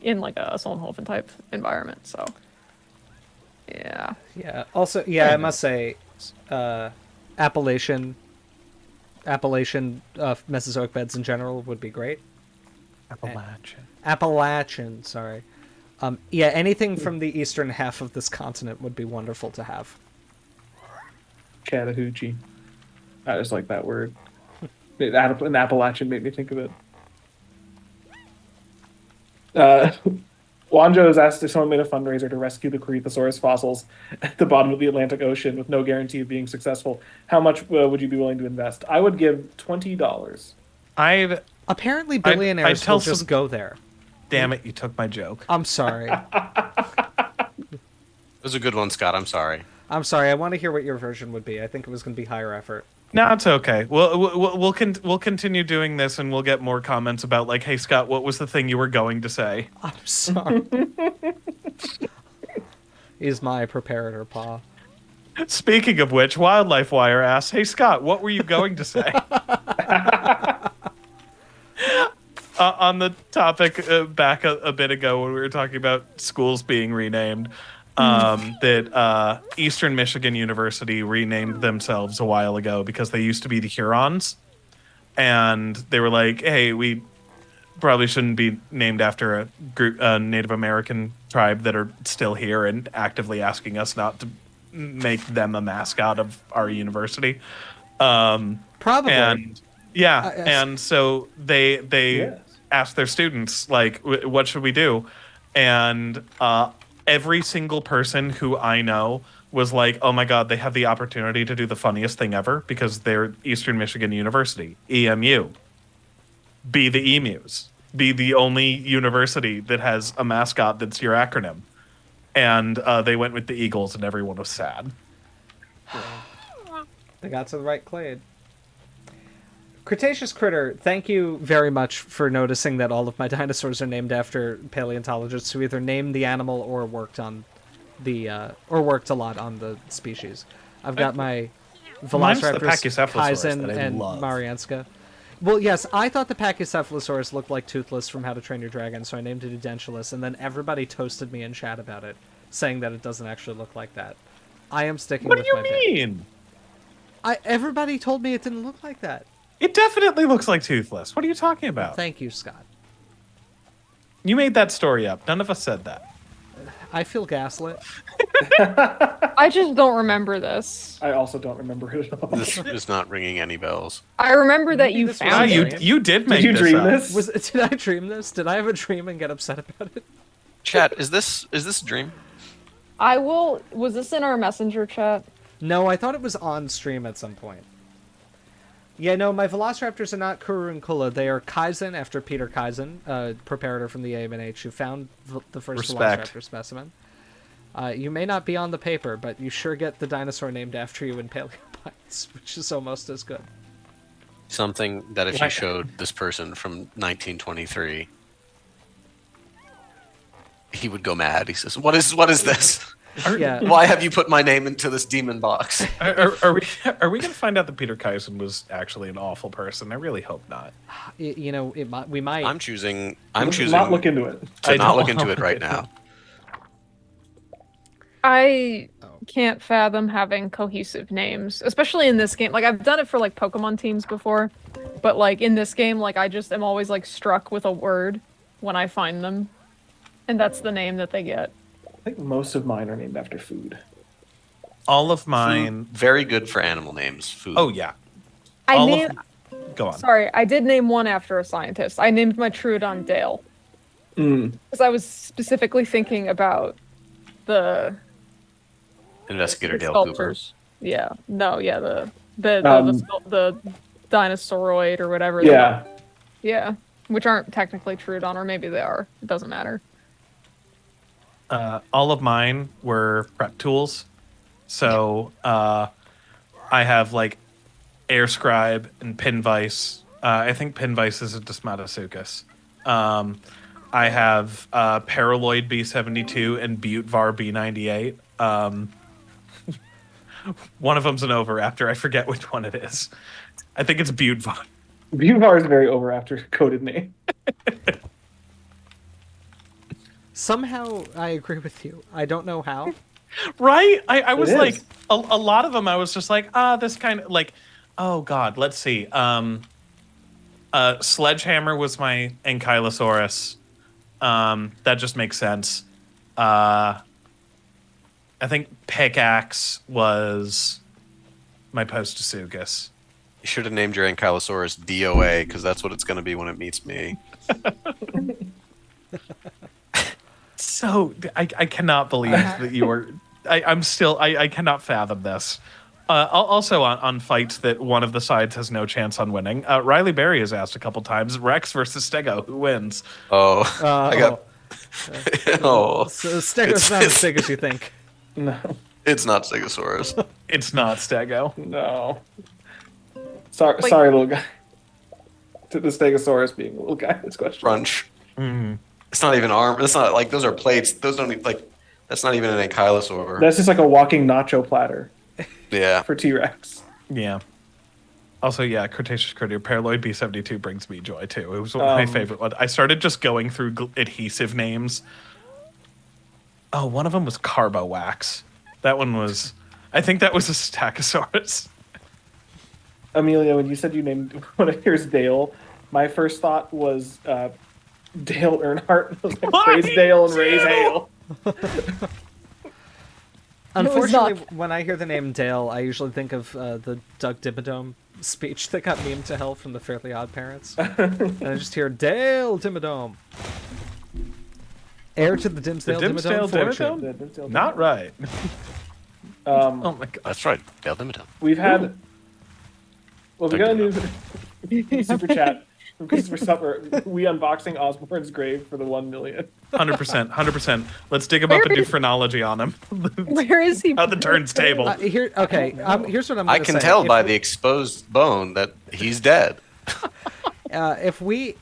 in like a Solnhofen type environment. So yeah. Yeah. Also, yeah, I must say, Appalachian Mesozoic beds in general would be great. Appalachian, sorry. Yeah, anything from the eastern half of this continent would be wonderful to have. Chattahoochee. I just like that word. An Appalachian made me think of it. Wanjo has asked if someone made a fundraiser to rescue the Corythosaurus fossils at the bottom of the Atlantic Ocean with no guarantee of being successful. How much would you be willing to invest? I would give $20. Apparently, billionaires will just go there. Damn it, you took my joke. I'm sorry. It was a good one, Scott. I'm sorry. I'm sorry. I want to hear what your version would be. I think it was going to be higher effort. No, it's okay. We'll continue doing this, and we'll get more comments about like, hey Scott, what was the thing you were going to say? I'm sorry. Is my preparator paw. Speaking of which, Wildlife Wire asks, hey Scott, what were you going to say? On the topic back a bit ago when we were talking about schools being renamed, that Eastern Michigan University renamed themselves a while ago because they used to be the Hurons, and they were like, hey, we probably shouldn't be named after a group, Native American tribe that are still here and actively asking us not to make them a mascot of our university. Probably. And yeah, and so they asked their students, like, what should we do? And every single person who I know was like, oh my God, they have the opportunity to do the funniest thing ever because they're Eastern Michigan University, EMU. Be the emus. Be the only university that has a mascot that's your acronym. And they went with the Eagles, and everyone was sad. They got to the right clade. Cretaceous Critter, thank you very much for noticing that all of my dinosaurs are named after paleontologists who either named the animal or worked a lot on the species. I've got my Velociraptors, Kaizen, and Marianska. Well, yes, I thought the Pachycephalosaurus looked like Toothless from How to Train Your Dragon, so I named it Edentulus, and then everybody toasted me in chat about it, saying that it doesn't actually look like that. I am sticking with my What do you mean? Everybody told me it didn't look like that. It definitely looks like Toothless. What are you talking about? Thank you, Scott. You made that story up. None of us said that. I feel gaslit. I just don't remember this. I also don't remember it at all. This is not ringing any bells. I remember that Maybe you this was found a it. dream. You did make Did you this dream up. this? Did I dream this? Did I have a dream and get upset about it? Chat, is this a dream? Was this in our messenger chat? No, I thought it was on stream at some point. Yeah, no, my Velociraptors are not Kuru and Kula. They are Kaizen, after Peter Kaizen, preparator from the AMNH, who found the first Respect. Velociraptor specimen. You may not be on the paper, but you sure get the dinosaur named after you in Paleobites, which is almost as good. Something that if you showed this person from 1923, he would go mad. He says, "What is this?" Yeah. Why have you put my name into this demon box? Are we going to find out that Peter Kuysen was actually an awful person? I really hope not. We might. I'm choosing Not look into it. to not look into it right now. I can't fathom having cohesive names, especially in this game. Like, I've done it for like Pokemon teams before, but like in this game, like I just am always like struck with a word when I find them, and that's the name that they get. I think most of mine are named after food. All of mine. Very good for animal names. Food. Oh yeah. Go on. Sorry, I did name one after a scientist. I named my Troodon Dale. Because I was specifically thinking about the Investigator Dale sculptures. Cooper. Yeah. No, yeah, the Dinosauroid or whatever. Yeah. Yeah. Which aren't technically Troodon, or maybe they are. It doesn't matter. All of mine were prep tools. So I have like Air Scribe and Pinvice. I think Pinvice is a Desmatosuchus. I have Paraloid B72 and Butevar B98. One of them's an Oviraptor. I forget which one it is. I think it's Butevar. Butevar is a very over-after coded name. Somehow, I agree with you. I don't know how. Right? I was It like, is. a lot of them, I was just like, this kind of like, oh God, let's see. Sledgehammer was my Ankylosaurus. That just makes sense. I think Pickaxe was my Postosuchus. You should have named your Ankylosaurus DOA, because that's what it's going to be when it meets me. So I cannot believe that you were. I cannot fathom this. Also on fights that one of the sides has no chance on winning. Riley Berry has asked a couple times: Rex versus Stego, who wins? Oh, I got. Oh, So Stego's not as big as you think. No. it's not Stegosaurus. It's not Stego. No. Sorry, little guy. To the Stegosaurus being a little guy. This question. Crunch. Mm. It's not even arm. It's not like those are plates. Those don't like. That's not even an Ankylosaur. That's just like a walking nacho platter Yeah. for T-Rex. Yeah. Also, yeah, Cretaceous Critter, Paraloid B72 brings me joy too. It was one of my favorite ones. I started just going through adhesive names. Oh, one of them was Carbowax. That one was, I think that was a Stachosaurus. Amelia, when you said you named one of yours Dale, my first thought was Dale Earnhardt. I was like, praise Dale and raise Hale. Unfortunately, when I hear the name Dale, I usually think of the Doug Dimmadome speech that got memed to hell from the Fairly Odd Parents. And I just hear Dale Dimmadome. Heir to the Dimsdale Dimsdale fortune. Dimmadome? Not right. Oh my god. That's right. Dale Dimmadome. We've had. Well, we got a new super chat from Christopher Supper. We unboxing Osborne's grave for the 1 million. 100%. 100%. Let's dig him up and do phrenology on him. Where is he? At the turns table. Here's what I'm going to say. I can tell by the exposed bone that he's dead. If we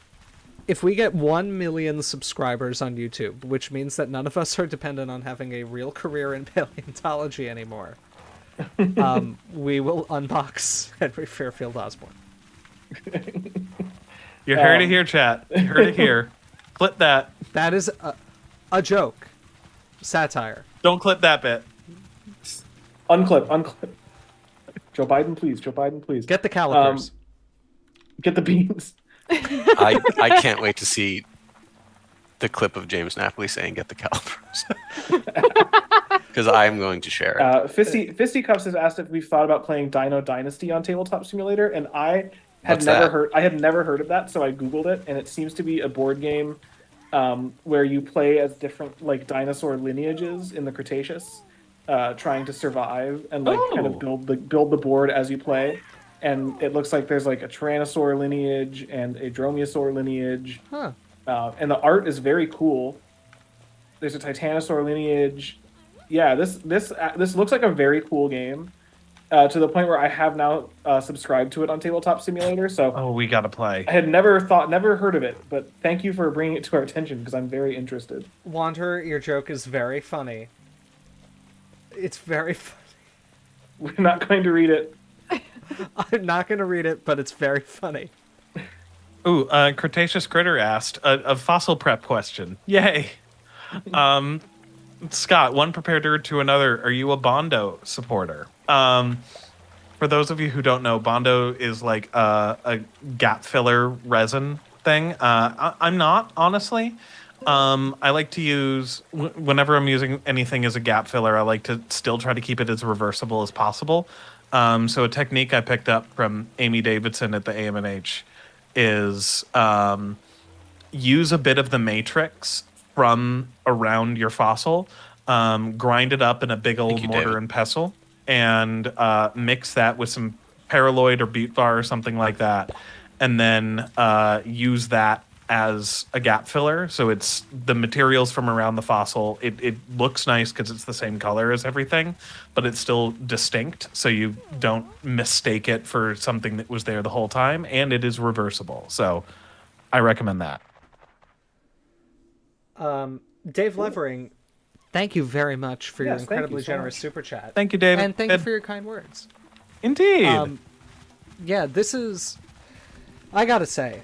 get 1 million subscribers on YouTube, which means that none of us are dependent on having a real career in paleontology anymore, we will unbox Henry Fairfield Osborne. You heard it here, chat. You heard it here. Clip that. That is a joke. Satire. Don't clip that bit. Unclip. Joe Biden, please. Joe Biden, please. Get the calipers. Get the beans. I can't wait to see the clip of James Napoli saying "Get the calipers," because I'm going to share it. Fisticuffs has asked if we've thought about playing Dino Dynasty on Tabletop Simulator, and I had What's never that? heard. I had never heard of that, so I googled it, and it seems to be a board game where you play as different like dinosaur lineages in the Cretaceous, trying to survive and like kind of build the board as you play. And it looks like there's like a Tyrannosaur lineage and a Dromaeosaur lineage. Huh. And the art is very cool. There's a Titanosaur lineage. Yeah, this looks like a very cool game. To the point where I have now subscribed to it on Tabletop Simulator. So Oh, we gotta play. I had never heard of it, but thank you for bringing it to our attention because I'm very interested. Wanderer, your joke is very funny. It's very funny. We're not going to read it. I'm not going to read it, but it's very funny. Ooh, Cretaceous Critter asked a fossil prep question. Yay. Scott, one comparator to another, are you a Bondo supporter? For those of you who don't know, Bondo is like a gap filler resin thing. I'm not, honestly. I like to use, whenever I'm using anything as a gap filler, I like to still try to keep it as reversible as possible. So a technique I picked up from Amy Davidson at the AMNH is use a bit of the matrix from around your fossil, grind it up in a big old mortar David. and pestle, and mix that with some paraloid or butte bar or something like that, and then use that as a gap filler. So it's the materials from around the fossil. It looks nice because it's the same color as everything, but it's still distinct, so you don't mistake it for something that was there the whole time, and it is reversible. So I recommend that. Dave Levering, thank you very much for your Yes, thank incredibly you so generous much. super chat. Thank you, David. And thank you for your kind words. Indeed. Yeah, this is... I gotta say,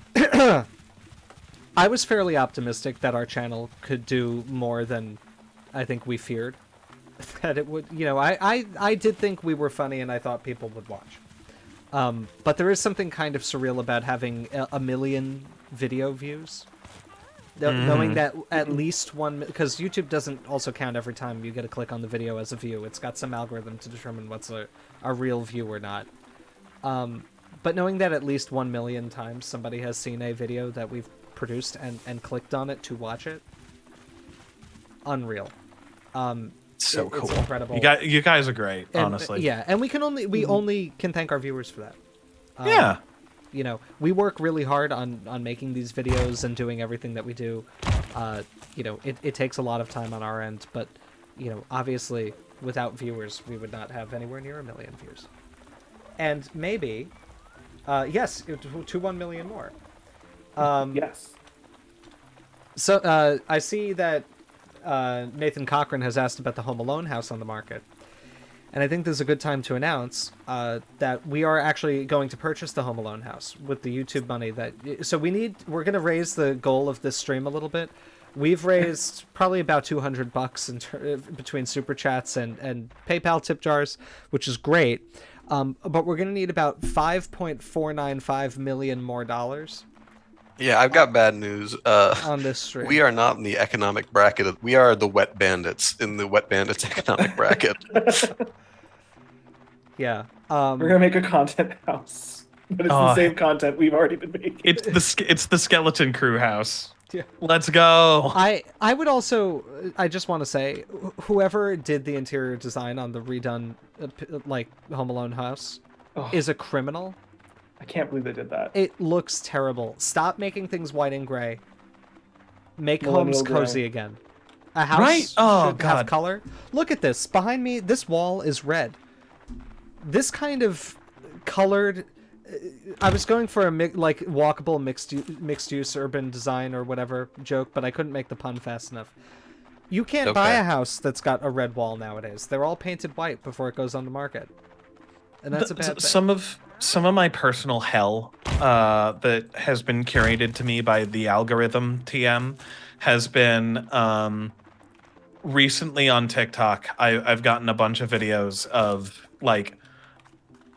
I was fairly optimistic that our channel could do more than I think we feared. That it would, you know, I did think we were funny and I thought people would watch. But there is something kind of surreal about having a million video views. Knowing that at least one, because YouTube doesn't also count every time you get a click on the video as a view. It's got some algorithm to determine what's a real view or not. But knowing that at least 1 million times somebody has seen a video that we've produced and clicked on it to watch it, unreal. So cool. It's incredible. You guys are great, And, honestly. yeah, and we only can thank our viewers for that. Yeah. You know, we work really hard on making these videos and doing everything that we do. You know, it takes a lot of time on our end, but, you know, obviously, without viewers, we would not have anywhere near 1 million views. And maybe, yes, to 1 million more. Yes. So, I see that Nathan Cochran has asked about the Home Alone house on the market. And I think this is a good time to announce that we are actually going to purchase the Home Alone house with the YouTube money so we're going to raise the goal of this stream a little bit. We've raised probably about $200 between super chats and PayPal tip jars, which is great. But we're going to need about $5.495 million more dollars. Yeah, I've got bad news. On this stream. We are not in the economic bracket. We are the wet bandits in the wet bandits economic bracket. Yeah. We're gonna make a content house, but it's the same content we've already been making. It's the Skeleton Crew house. Yeah. Let's go. I would also, I just want to say, whoever did the interior design on the redone Home Alone house is a criminal. I can't believe they did that. It looks terrible. Stop making things white and gray. Make Millennial homes gray. cozy again. A house Right? Oh, should God. have color. Look at this. Behind me, this wall is red. This kind of colored... I was going for a walkable mixed use urban design or whatever joke, but I couldn't make the pun fast enough. You can't buy a house that's got a red wall nowadays. They're all painted white before it goes on the market. And that's a bad thing. Some of my personal hell that has been curated to me by the algorithm TM has been recently on TikTok. I've gotten a bunch of videos of like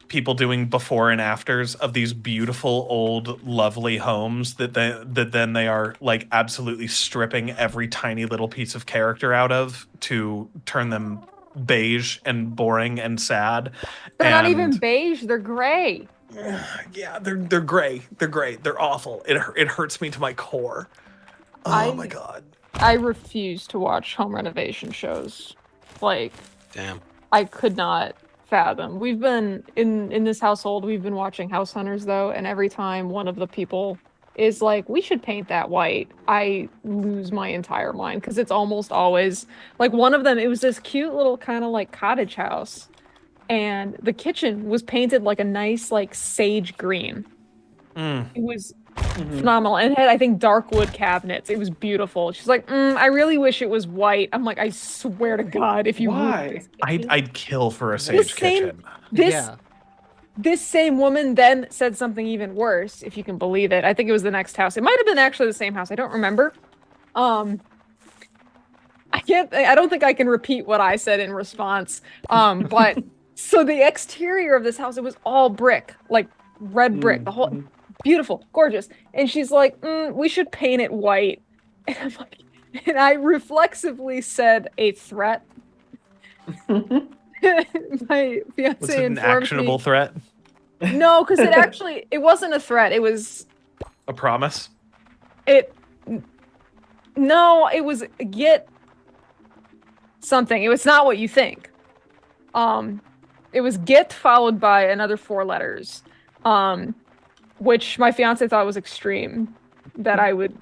people doing before and afters of these beautiful old lovely homes that then they are like absolutely stripping every tiny little piece of character out of to turn them beige and boring and sad. They're not even beige, they're gray. Yeah, they're gray. They're gray. They're awful. It hurts me to my core. Oh my god. I refuse to watch home renovation shows. Like, Damn. I could not fathom. We've been in this household, we've been watching House Hunters though, and every time one of the people is like, we should paint that white, I lose my entire mind, because it's almost always like one of them, it was this cute little kind of like cottage house, and the kitchen was painted like a nice like sage green. It was Phenomenal. And it had, I think, dark wood cabinets. It was beautiful. She's like, I really wish it was white. I'm like, I swear to God, if you Why? I'd kill for a sage kitchen. This same woman then said something even worse, if you can believe it. I think it was the next house. It might have been actually the same house. I don't remember. I don't think I can repeat what I said in response. But so the exterior of this house, it was all brick, like red brick, the whole beautiful, gorgeous. And she's like, we should paint it white. And I'm like, and I reflexively said a threat. My fiance Was it an actionable threat? No, because it wasn't a threat. It was a promise. No, it was get something. It was not what you think. It was get followed by another 4 letters, which my fiance thought was extreme, that I would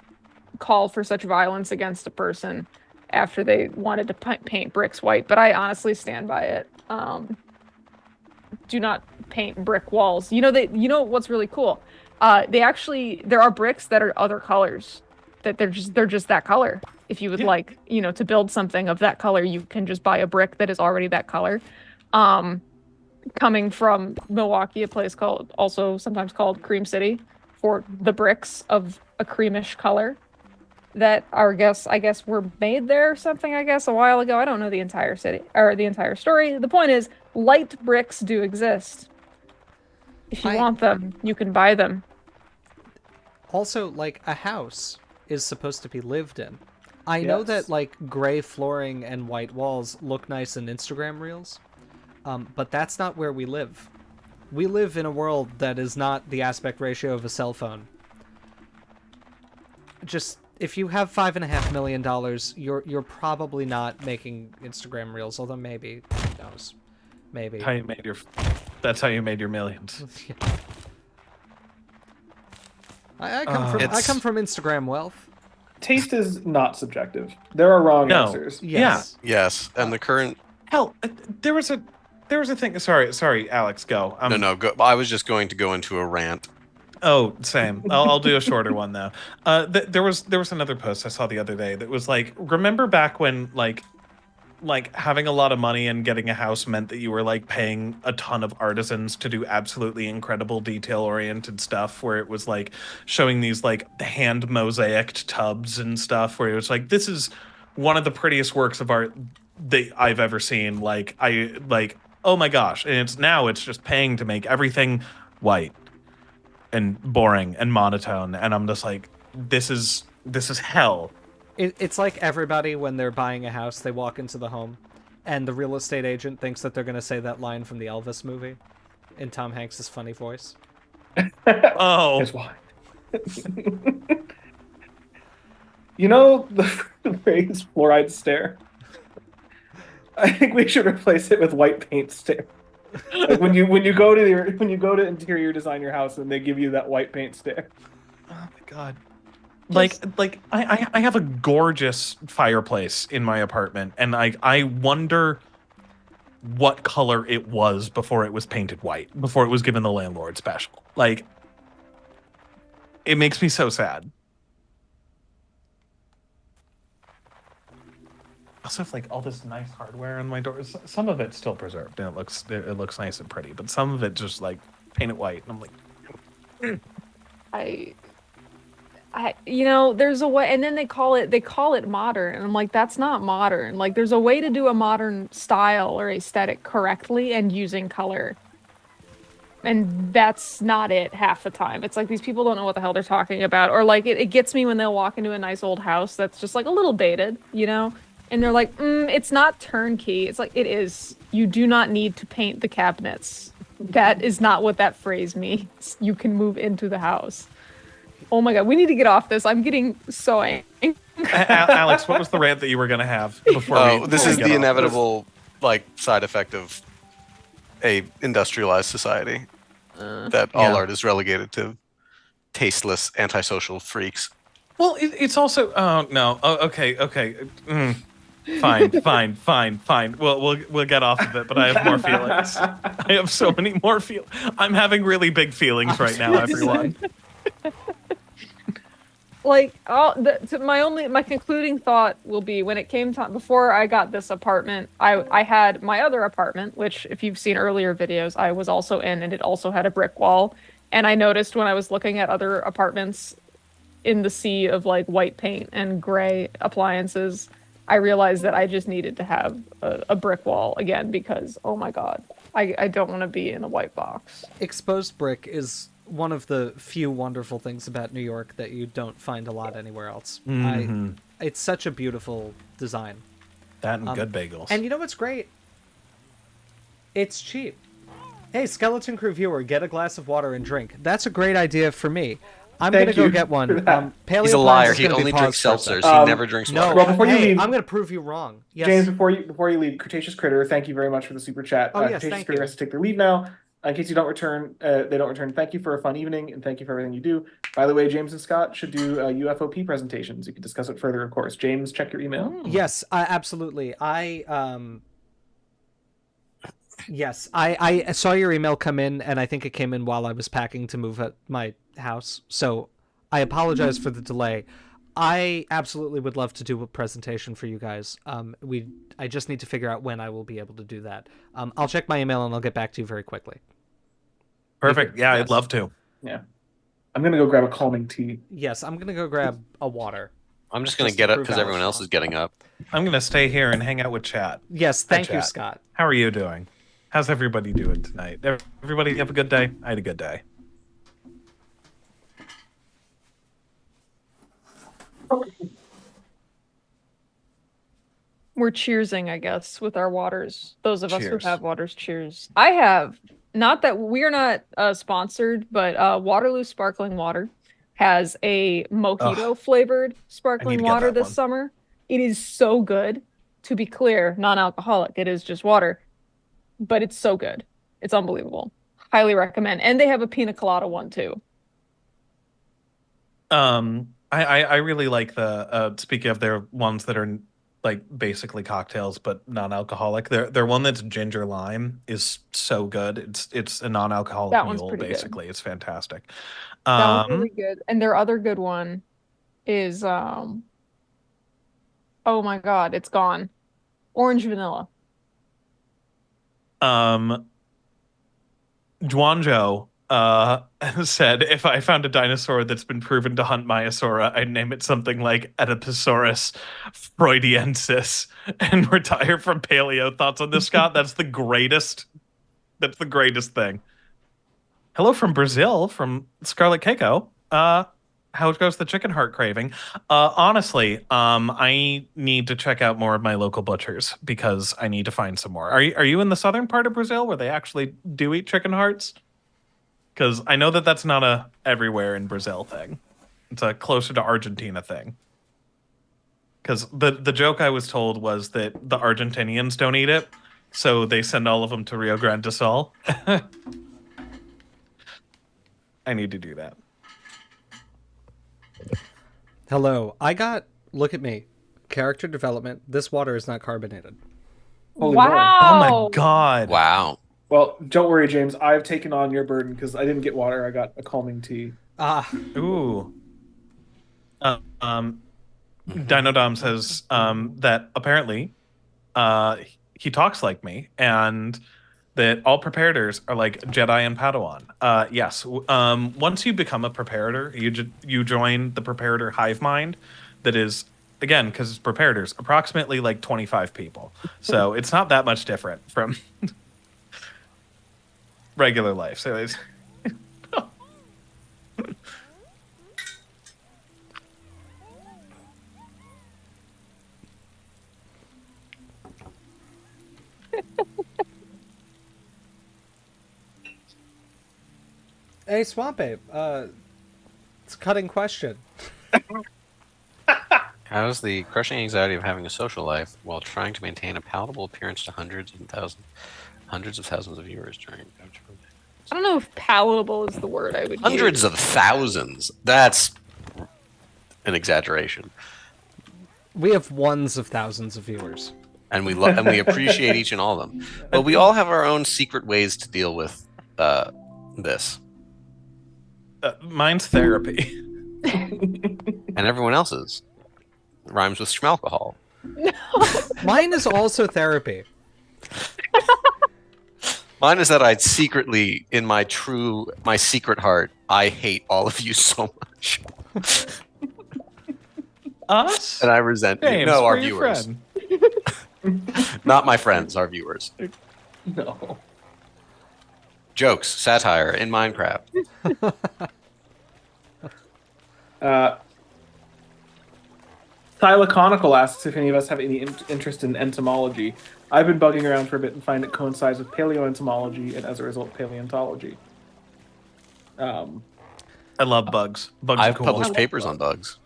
call for such violence against a person after they wanted to paint bricks white, but I honestly stand by it. Do not paint brick walls. You know what's really cool? There are bricks that are other colors, that they're just that color. If you would like, to build something of that color, you can just buy a brick that is already that color. Coming from Milwaukee, a place also sometimes called Cream City, for the bricks of a creamish color that I guess were made there or something, a while ago. I don't know the entire city or the entire story. The point is, light bricks do exist. If you want them, you can buy them. Also, like, a house is supposed to be lived in. I know that, like, gray flooring and white walls look nice in Instagram reels, but that's not where we live. We live in a world that is not the aspect ratio of a cell phone. Just, if you have $5.5 million, you're probably not making Instagram reels, although maybe, who knows? Maybe. That's how you made your millions. I come from Instagram wealth. Taste is not subjective. There are wrong answers. Yes. Yeah. Yes, and the current... Hell, there was a thing. Sorry, Alex, go. No, go. I was just going to go into a rant. Oh, same. I'll do a shorter one though. There was another post I saw the other day that was like, remember back when like having a lot of money and getting a house meant that you were like paying a ton of artisans to do absolutely incredible detail-oriented stuff, where it was like showing these like hand mosaiced tubs and stuff, where it was like, this is one of the prettiest works of art that I've ever seen. Oh my gosh. And it's just paying to make everything white and boring and monotone. And I'm just like, this is hell. It's like everybody, when they're buying a house, they walk into the home, and the real estate agent thinks that they're going to say that line from the Elvis movie in Tom Hanks' funny voice. Oh. Here's why. You know the phrase fluoride stare? I think we should replace it with white paint stare. Like when you go to interior design your house and they give you that white paint stare. Oh my god. I have a gorgeous fireplace in my apartment, and I wonder what color it was before it was painted white, before it was given the landlord special. Like, it makes me so sad. I also have like all this nice hardware on my doors. Some of it's still preserved and it looks nice and pretty, but some of it just like paint it white, and I'm like, there's a way, and then they call it modern, and I'm like, that's not modern. Like, there's a way to do a modern style or aesthetic correctly and using color, and that's not it half the time. It's like these people don't know what the hell they're talking about, or like it gets me when they'll walk into a nice old house that's just like a little dated, and they're like, it's not turnkey. It's like, it is. You do not need to paint the cabinets. That is not what that phrase means. You can move into the house. Oh my god, we need to get off this. I'm getting so angry. Alex, what was the rant that you were going to have before this is the inevitable side effect of a industrialized society. That all art is relegated to tasteless, antisocial freaks. Well, it's also... Oh, no. Oh, okay. Fine. We'll get off of it, but I have more feelings. I have so many more feelings. I'm having really big feelings right now, everyone. like my concluding thought will be when it came time before I got this apartment, I had my other apartment, which if you've seen earlier videos, I was also in, and it also had a brick wall. And I noticed when I was looking at other apartments in the sea of like white paint and gray appliances, I realized that I just needed to have a brick wall again because oh my god, I don't want to be in a white box. Exposed brick is one of the few wonderful things about New York that you don't find a lot anywhere else. It's such a beautiful design. That and good bagels. And you know what's great? It's cheap. Hey, Skeleton Crew viewer, get a glass of water and drink. That's a great idea for me. I'm going to go get one. He's a liar. He only drinks seltzers. He never drinks water. Well, before you leave, I'm going to prove you wrong. Yes. James, before you leave, Cretaceous Critter, thank you very much for the super chat. Oh, yes, Cretaceous Critter has to take their leave now. In case you don't return, they don't return. Thank you for a fun evening, and thank you for everything you do. By the way, James and Scott should do UFOP presentations. You can discuss it further, of course. James, check your email. Yes, absolutely. Yes, I saw your email come in, and I think it came in while I was packing to move at my house. So I apologize for the delay. I absolutely would love to do a presentation for you guys. I just need to figure out when I will be able to do that. I'll check my email and I'll get back to you very quickly. Perfect. Yeah, I'd love to. Yeah. I'm going to go grab a calming tea. Yes, I'm going to go grab a water. I'm just going to get up because everyone else is getting up. I'm going to stay here and hang out with chat. Yes, thank you, Scott. How are you doing? How's everybody doing tonight? Everybody have a good day? I had a good day. We're cheersing, I guess, with our waters. Those of us who have waters, cheers. I have, not that we're not sponsored, but Waterloo Sparkling Water has a mojito flavored sparkling water this summer. It is so good. To be clear, non-alcoholic. It is just water, but it's so good. It's unbelievable. Highly recommend. And they have a pina colada one too. I really like the speaking of their ones that are like basically cocktails but non-alcoholic. Their one that's ginger lime is so good. It's a non-alcoholic mule basically. Good. It's fantastic. That one's really good. And their other good one is oh my god, it's gone. Orange vanilla. Juanjo said, if I found a dinosaur that's been proven to hunt Maiasaura, I'd name it something like Oedipus freudiensis and retire from paleo. Thoughts on this, Scott? That's the greatest thing. Hello from Brazil, from Scarlet Keiko. How goes the chicken heart craving? Honestly, I need to check out more of my local butchers because I need to find some more. Are you in the southern part of Brazil where they actually do eat chicken hearts? Because I know that that's not a everywhere in Brazil thing. It's a closer to Argentina thing. Because the joke I was told was that the Argentinians don't eat it, so they send all of them to Rio Grande do Sul. I need to do that. Hello. Look at me. Character development. This water is not carbonated. Holy wow. Lord. Oh my god. Wow. Well, don't worry, James. I've taken on your burden because I didn't get water. I got a calming tea. Ooh. Dino Dom says that apparently he talks like me and that all preparators are like Jedi and Padawan. Yes. Once you become a preparator, you join the preparator hive mind that is, again, because it's preparators, approximately like 25 people. So it's not that much different from regular life. So it's Hey, Swamp Ape. It's a cutting question. How's the crushing anxiety of having a social life while trying to maintain a palatable appearance to hundreds of thousands of viewers during? I don't know if palatable is the word I would Hundreds use. of thousands. That's an exaggeration. We have ones of thousands of viewers, and we appreciate each and all of them. But we all have our own secret ways to deal with this. Mine's therapy. And everyone else's rhymes with schmalcohol. Mine is also therapy. Mine is that I'd secretly, in my secret heart, I hate all of you so much. Us? And I resent you. James, No, our we're your viewers. friend. Not my friends, our viewers. No. Jokes, satire in Minecraft. Thylaconical asks if any of us have any interest in entomology. I've been bugging around for a bit and find it coincides with paleoentomology and, as a result, paleontology. I love bugs. Bugs are I've cool. published papers on bugs.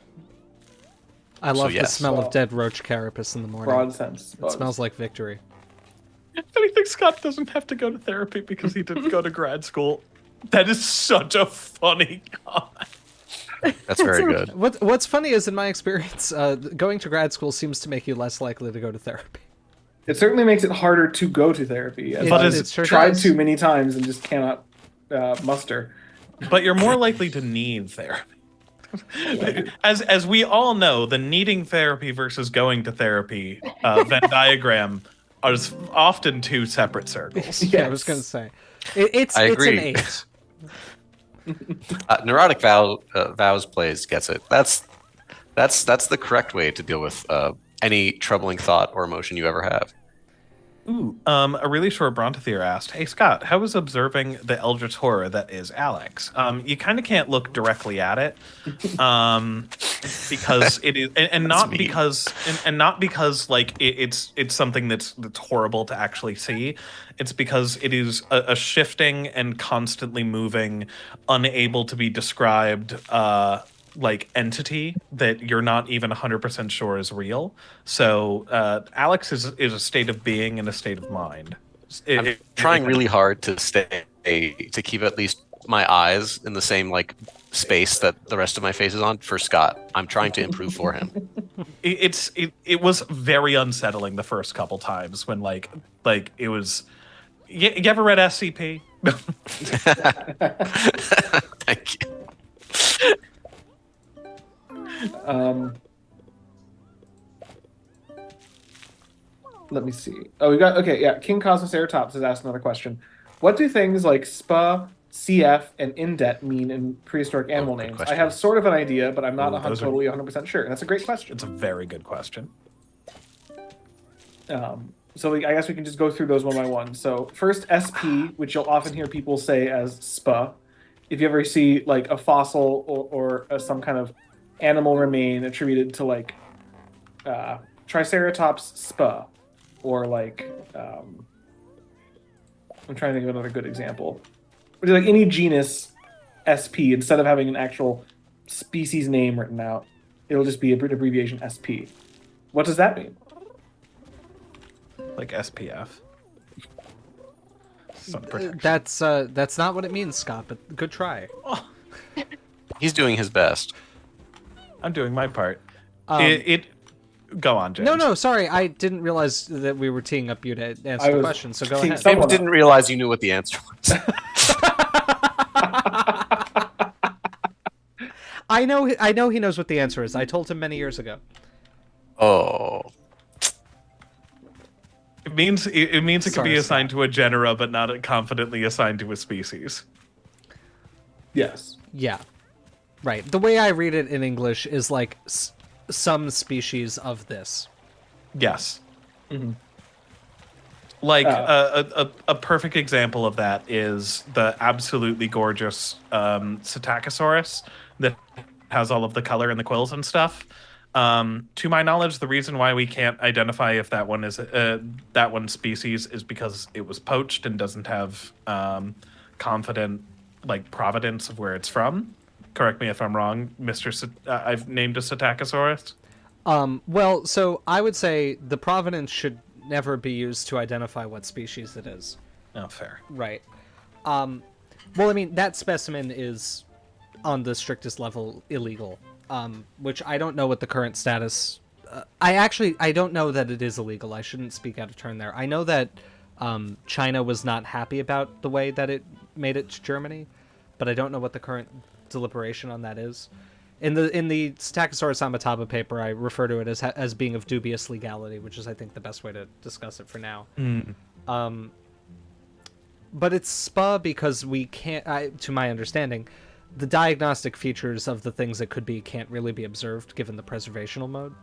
I love the yes. smell Well, of dead roach carapace in the morning. Broad sense. It bugs. smells like victory. If anything, Scott doesn't have to go to therapy because he didn't go to grad school. That is such a funny comment. That's very good. What's funny is, in my experience, going to grad school seems to make you less likely to go to therapy. It certainly makes it harder to go to therapy. As It- I've it sure tried does. to many times and just cannot muster. But you're more likely to need therapy. As we all know, the needing therapy versus going to therapy Venn diagram are often two separate circles. Yeah, I was gonna say, it's I an agree. 8. Neurotic Vows plays gets it. That's the correct way to deal with any troubling thought or emotion you ever have. Ooh, a really short Brontathier asked, "Hey Scott, how was observing the Eldritch horror that is Alex? You kind of can't look directly at it, because it is, and not mean. because, and not because like it's something that's horrible to actually see. It's because it is a shifting and constantly moving, unable to be described like entity that you're not even 100% sure is real. So Alex is a state of being and a state of mind. I'm trying really hard to keep at least my eyes in the same like space that the rest of my face is on for Scott. I'm trying to improve for him. It was very unsettling the first couple times when like it was. You ever read SCP? Thank you. Let me see. Oh, we got okay. Yeah, King Cosmoceratops has asked another question. What do things like SPA, CF, and Indet mean in prehistoric animal good names? question. I have sort of an idea, but I'm not Ooh, those are- totally 100% sure. And that's a great question. It's a very good question. So I guess we can just go through those one by one. So first, SP, which you'll often hear people say as SPA. If you ever see like a fossil or some kind of animal remain attributed to like Triceratops SPA, or like I'm trying to think of another good example. But like any genus SP, instead of having an actual species name written out, it'll just be an abbreviation SP. What does that mean? Like SPF. Sun protection. That's not what it means, Scott. But good try. He's doing his best. I'm doing my part. Go on, James. No, sorry. I didn't realize that we were teeing up you to answer I the was question. So go teeing ahead. someone James didn't realize you knew what the answer was. I know he knows what the answer is. I told him many years ago. Oh. It means it can be Sorry, assigned to a genera, but not confidently assigned to a species. Yes. Yeah. Right. The way I read it in English is like some species of this. Yes. Mm-hmm. Like a perfect example of that is the absolutely gorgeous Psittacosaurus that has all of the color in the quills and stuff. To my knowledge, the reason why we can't identify if that one is that one species is because it was poached and doesn't have confident like provenance of where it's from. Correct me if I'm wrong, Mr. I've named a Psittacosaurus. Well, so I would say the provenance should never be used to identify what species it is. Oh, fair. Right. Well, I mean, that specimen is on the strictest level illegal, which I don't know what the current status... I don't know that it is illegal. I shouldn't speak out of turn there. I know that China was not happy about the way that it made it to Germany, but I don't know what the current deliberation on that is. In the Psittacosaurus amataba paper, I refer to it as being of dubious legality, which is, I think, the best way to discuss it for now. But it's SPA because we can't, to my understanding, the diagnostic features of the things that could be can't really be observed given the preservational mode.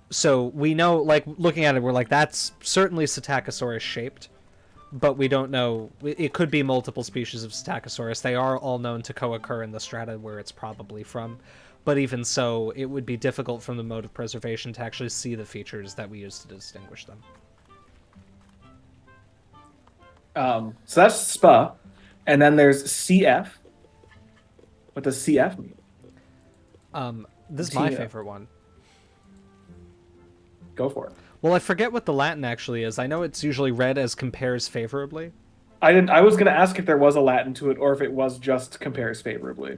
So we know, like, looking at it, we're like, that's certainly Psittacosaurus shaped, but we don't know. It could be multiple species of Psittacosaurus. They are all known to co-occur in the strata where it's probably from. But even so, it would be difficult from the mode of preservation to actually see the features that we use to distinguish them. So that's SPA. And then there's CF. What does CF mean? This is my favorite one. Go for it. Well, I forget what the Latin actually is. I know it's usually read as compares favorably. I was going to ask if there was a Latin to it or if it was just compares favorably.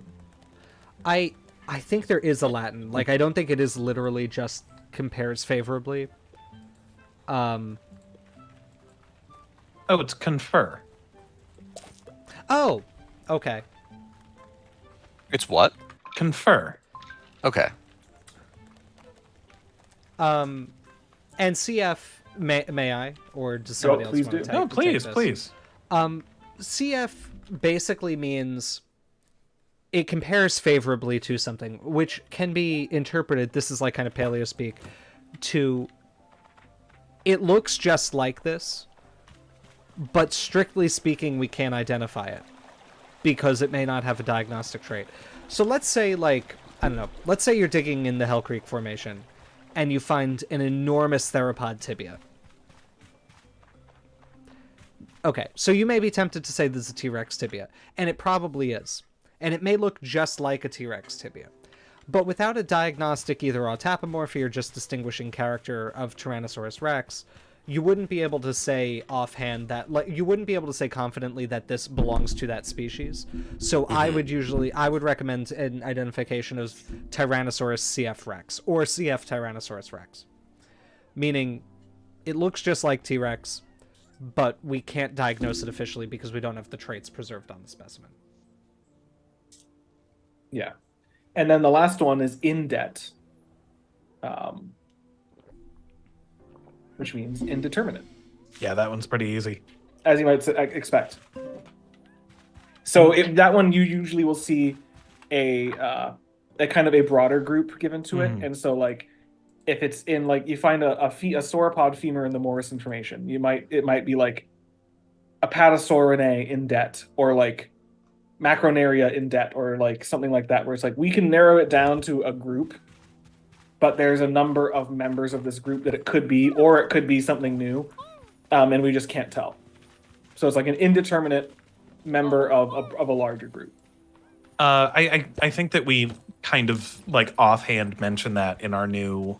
I think there is a Latin. Like, I don't think it is literally just compares favorably. Oh, it's confer. Oh, okay. It's what? Confer. Okay. And CF, may I? Or does somebody else please want do. to take No, please, this? please. CF basically means it compares favorably to something, which can be interpreted, this is like kind of paleo speak, to it looks just like this, but strictly speaking, we can't identify it because it may not have a diagnostic trait. So let's say, like, I don't know, let's say you're digging in the Hell Creek Formation and you find an enormous theropod tibia. Okay, so you may be tempted to say this is a T-Rex tibia, and it probably is. And it may look just like a T-Rex tibia. But without a diagnostic either autapomorphy or just distinguishing character of Tyrannosaurus rex, you wouldn't be able to say offhand that, like, you wouldn't be able to say confidently that this belongs to that species. So I would recommend an identification of Tyrannosaurus CF rex or CF Tyrannosaurus rex. Meaning, it looks just like T-Rex, but we can't diagnose it officially because we don't have the traits preserved on the specimen. Yeah. And then the last one is indet, which means indeterminate, Yeah, that one's pretty easy. as you might expect. So that one, you usually will see a kind of a broader group given to it. And so, like, if it's in, like, you find a sauropod femur in the Morrison Formation, it might be like Apatosaurinae indet, or like Macronaria indet, or like something like that, where it's like we can narrow it down to a group, but there's a number of members of this group that it could be, or it could be something new, and we just can't tell. So it's like an indeterminate member of a larger group. I think that we kind of like offhand mentioned that in our new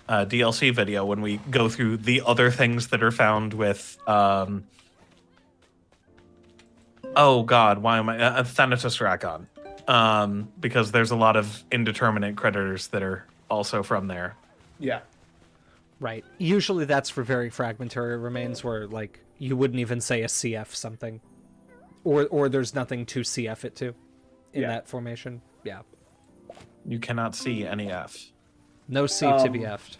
DLC video when we go through the other things that are found with oh god, why am I Thanatos Racon? Because there's a lot of indeterminate critters that are also from there. Yeah. Right. Usually that's for very fragmentary remains where, like, you wouldn't even say a CF something. Or there's nothing to CF it to in that formation. Yeah. You cannot see any F. No C to be F'd.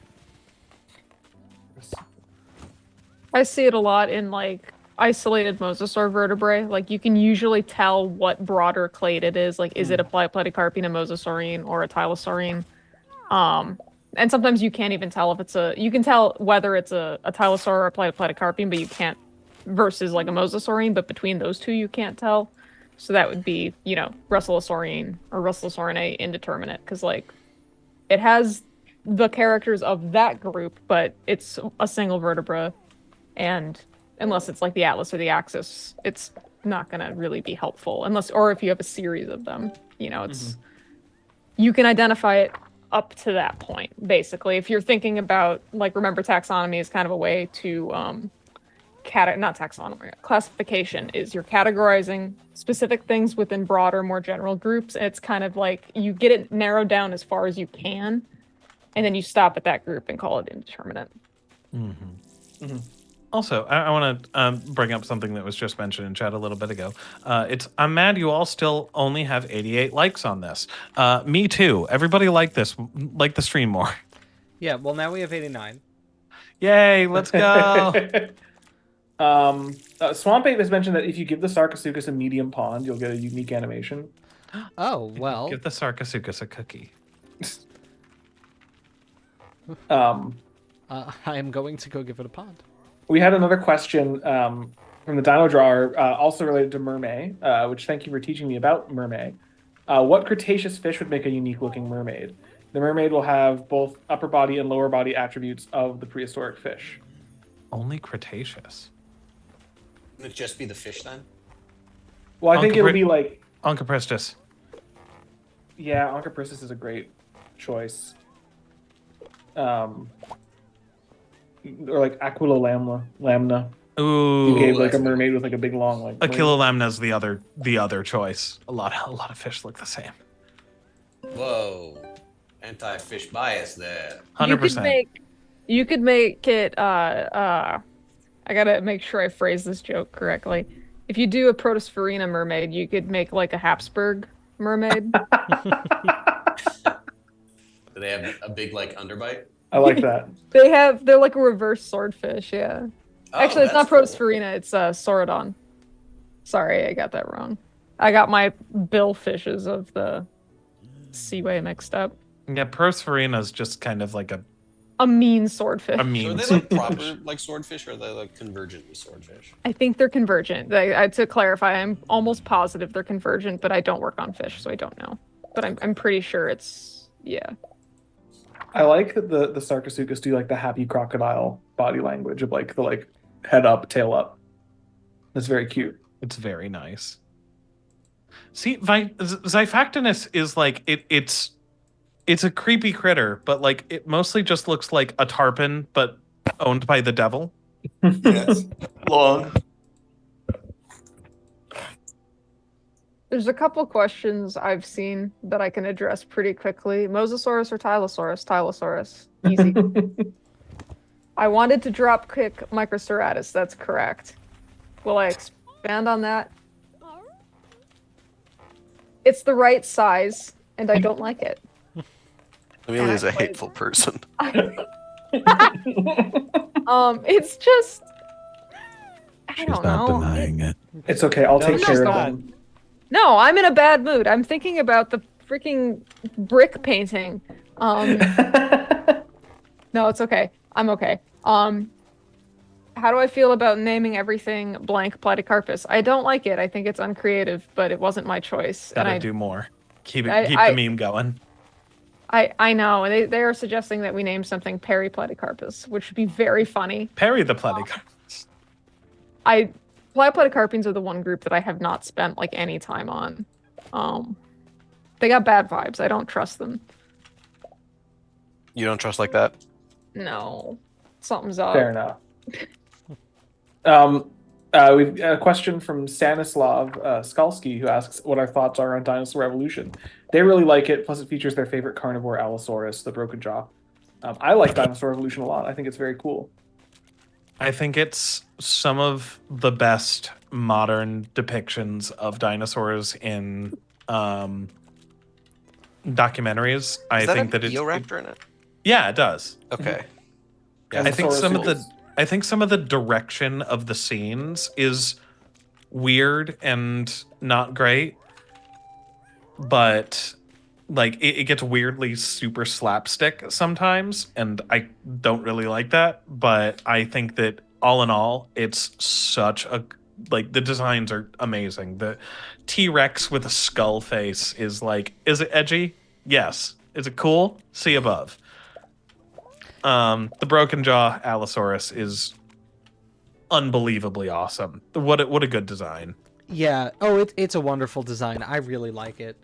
I see it a lot in, like, isolated mosasaur vertebrae. Like, you can usually tell what broader clade it is. Like, is it a platycarpine, a mosasaurine, or a tylosaurine? And sometimes you can't even tell if it's you can tell whether it's a tylosaur or a platycarpine, but you can't, versus like a mosasaurine, but between those two you can't tell. So that would be, you know, Russellosaurine or Russellosaurinae indeterminate, because, like, it has the characters of that group, but it's a single vertebra, and unless it's like the atlas or the axis, it's not going to really be helpful, or if you have a series of them, you know, it's you can identify it up to that point, basically. If you're thinking about, like, remember, taxonomy is kind of a way to not taxonomy, classification is you're categorizing specific things within broader, more general groups. It's kind of like you get it narrowed down as far as you can, and then you stop at that group and call it indeterminate. Also, I want to bring up something that was just mentioned in chat a little bit ago. I'm mad you all still only have 88 likes on this. Me too. Everybody like the stream more. Yeah, well, now we have 89. Yay, let's go. Swamp Ape has mentioned that if you give the Sarcosuchus a medium pond, you'll get a unique animation. Oh, well. Give the Sarcosuchus a cookie. I am going to go give it a pond. We had another question from the Dino Drawer, also related to Mermaid, which thank you for teaching me about Mermaid. What Cretaceous fish would make a unique-looking mermaid? The mermaid will have both upper body and lower body attributes of the prehistoric fish. Only Cretaceous. Wouldn't it just be the fish then? Well, I think it'll be like... Onchopristis. Yeah, Onchopristis is a great choice. Or like Aquilolamna. Ooh, you gave like a mermaid with like a big long like. Aquilolamna's the other choice. A lot of fish look the same. Whoa, anti-fish bias there. 100%. You could make it. I gotta make sure I phrase this joke correctly. If you do a Protosphaerina mermaid, you could make like a Habsburg mermaid. Do they have a big like underbite? I like that. They're like a reverse swordfish, yeah. Oh, Actually, it's not cool. Protosphaerina, it's Saurodon. Sorry, I got that wrong. I got my bill fishes of the seaway mixed up. Yeah, Protosphaerina's just kind of like a mean swordfish. So are they like proper like swordfish, or are they like convergent swordfish? I think they're convergent. To clarify, I'm almost positive they're convergent, but I don't work on fish, so I don't know. But I'm pretty sure it's I like that the Sarcosuchus do like the happy crocodile body language of like the like head up, tail up. That's very cute. It's very nice. See, Xiphactinus is like it's a creepy critter, but like it mostly just looks like a tarpon, but owned by the devil. Yes. Long. There's a couple questions I've seen that I can address pretty quickly. Mosasaurus or Tylosaurus? Tylosaurus. Easy. I wanted to drop kick Microceratus. That's correct. Will I expand on that? It's the right size, and I don't like it. Amelia's a hateful person. It's just... I don't know. Not denying it. It's okay. I'll take care of them. No, I'm in a bad mood. I'm thinking about the freaking brick painting. No, it's okay. I'm okay. How do I feel about naming everything blank Platycarpus? I don't like it. I think it's uncreative, but it wasn't my choice. Gotta do more. Keep the meme going. I know. They are suggesting that we name something Perry Platycarpus, which would be very funny. Perry the Platycarpus. Platycarpines are the one group that I have not spent like any time on. They got bad vibes. I don't trust them. You don't trust like that? No, something's up. Fair enough. We've got a question from Stanislav Skalski, who asks what our thoughts are on Dinosaur Evolution. They really like it, plus it features their favorite carnivore, Allosaurus, the broken jaw. I like Dinosaur Evolution a lot. I think it's very cool. I think it's some of the best modern depictions of dinosaurs in documentaries. I think that it's Eoraptor in it. Yeah, it does. Okay. Yeah, I think some of the direction of the scenes is weird and not great, but like it gets weirdly super slapstick sometimes, and I don't really like that. But I think that all in all, it's such a the designs are amazing. The T-Rex with a skull face is it edgy? Yes. Is it cool? See above. The broken jaw Allosaurus is unbelievably awesome. What a good design. Yeah. Oh, it's a wonderful design. I really like it.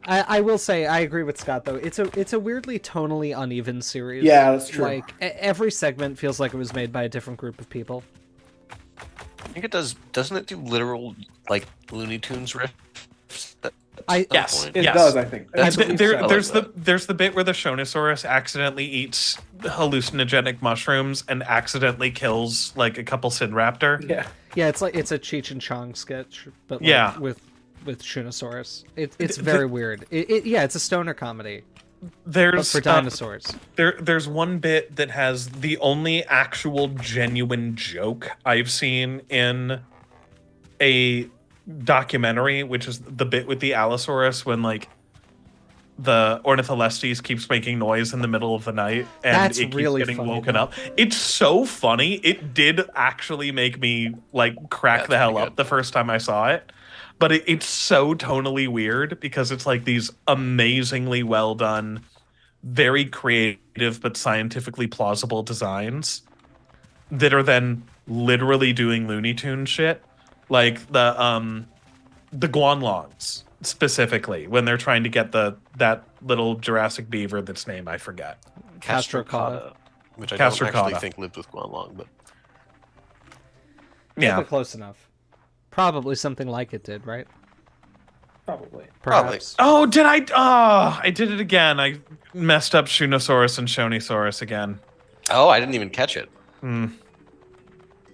I will say I agree with Scott though. It's a weirdly tonally uneven series. Yeah, that's true. Like every segment feels like it was made by a different group of people. I think it does. Doesn't it do literal like Looney Tunes riffs Yes, It yes. does, I think. That's And what there's the bit where the Shonosaurus accidentally eats hallucinogenic mushrooms and accidentally kills like a couple Sinraptor. Yeah. Yeah, it's like it's a Cheech and Chong sketch, but like Yeah. with Shunosaurus. It's very weird. It's a stoner comedy, but There's for dinosaurs. there's one bit that has the only actual genuine joke I've seen in a documentary, which is the bit with the Allosaurus when like the Ornitholestes keeps making noise in the middle of the night and That's it keeps really getting funny, woken though. up. It's so funny. It did actually make me like crack That's the hell pretty up good. the first time I saw it. But it's so tonally weird because it's like these amazingly well done, very creative but scientifically plausible designs that are then literally doing Looney Tune shit. Like the Guanlongs specifically when they're trying to get that little Jurassic beaver that's name I forget. Castrocata. Which I don't actually Castrocata. think lived with Guanlong, but Yeah, Yeah. but close enough. Probably something like it did, right? Probably. Perhaps. Oh, did I? Oh, I did it again. I messed up Shunosaurus and Shonisaurus again. oh, I didn't even catch it. Hmm.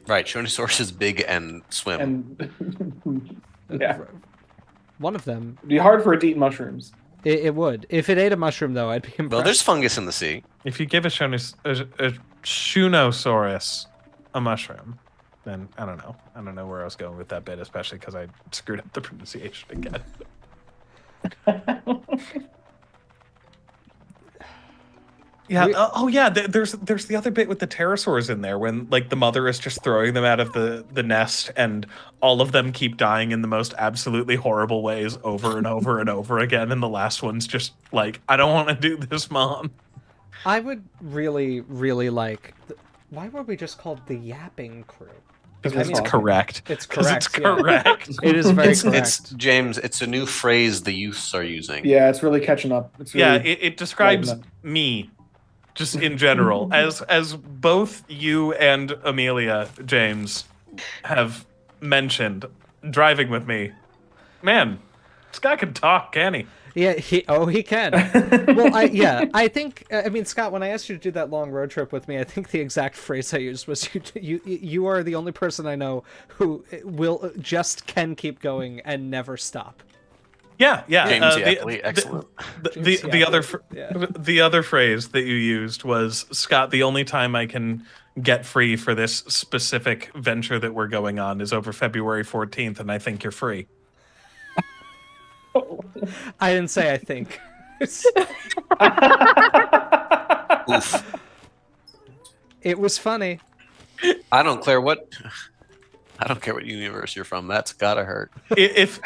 Right, Shonisaurus is big and swim. And yeah. One of them. It'd be hard for it to eat mushrooms. It would. If it ate a mushroom, though, I'd be impressed. Well, there's fungus in the sea. If you give a Shunosaurus a mushroom, then I don't know. I don't know where I was going with that bit, especially because I screwed up the pronunciation again. Yeah. Yeah. There's the other bit with the pterosaurs in there when like the mother is just throwing them out of the nest, and all of them keep dying in the most absolutely horrible ways over and over and over again, and the last one's just like, I don't want to do this, Mom. I would really, really like. Why were we just called the Yapping Crew? Because it's it's correct. It's 'Cause correct. it's yeah. correct. It is very It's correct. James. It's a new phrase the youths are using. Yeah, it's really catching up. It's really, Yeah, it describes lighten me, just in general, as both you and Amelia James have mentioned. Driving with me, man, this guy can talk, can he? Yeah, he can. Well, I think. I mean, Scott, when I asked you to do that long road trip with me, I think the exact phrase I used was, "You are the only person I know who can keep going and never stop." Yeah, yeah. James Yapley, excellent. James Yapley, The other phrase that you used was, Scott, the only time I can get free for this specific venture that we're going on is over February 14th, and I think you're free. I didn't say I think. Oof. It was funny. I don't care what universe you're from. That's gotta hurt. If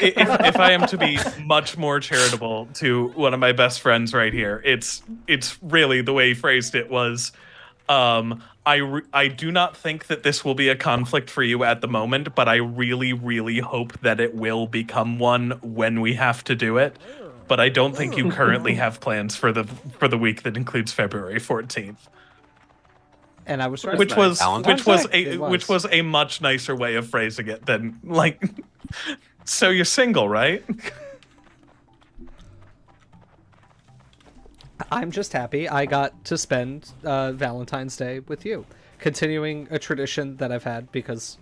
I am to be much more charitable to one of my best friends right here, it's really the way he phrased it was, I do not think that this will be a conflict for you at the moment, but I really, really hope that it will become one when we have to do it. But I don't think you currently have plans for the week that includes February 14th. And I was right. Which was It which was a much nicer way of phrasing it than like, so you're single, right? I'm just happy I got to spend Valentine's Day with you, continuing a tradition that I've had because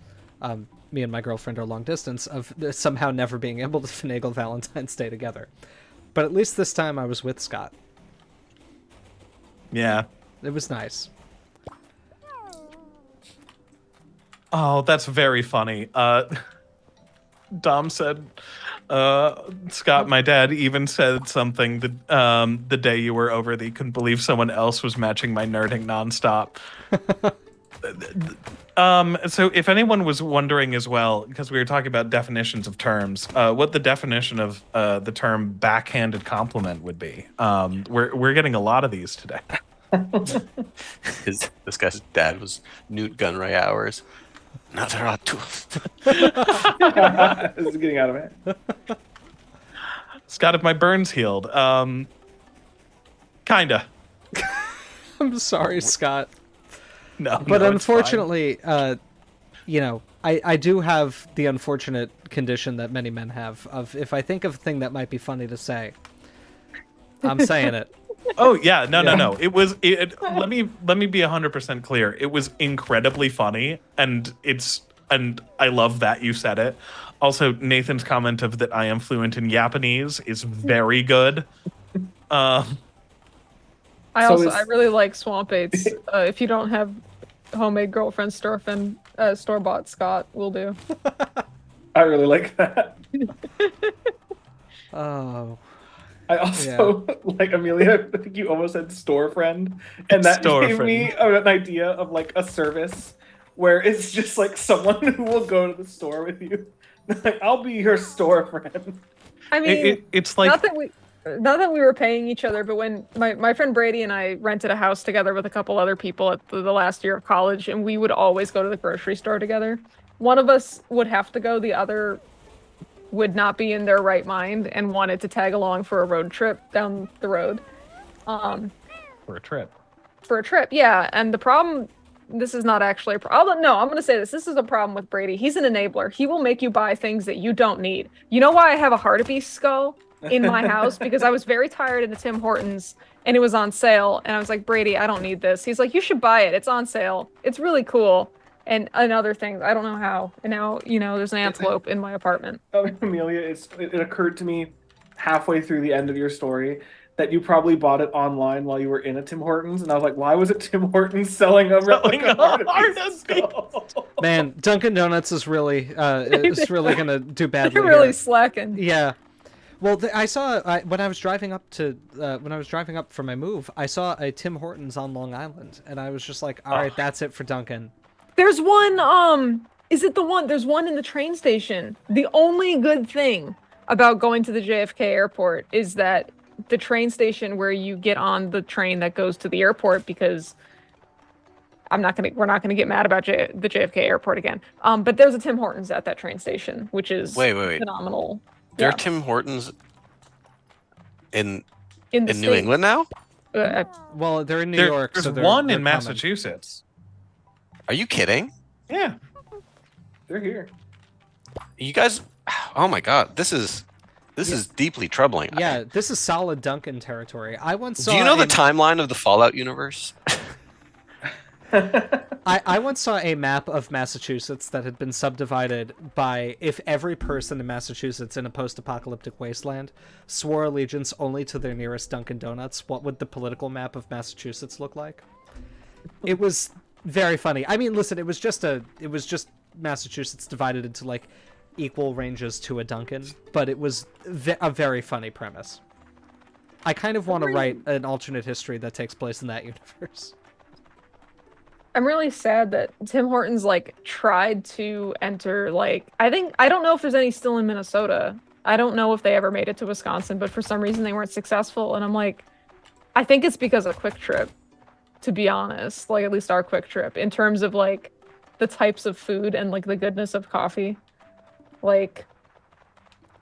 me and my girlfriend are long distance of somehow never being able to finagle Valentine's Day together. But at least this time I was with Scott. Yeah. It was nice. Oh, that's very funny. Dom said, Scott, my dad even said something the day you were over that he couldn't believe someone else was matching my nerding nonstop. So if anyone was wondering as well, because we were talking about definitions of terms, what the definition of the term backhanded compliment would be. We're getting a lot of these today. This guy's dad was Newt Gunray hours. Now there are two. This is getting out of hand. Scott, if my burn's healed, kinda. I'm sorry, Scott. No, But no, it's unfortunately, you know, I do have the unfortunate condition that many men have of if I think of a thing that might be funny to say, I'm saying it. Oh yeah, no. It was. Let me be 100% clear. It was incredibly funny, and I love that you said it. Also, Nathan's comment of that I am fluent in Japanese is very good. I really like swamp baits. If you don't have homemade girlfriend store-bought Scott will do. I really like that. Oh. I also like Amelia. I think you almost said store friend, and that gave me an idea of like a service where it's just like someone who will go to the store with you. Like, I'll be your store friend. I mean, it's like not that we were paying each other, but when my friend Brady and I rented a house together with a couple other people at the last year of college, and we would always go to the grocery store together. One of us would have to go, the other would not be in their right mind and wanted to tag along for a road trip down the road. For a trip. For a trip, yeah. And the problem, this is not actually a problem. No, I'm going to say this. This is a problem with Brady. He's an enabler. He will make you buy things that you don't need. You know why I have a hartebeest skull in my house? Because I was very tired in the Tim Hortons and it was on sale. And I was like, Brady, I don't need this. He's like, you should buy it. It's on sale. It's really cool. And other things. I don't know how. And now, you know, there's an antelope in my apartment. Oh, Amelia, it occurred to me halfway through the end of your story that you probably bought it online while you were in a Tim Hortons, and I was like, why was it Tim Hortons selling a hartebeest skull? Man, Dunkin' Donuts is really gonna do badly. They're really here. slacking. Yeah. Well, I saw when I was driving up for my move, I saw a Tim Hortons on Long Island, and I was just like, all right, that's it for Dunkin'. There's one, is it the one? There's one in the train station. The only good thing about going to the JFK airport is that the train station where you get on the train that goes to the airport, because we're not gonna get mad about the JFK airport again. But there's a Tim Hortons at that train station, which is phenomenal. There are Tim Hortons in New England now? Well, they're in New York. There's so one they're in coming. Massachusetts. Are you kidding? Yeah. They're here. You guys, oh my god, this is deeply troubling. Yeah, this is solid Dunkin' territory. I once saw. Do you know the timeline of the Fallout universe? I once saw a map of Massachusetts that had been subdivided by if every person in Massachusetts in a post-apocalyptic wasteland swore allegiance only to their nearest Dunkin' Donuts, what would the political map of Massachusetts look like? It was very funny. I mean, listen, it was just Massachusetts divided into like equal ranges to a Dunkin', but it was a very funny premise. I kind of want to write an alternate history that takes place in that universe. I'm really sad that Tim Hortons like tried to enter I don't know if there's any still in Minnesota. I don't know if they ever made it to Wisconsin, but for some reason they weren't successful. And I'm like, I think it's because of Quick Trip, to be honest. Like at least our Quick Trip in terms of like the types of food and like the goodness of coffee. Like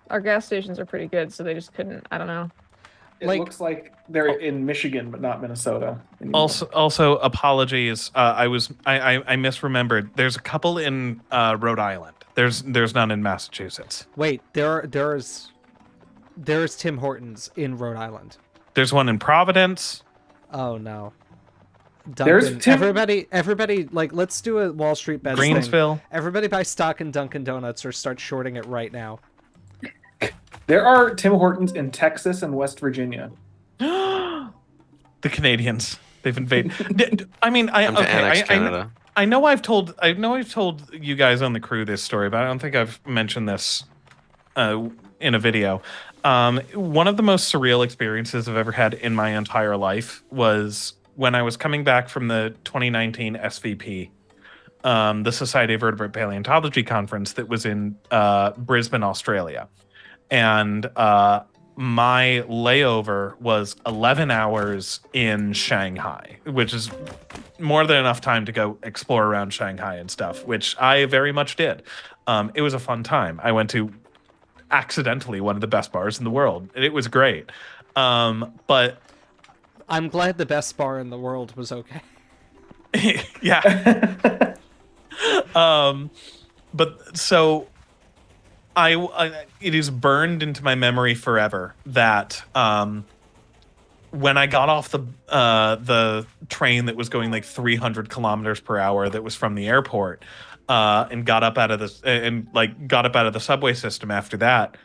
our gas stations are pretty good, so they just couldn't. I don't know. It looks like they're in Michigan, but not Minnesota anymore. Also, apologies. I misremembered. There's a couple in Rhode Island. There's none in Massachusetts. Wait, there's Tim Hortons in Rhode Island. There's one in Providence. Oh no. There's everybody like let's do a Wall Street bets Greensville. thing. Everybody buy stock in Dunkin' Donuts or start shorting it right now. There are Tim Hortons in Texas and West Virginia. The Canadians. They've invaded. I mean, Canada. I know I've told you guys on the crew this story, but I don't think I've mentioned this in a video. One of the most surreal experiences I've ever had in my entire life was when I was coming back from the 2019 SVP, the Society of Vertebrate Paleontology conference that was in Brisbane, Australia. And my layover was 11 hours in Shanghai, which is more than enough time to go explore around Shanghai and stuff, which I very much did. It was a fun time. I went to accidentally one of the best bars in the world. It was great. But I'm glad the best bar in the world was okay. Yeah. But so it is burned into my memory forever that when I got off the train that was going like 300 kilometers per hour that was from the airport, and got up out of the subway system after that,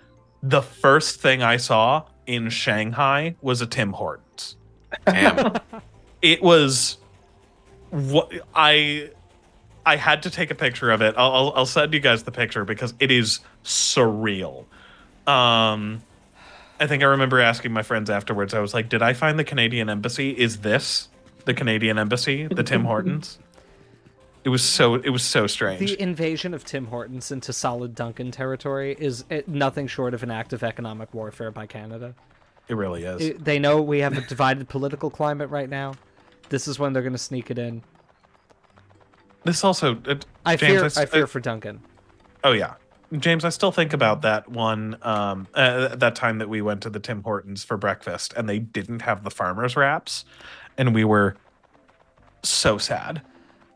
the first thing I saw in Shanghai was a Tim Hortons. Damn. It was what I had to take a picture of it. I'll send you guys the picture because it is surreal. I think I remember asking my friends afterwards. I was like, "Did I find the Canadian Embassy? Is this the Canadian Embassy? The Tim Hortons?" It was so strange. The invasion of Tim Hortons into solid Duncan territory is nothing short of an act of economic warfare by Canada. It really is. They know we have a divided political climate right now. This is when they're going to sneak it in. This also, I James, fear for Duncan. Oh yeah, James, I still think about that one that time that we went to the Tim Hortons for breakfast and they didn't have the farmers wraps, and we were so sad.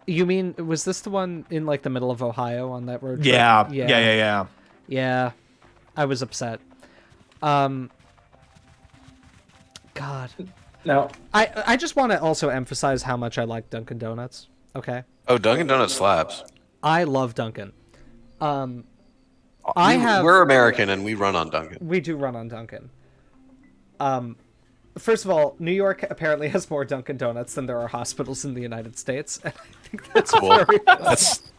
You mean, was this the one in like the middle of Ohio on that road trip? Yeah. Yeah, I was upset. God. Now, I just want to also emphasize how much I like Dunkin' Donuts. Okay. Oh, Dunkin' Donuts slaps. I love Dunkin'. We're American and we run on Dunkin'. We do run on Dunkin'. First of all, New York apparently has more Dunkin' Donuts than there are hospitals in the United States. And I think that's Cool. very That's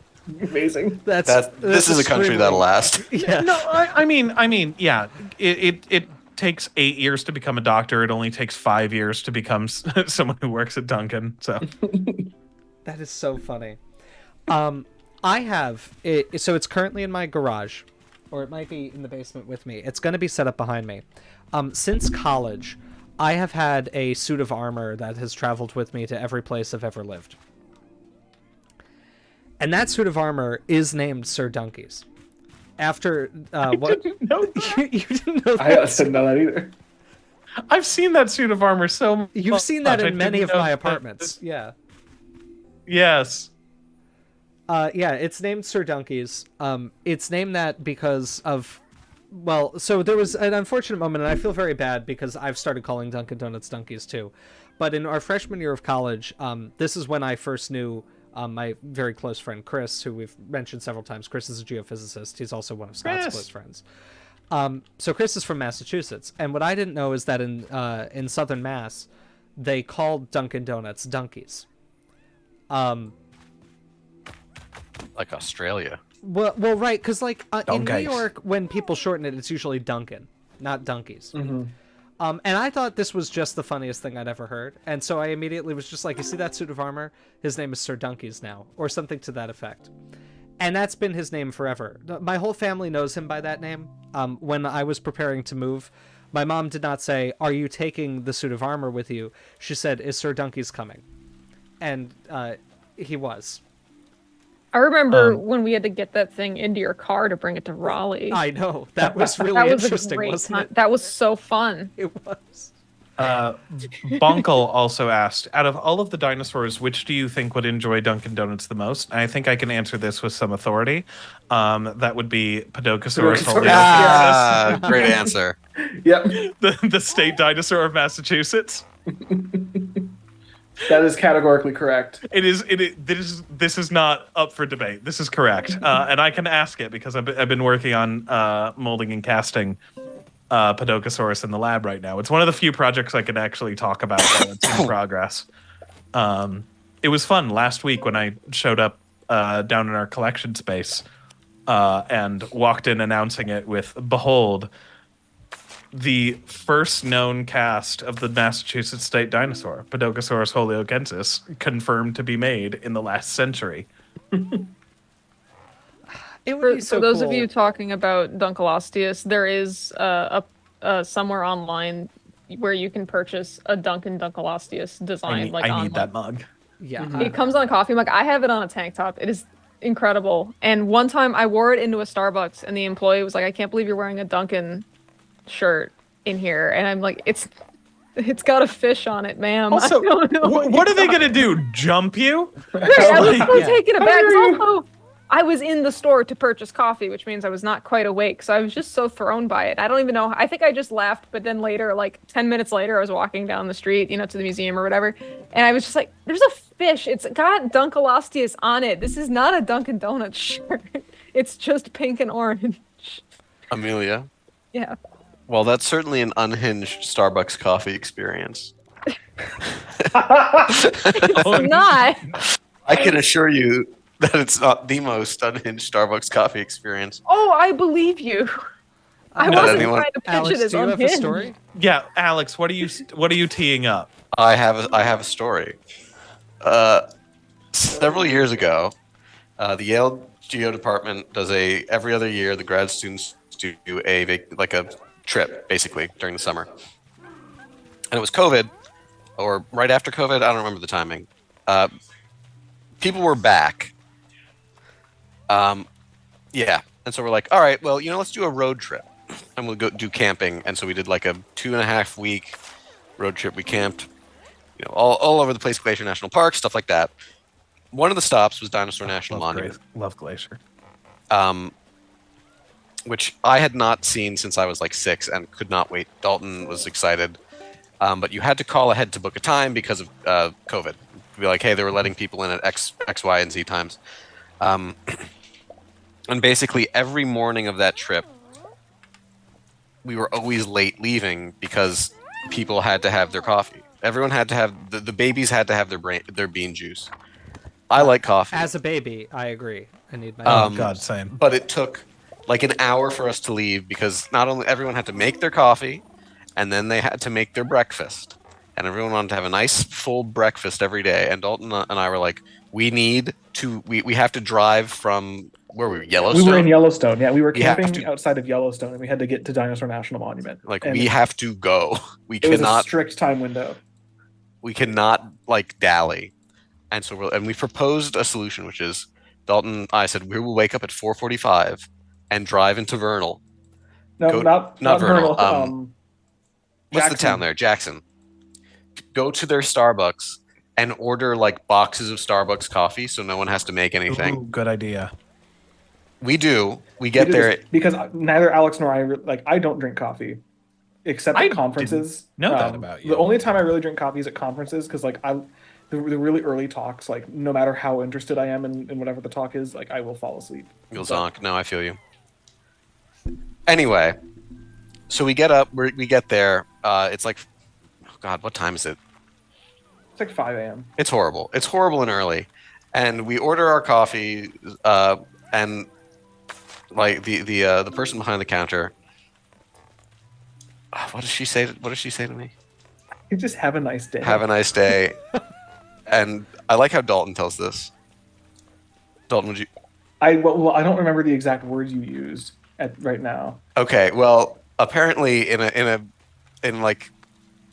amazing. this is a country that'll last. Yeah. No, I mean, yeah. It takes 8 years to become a doctor. It only takes 5 years to become someone who works at Dunkin'. So That is so funny. I have it, so it's currently in my garage, or it might be in the basement with me. It's going to be set up behind me. Since college, I have had a suit of armor that has traveled with me to every place I've ever lived. And that suit of armor is named Sir Dunkies. After what? didn't know that. You didn't know that? I didn't know that either. I've seen that suit of armor so much. You've seen that I in many didn't of know my that- apartments. Yeah. Yes. Yeah, it's named Sir Dunkies. It's named that because of, well, so there was an unfortunate moment, and I feel very bad because I've started calling Dunkin' Donuts Dunkies too. But in our freshman year of college, this is when I first knew my very close friend Chris, who we've mentioned several times. Chris is a geophysicist. He's also one of Scott's Chris. close friends. So Chris is from Massachusetts, and what I didn't know is that in Southern Mass, they called Dunkin' Donuts Dunkies. Like Australia. Well, right, because like in New Dunkies. York, when people shorten it, it's usually Dunkin', not Dunkies. Mm-hmm. And I thought this was just the funniest thing I'd ever heard, and so I immediately was just like, "You see that suit of armor? His name is Sir Dunkies now," or something to that effect. And that's been his name forever. My whole family knows him by that name. When I was preparing to move, my mom did not say, "Are you taking the suit of armor with you?" She said, "Is Sir Dunkies coming?" And he was. I remember when we had to get that thing into your car to bring it to Raleigh. I know. That was really that was interesting, a great wasn't time. it? That was so fun. It was. Bonkel also asked, out of all of the dinosaurs, which do you think would enjoy Dunkin' Donuts the most? I think I can answer this with some authority. That would be Podokesaurus Podokesaurus. holeokensis, Great answer. Yep, the state dinosaur of Massachusetts. that is categorically correct. This is not up for debate. This is correct, and I can ask it because I've been working on molding and casting Podokesaurus in the lab right now. It's one of the few projects I can actually talk about while it's in progress. It was fun last week when I showed up down in our collection space and walked in announcing it with, behold, the first known cast of the Massachusetts state dinosaur, Podokesaurus holeokensis, confirmed to be made in the last century. It would be For so those cool. of you talking about Dunkleosteus, there is somewhere online where you can purchase a Dunkleosteus design. I need that mug. Yeah. It comes on a coffee mug. I have it on a tank top. It is incredible. And one time I wore it into a Starbucks, and the employee was like, "I can't believe you're wearing a Dunkin' shirt in here." And I'm like, It's got a fish on it, ma'am. Also, I don't know what are they gonna do? Jump you? Right, I was so Yeah. taken aback. 'Cause also, I was in the store to purchase coffee, which means I was not quite awake. So I was just so thrown by it. I don't even know. I think I just laughed, but then later, like 10 minutes later, I was walking down the street, you know, to the museum or whatever. And I was just like, there's a fish. It's got Dunkleosteus on it. This is not a Dunkin' Donuts shirt. It's just pink and orange. Amelia. Yeah. Well, that's certainly an unhinged Starbucks coffee experience. It's not. I can assure you that it's not the most unhinged Starbucks coffee experience. Oh, I believe you. I Not wasn't anyone. trying to pitch Alex, it as do you have a unhinged. story? Yeah, Alex, what are you teeing up? I have a story. Several years ago, the Yale Geo department does every other year. The grad students do a trip basically during the summer, and it was COVID or right after COVID. I don't remember the timing. People were back. Yeah, and so we're like, all right, well, let's do a road trip, and we'll go do camping. And so we did like a 2.5 week road trip. We camped, all over the place, Glacier National Park, stuff like that. One of the stops was Dinosaur National Monument. Love Glacier. Which I had not seen since I was like 6 and could not wait. Dalton was excited. But you had to call ahead to book a time because of COVID. Be like, hey, they were letting people in at X, Y, and Z times. And basically every morning of that trip, we were always late leaving because people had to have their coffee. Everyone had to have, the babies had to have their bean juice. I like coffee. As a baby, I agree. I need my. Oh God, same. But it took like an hour for us to leave because not only everyone had to make their coffee, and then they had to make their breakfast, and everyone wanted to have a nice full breakfast every day. And Dalton and I were like, we have to drive from where were we? Yellowstone. We were in Yellowstone. Yeah, we were We have camping to- outside of Yellowstone, and we had to get to Dinosaur National Monument. Like And we have to go. We it was a cannot. strict time window. We cannot like dally. And so we proposed a solution, which is Dalton. I said we will wake up at 4:45 and drive into Vernal. No, Go- not Vernal, What's the Jackson. town there? Jackson. Go to their Starbucks and order like boxes of Starbucks coffee, so no one has to make anything. Ooh, good idea. We do. We We get did there. this because neither Alex nor I don't drink coffee, except I at conferences. didn't know that about you. The only time I really drink coffee is at conferences because the really early talks, like no matter how interested I am in whatever the talk is, like I will fall asleep. You'll zonk. No, I feel you. Anyway, so we get up. We get there. It's like, oh God, what time is it? It's like 5 a.m. It's horrible. It's horrible and early. And we order our coffee, and like the person behind the counter. What does she say? What does she say to me? You just have a nice day. Have a nice day. And I like how Dalton tells this. Dalton, would you? I don't remember the exact words you used right now. Okay. Well, apparently in like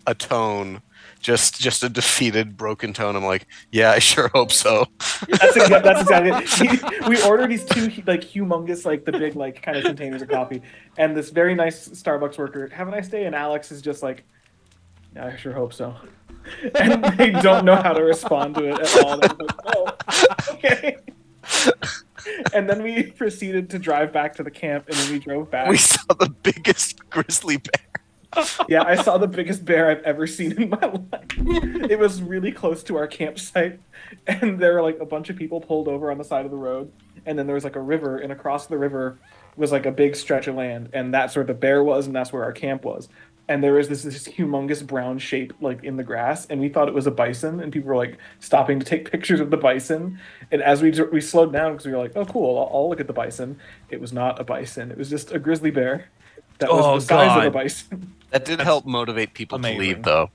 a tone, just a defeated, broken tone. I'm like, yeah, I sure hope so. That's exactly it. We ordered these two like humongous, like the big like kind of containers of coffee, and this very nice Starbucks worker, have a nice day, and Alex is just like, yeah, I sure hope so. And they don't know how to respond to it at all. They're like, oh, okay. And then we proceeded to drive back to the camp, and then we drove back. We saw the biggest grizzly bear. Yeah, I saw the biggest bear I've ever seen in my life. It was really close to our campsite, and there were like a bunch of people pulled over on the side of the road, and then there was like a river, and across the river was like a big stretch of land, and that's where the bear was, and that's where our camp was. And there was this humongous brown shape like in the grass, and we thought it was a bison, and people were like stopping to take pictures of the bison. And as we slowed down because we were like, oh cool, I'll look at the bison. It was not a bison; it was just a grizzly bear that was the size of a bison. That did help motivate people to amazing. leave, though.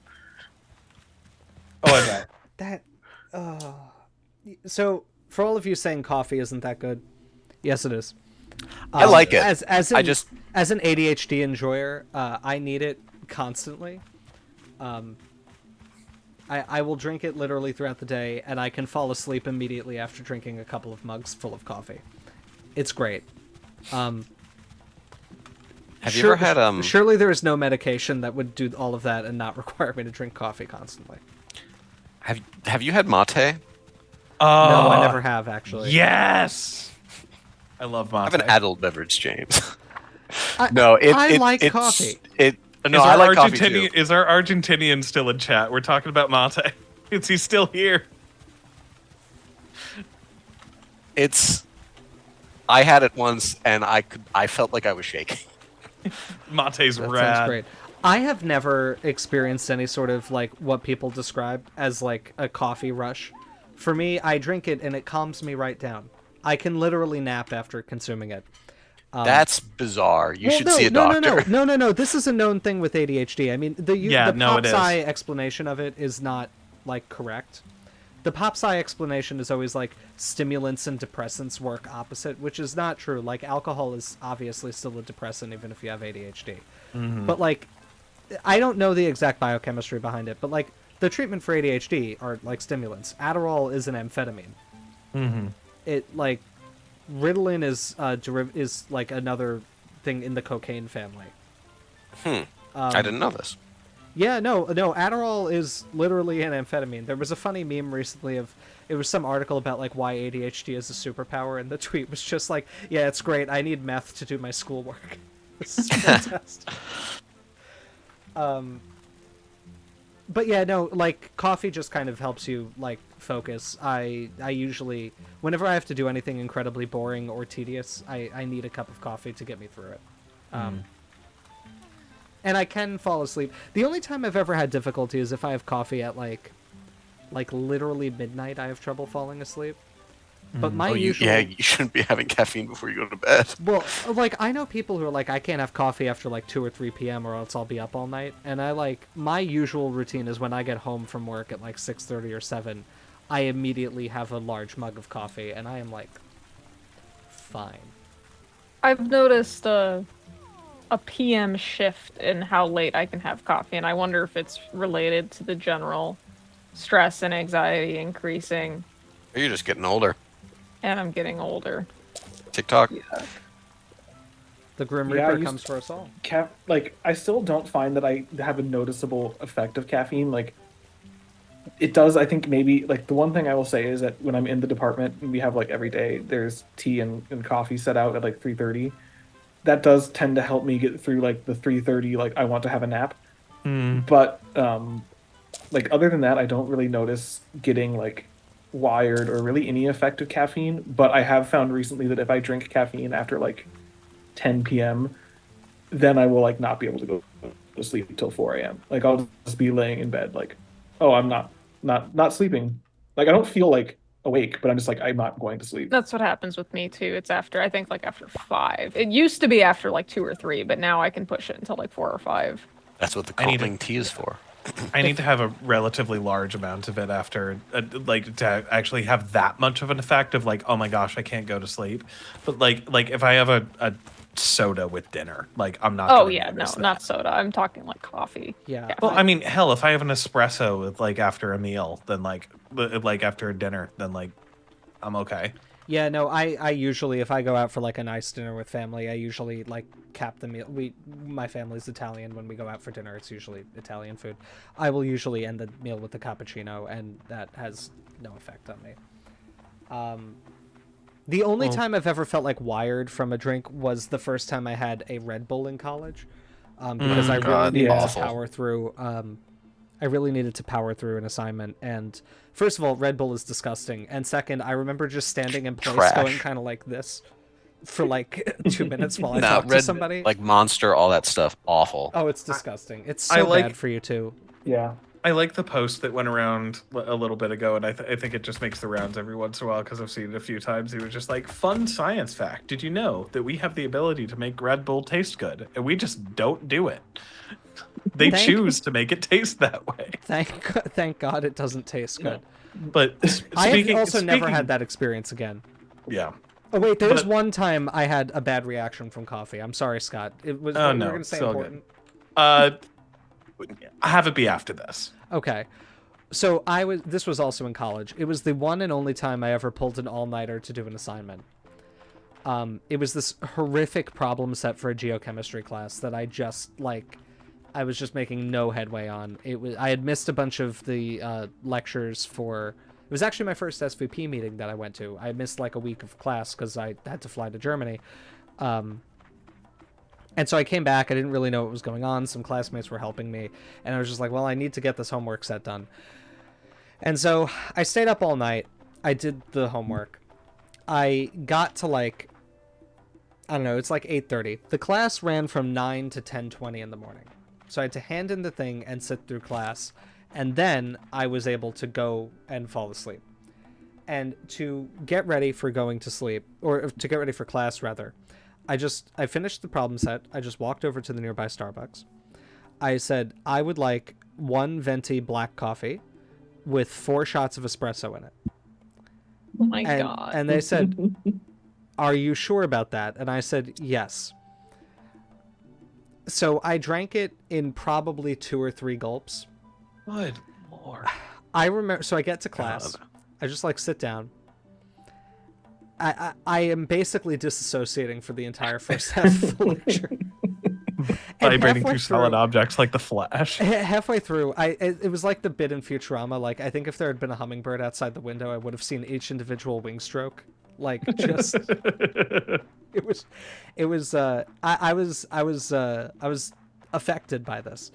Oh, I bet. That. So for all of you saying coffee isn't that good, yes, it is. I like it. As an ADHD enjoyer, I need it constantly. I will drink it literally throughout the day, and I can fall asleep immediately after drinking a couple of mugs full of coffee. It's great. Have you ever had Surely there is no medication that would do all of that and not require me to drink coffee constantly. Have you had mate? No, I never have actually. Yes. I love I mate. have an adult beverage, James. I like coffee. No, I like coffee too. Is our Argentinian still in chat? We're talking about mate. Is he still here? I had it once, and I felt like I was shaking. Mate's That rad. sounds great. I have never experienced any sort of like what people describe as like a coffee rush. For me, I drink it and it calms me right down. I can literally nap after consuming it. That's bizarre. You should see a doctor. No. This is a known thing with ADHD. I mean, the pop sci explanation of it is not like correct. The pop sci explanation is always like stimulants and depressants work opposite, which is not true. Like alcohol is obviously still a depressant even if you have ADHD. Mm-hmm. But like, I don't know the exact biochemistry behind it, but like the treatment for ADHD are like stimulants. Adderall is an amphetamine. Mm-hmm. It like Ritalin is like another thing in the cocaine family. I didn't know this. Yeah, no. Adderall is literally an amphetamine. There was a funny meme recently it was some article about like why ADHD is a superpower, and the tweet was just like, "Yeah, it's great. I need meth to do my schoolwork." This is fantastic. But yeah, no, like coffee just kind of helps you like focus. I usually, whenever I have to do anything incredibly boring or tedious, I need a cup of coffee to get me through it. And I can fall asleep. The only time I've ever had difficulty is if I have coffee at like literally midnight. I have trouble falling asleep. But my usual... you shouldn't be having caffeine before you go to bed. Well, like I know people who are like, I can't have coffee after like 2 or 3 p.m. or else I'll be up all night. And I like my usual routine is when I get home from work at like 6:30 or 7, I immediately have a large mug of coffee, and I am like, fine. I've noticed a PM shift in how late I can have coffee, and I wonder if it's related to the general stress and anxiety increasing. Or you're just getting older. And I'm getting older. TikTok. Yeah. The Grim Reaper comes for us all. Like, I still don't find that I have a noticeable effect of caffeine. Like, it does, I think maybe, like, the one thing I will say is that when I'm in the department and we have, like, every day, there's tea and coffee set out at, like, 3:30. That does tend to help me get through, like, the 3:30, like, I want to have a nap. But, like, other than that, I don't really notice getting, like, wired or really any effect of caffeine. But I have found recently that if I drink caffeine after, like, 10 p.m., then I will, like, not be able to go to sleep until 4 a.m. Like, I'll just be laying in bed, like, oh, I'm not sleeping. Like, I don't feel, like, awake, but I'm just like, I'm not going to sleep. That's what happens with me too. It's after, I think, like after 5. It used to be after like 2 or 3, but now I can push it until like 4 or 5. That's what the calming tea is for. I need to have a relatively large amount of it after, like, to actually have that much of an effect of like, oh my gosh, I can't go to sleep. But like if I have a soda with dinner, like I'm not. Oh yeah, no, not soda. I'm talking like coffee. Yeah. Caffeine. Well, I mean, hell, if I have an espresso with like after a meal, then like after a dinner, then like I'm okay. Yeah, no, I usually, if I go out for like a nice dinner with family, I usually like cap the meal. My family's Italian. When we go out for dinner, it's usually Italian food. I will usually end the meal with a cappuccino, and that has no effect on me. The only time I've ever felt like wired from a drink was the first time I had a Red Bull in college, because I really needed to power through. I really needed to power through an assignment, and first of all, Red Bull is disgusting, and second, I remember just standing in place, going kind of like this for like 2 minutes while I talked to somebody. Like Monster, all that stuff, awful. Oh, it's disgusting. It's so bad for you too. Yeah. I like the post that went around a little bit ago, and I think it just makes the rounds every once in a while because I've seen it a few times. He was just like, fun science fact. Did you know that we have the ability to make Red Bull taste good, and we just don't do it? They choose to make it taste that way. Thank God it doesn't taste good. But I've also never had that experience again. Yeah. Oh wait, there was one time I had a bad reaction from coffee. I'm sorry, Scott. It was. Oh no, we're gonna say important. Have it be after this. Okay. So this was also in college. It was the one and only time I ever pulled an all-nighter to do an assignment. It was this horrific problem set for a geochemistry class that I was just making no headway on. I had missed a bunch of the lectures for was actually my first SVP meeting that I went to. I missed like a week of class because I had to fly to Germany. And so I came back. I didn't really know what was going on. Some classmates were helping me. And I was just like, well, I need to get this homework set done. And so I stayed up all night. I did the homework. I got to like, I don't know, it's like 8:30. The class ran from 9 to 10:20 in the morning. So I had to hand in the thing and sit through class. And then I was able to go and fall asleep. And to get ready for going to sleep, or to get ready for class rather, I finished the problem set. I just walked over to the nearby Starbucks. I said, I would like 1 venti black coffee with 4 shots of espresso in it. Oh my God. And they said, are you sure about that? And I said, yes. So I drank it in probably 2 or 3 gulps. Good Lord. I remember, so I get to class. God. I just like sit down. I am basically disassociating for the entire first half of the lecture. Vibrating through solid objects like the Flash. Halfway through, it was like the bit in Futurama. Like, I think if there had been a hummingbird outside the window, I would have seen each individual wing stroke. Like, just I was affected by this,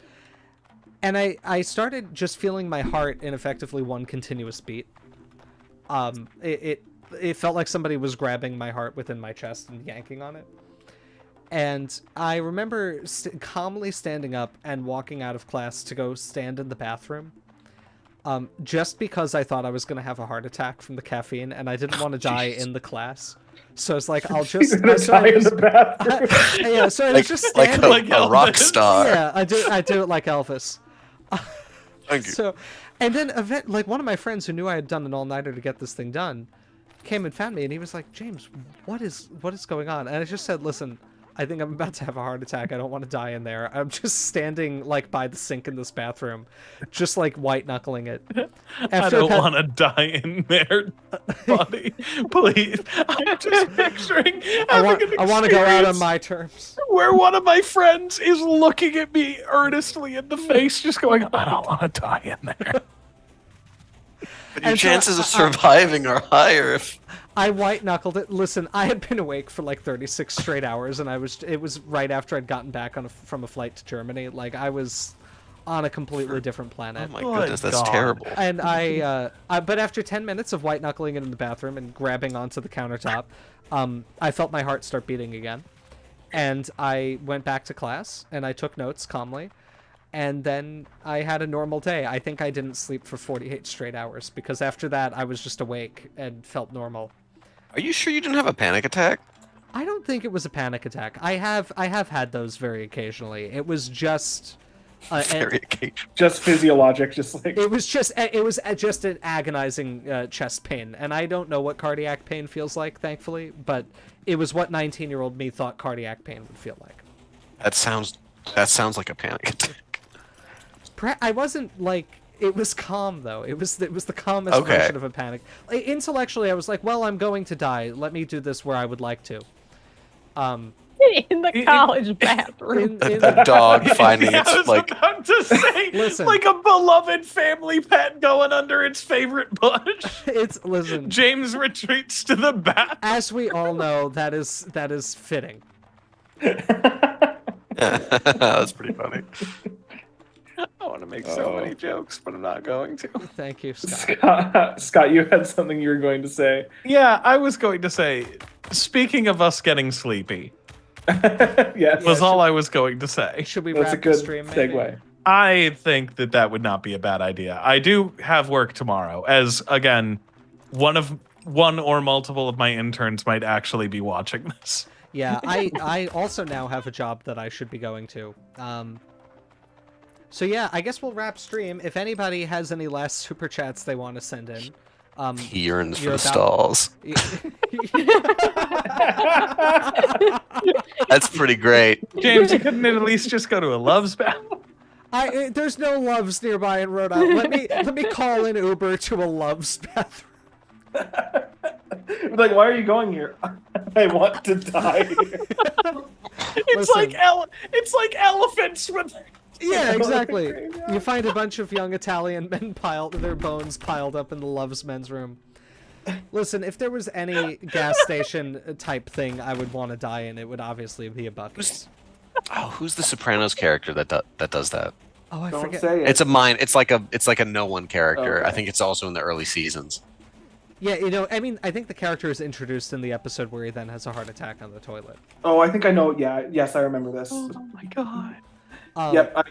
and I started just feeling my heart in effectively one continuous beat. It felt like somebody was grabbing my heart within my chest and yanking on it. And I remember calmly standing up and walking out of class to go stand in the bathroom. Just because I thought I was going to have a heart attack from the caffeine and I didn't want to die in the class. So it's like, I'll just... You're gonna die in the bathroom. Yeah, so I was just like standing... a rock star. Yeah, I do it like Elvis. Thank you. So, and then like one of my friends who knew I had done an all-nighter to get this thing done came and found me and he was like, James, what is going on? And I just said, listen, I think I'm about to have a heart attack. I don't want to die in there. I'm just standing like by the sink in this bathroom, just like white knuckling it. I don't want to die in there, buddy. Please. I'm just picturing I want to go out on my terms. Where one of my friends is looking at me earnestly in the face, just going, I don't want to die in there. But your chances of surviving are higher if... I white knuckled it. Listen, I had been awake for like 36 straight hours, and it was right after I'd gotten back from a flight to Germany. Like, I was on a completely different planet. Oh my goodness, that's terrible. And but after 10 minutes of white knuckling it in the bathroom and grabbing onto the countertop, I felt my heart start beating again. And I went back to class, and I took notes calmly. And then I had a normal day. I think I didn't sleep for 48 straight hours, because after that, I was just awake and felt normal. Are you sure you didn't have a panic attack? I don't think it was a panic attack. I have had those very occasionally. It was just Very occasional. Just physiologic, just like it was just an agonizing chest pain, and I don't know what cardiac pain feels like, thankfully, but it was what 19-year-old me thought cardiac pain would feel like. That sounds like a panic attack. I wasn't like, it was calm though. It was the calmest version of a panic. Like, intellectually, I was like, well, I'm going to die. Let me do this where I would like to. In the college bathroom. A dog finding I its was like. about to say, Listen. like a beloved family pet going under its favorite bush. Listen. James retreats to the bathroom. As we all know, that is fitting. That's pretty funny. I want to make so many jokes, but I'm not going to. Thank you, Scott. Scott, you had something you were going to say. Yeah, I was going to say, speaking of us getting sleepy, Yes. was all I was going to say. Should we That's a wrap the good stream? Maybe? segue. I think that would not be a bad idea. I do have work tomorrow, as again, one or multiple of my interns might actually be watching this. Yeah, I also now have a job that I should be going to. So yeah, I guess we'll wrap stream. If anybody has any last super chats they want to send in, He yearns for you're the stalls. about- That's pretty great. James, you couldn't at least just go to a loves battle? There's no Loves nearby in Rhode Island. Let me call an Uber to a Loves bathroom. Like, why are you going here? I want to die here. It's Listen. like elephants with Yeah, exactly. Graveyard. You find a bunch of young Italian men their bones piled up in the Loves men's room. Listen, if there was any gas station type thing I would want to die in, it would obviously be a Buc-ee's. Oh, who's the Sopranos character that does that? Oh, I Don't forget. say it. It's a mine. It's like a no one character. Okay. I think it's also in the early seasons. Yeah, I mean, I think the character is introduced in the episode where he then has a heart attack on the toilet. Oh, I think I know. Yeah, yes, I remember this. Oh my god. Yep.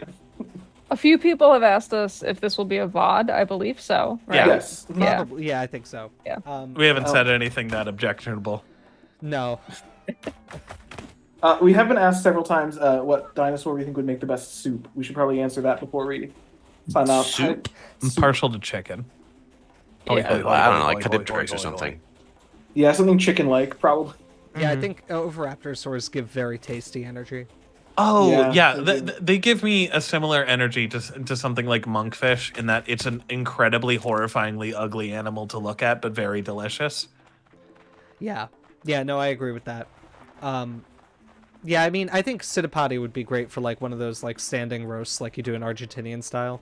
A few people have asked us if this will be a VOD. I believe so. Right? Yeah. Yes. Yeah. Probably, yeah, I think so. Yeah. We haven't Oh. said anything that objectionable. No. We have been asked several times what dinosaur we think would make the best soup. We should probably answer that before we sign off. Soup? I'm partial to chicken. I don't know, like caudipteryx or something. Yeah, something chicken-like, probably. Yeah, I Mhm. think Oviraptorosaurs give very tasty energy. Oh Yeah, yeah, they do. they give me a similar energy to something like monkfish in that it's an incredibly horrifyingly ugly animal to look at, but very delicious. Yeah. Yeah, no, I agree with that. Yeah, I mean, I think Psittipodi would be great for like one of those like standing roasts like you do in Argentinian style.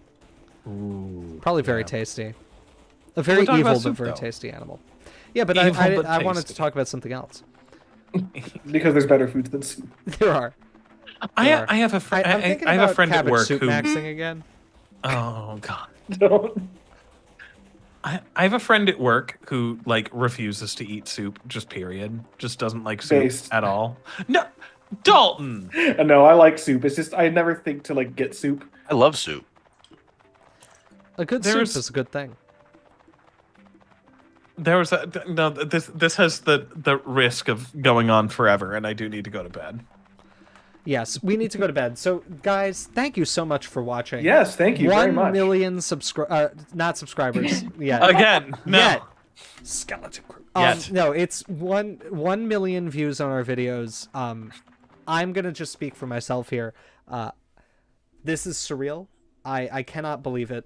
Ooh, Probably very yeah. tasty. A very talking evil about but soup, very though. tasty animal. Yeah, but Evil, I but wanted to tasty. talk about something else. Because there's better foods than soup. There are. I have a I'm friend. thinking I have a about friend at cabbage work soup who. maxing again. Oh god. Don't. I have a friend at work who like refuses to eat soup, just period. Just doesn't like soup Based. at all. No, Dalton. No, I like soup. It's just I never think to like get soup. I love soup. A good There's- soup is a good thing. There was a no. This has the risk of going on forever, and I do need to go to bed. Yes, we need to go to bed. So, guys, thank you so much for watching. Yes, thank you very 1 much. million not subscribers yet. Again, no. Yet. Skeleton crew. No, it's 1 million views on our videos. I'm gonna just speak for myself here. This is surreal. I cannot believe it.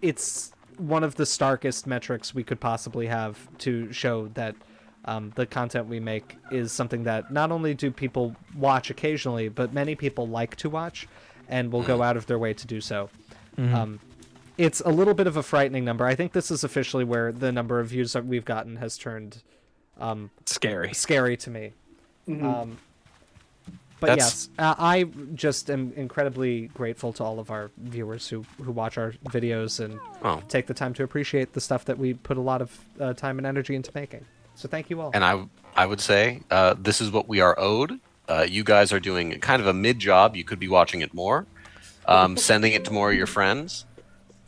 It's one of the starkest metrics we could possibly have to show that the content we make is something that not only do people watch occasionally, but many people like to watch and will go out of their way to do so. It's a little bit of a frightening number. I think this is officially where the number of views that we've gotten has turned scary to me. But That's- yes, I just am incredibly grateful to all of our viewers who watch our videos and take the time to appreciate the stuff that we put a lot of time and energy into making. So thank you all. And I would say this is what we are owed. You guys are doing kind of a mid job. You could be watching it more, sending it to more of your friends,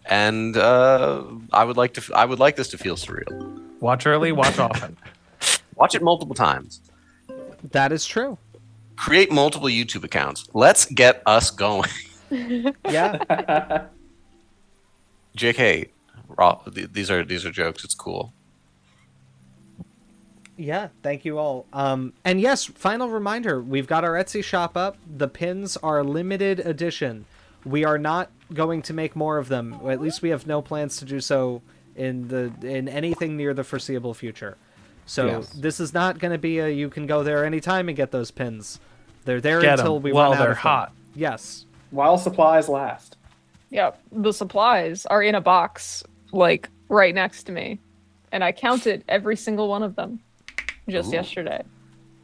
and I would like this to feel surreal. Watch early, watch often. Watch it multiple times. That is true. Create multiple YouTube accounts. Let's get us going. Yeah. JK, these are jokes. It's cool. Yeah, thank you all. And yes, final reminder, we've got our Etsy shop up. The pins are limited edition. We are not going to make more of them. Or at least we have no plans to do so in anything near the foreseeable future. So Yes. this is not going to be a you can go there anytime and get those pins. They're there Get until 'em we while run out they're of them. hot. Yes. While supplies last. Yeah, the supplies are in a box, like, right next to me. And I counted every single one of them just yesterday.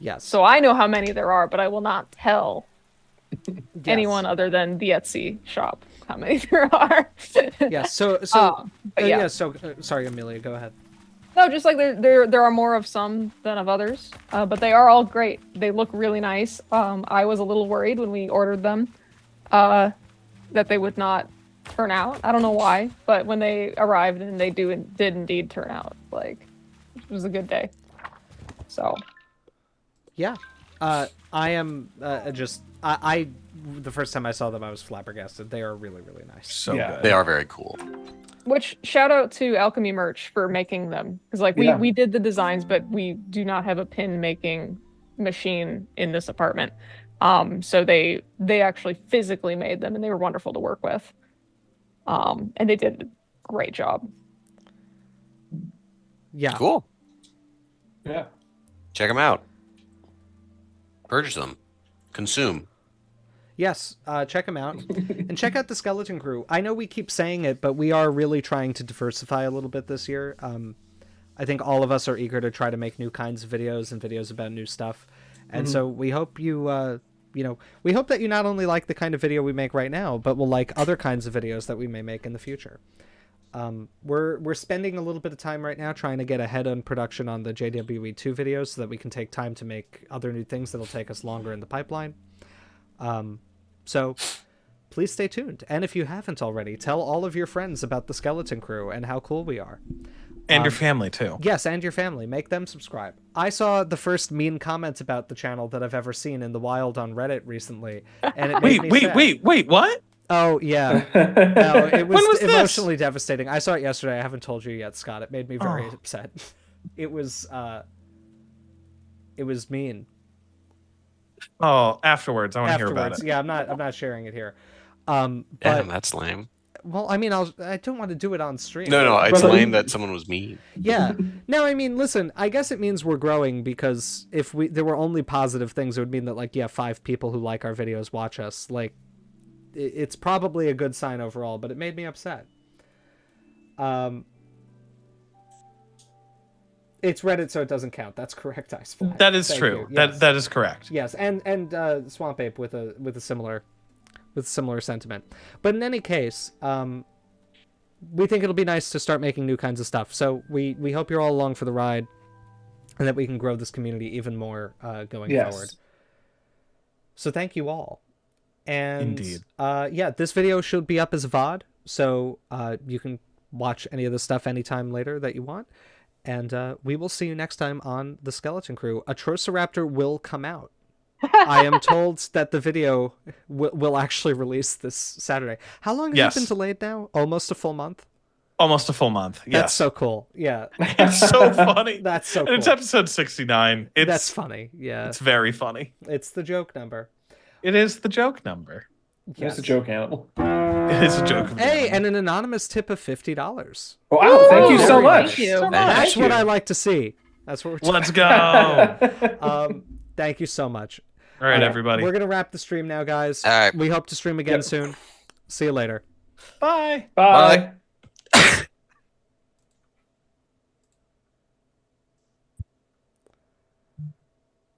Yes. So I know how many there are, but I will not tell Yes. anyone other than the Etsy shop how many there are. Yes. So but yeah. so sorry, Amelia, go ahead. No, just like there are more of some than of others, but they are all great. They look really nice. I was a little worried when we ordered them that they would not turn out. I don't know why, but when they arrived and they did indeed turn out, like, it was a good day. So Yeah. I am I the first time I saw them I was flabbergasted. They are really, really nice. So Yeah. good. They are very cool. which shout out to Alchemy Merch for making them, because like we did the designs, but we do not have a pin making machine in this apartment. So they actually physically made them, and they were wonderful to work with. And they did a great job. Yeah. Cool. Yeah. Check them out. Purchase them. Consume. Yes, check them out. And check out the Skeleton Crew. I know we keep saying it, but we are really trying to diversify a little bit this year. I think all of us are eager to try to make new kinds of videos and videos about new stuff. And so we hope you, we hope that you not only like the kind of video we make right now, but will like other kinds of videos that we may make in the future. We're spending a little bit of time right now trying to get ahead on production on the JWE2 videos so that we can take time to make other new things that'll take us longer in the pipeline. So please stay tuned. And if you haven't already, tell all of your friends about the Skeleton Crew and how cool we are. And your family, too. Yes, and your family. Make them subscribe. I saw the first mean comments about the channel that I've ever seen in the wild on Reddit recently. And it made me sad. Wait, what? Oh, yeah. No, it was, When was emotionally devastating. I saw it yesterday. I haven't told you yet, Scott. It made me very upset. It was mean. Oh, afterwards. I want to hear about it. Yeah, I'm not sharing it here. Damn, that's lame. Well, I mean, I don't want to do it on stream. No, it's lame that someone was mean. Yeah. No, I mean, listen, I guess it means we're growing, because if there were only positive things, it would mean that, like, 5 people who like our videos watch us. Like, it's probably a good sign overall, but it made me upset. It's Reddit, so it doesn't count. That's correct, Ice Fly. That is Thank true. you. Yes. That is correct. Yes, and Swamp Ape with a similar sentiment. But in any case, we think it'll be nice to start making new kinds of stuff. So we hope you're all along for the ride, and that we can grow this community even more going forward. So thank you all. And Indeed. This video should be up as a VOD, so you can watch any of the stuff anytime later that you want. And we will see you next time on The Skeleton Crew. Atrociraptor will come out. I am told that the video will actually release this Saturday. How long has it been delayed now? Almost a full month? Almost a full month. Yes. That's so cool. Yeah. It's so funny. That's so And cool. it's episode 69. That's funny. Yeah. It's very funny. It's the joke number. It is the joke number. It's a joke animal. It is a joke. Hey, and an anonymous tip of $50. Wow, thank you so much. Thank you. That's what I like to see. That's what we're Let's go. Thank you so much. All right, everybody. We're going to wrap the stream now, guys. All right. We hope to stream again soon. See you later. Bye. Bye. Bye.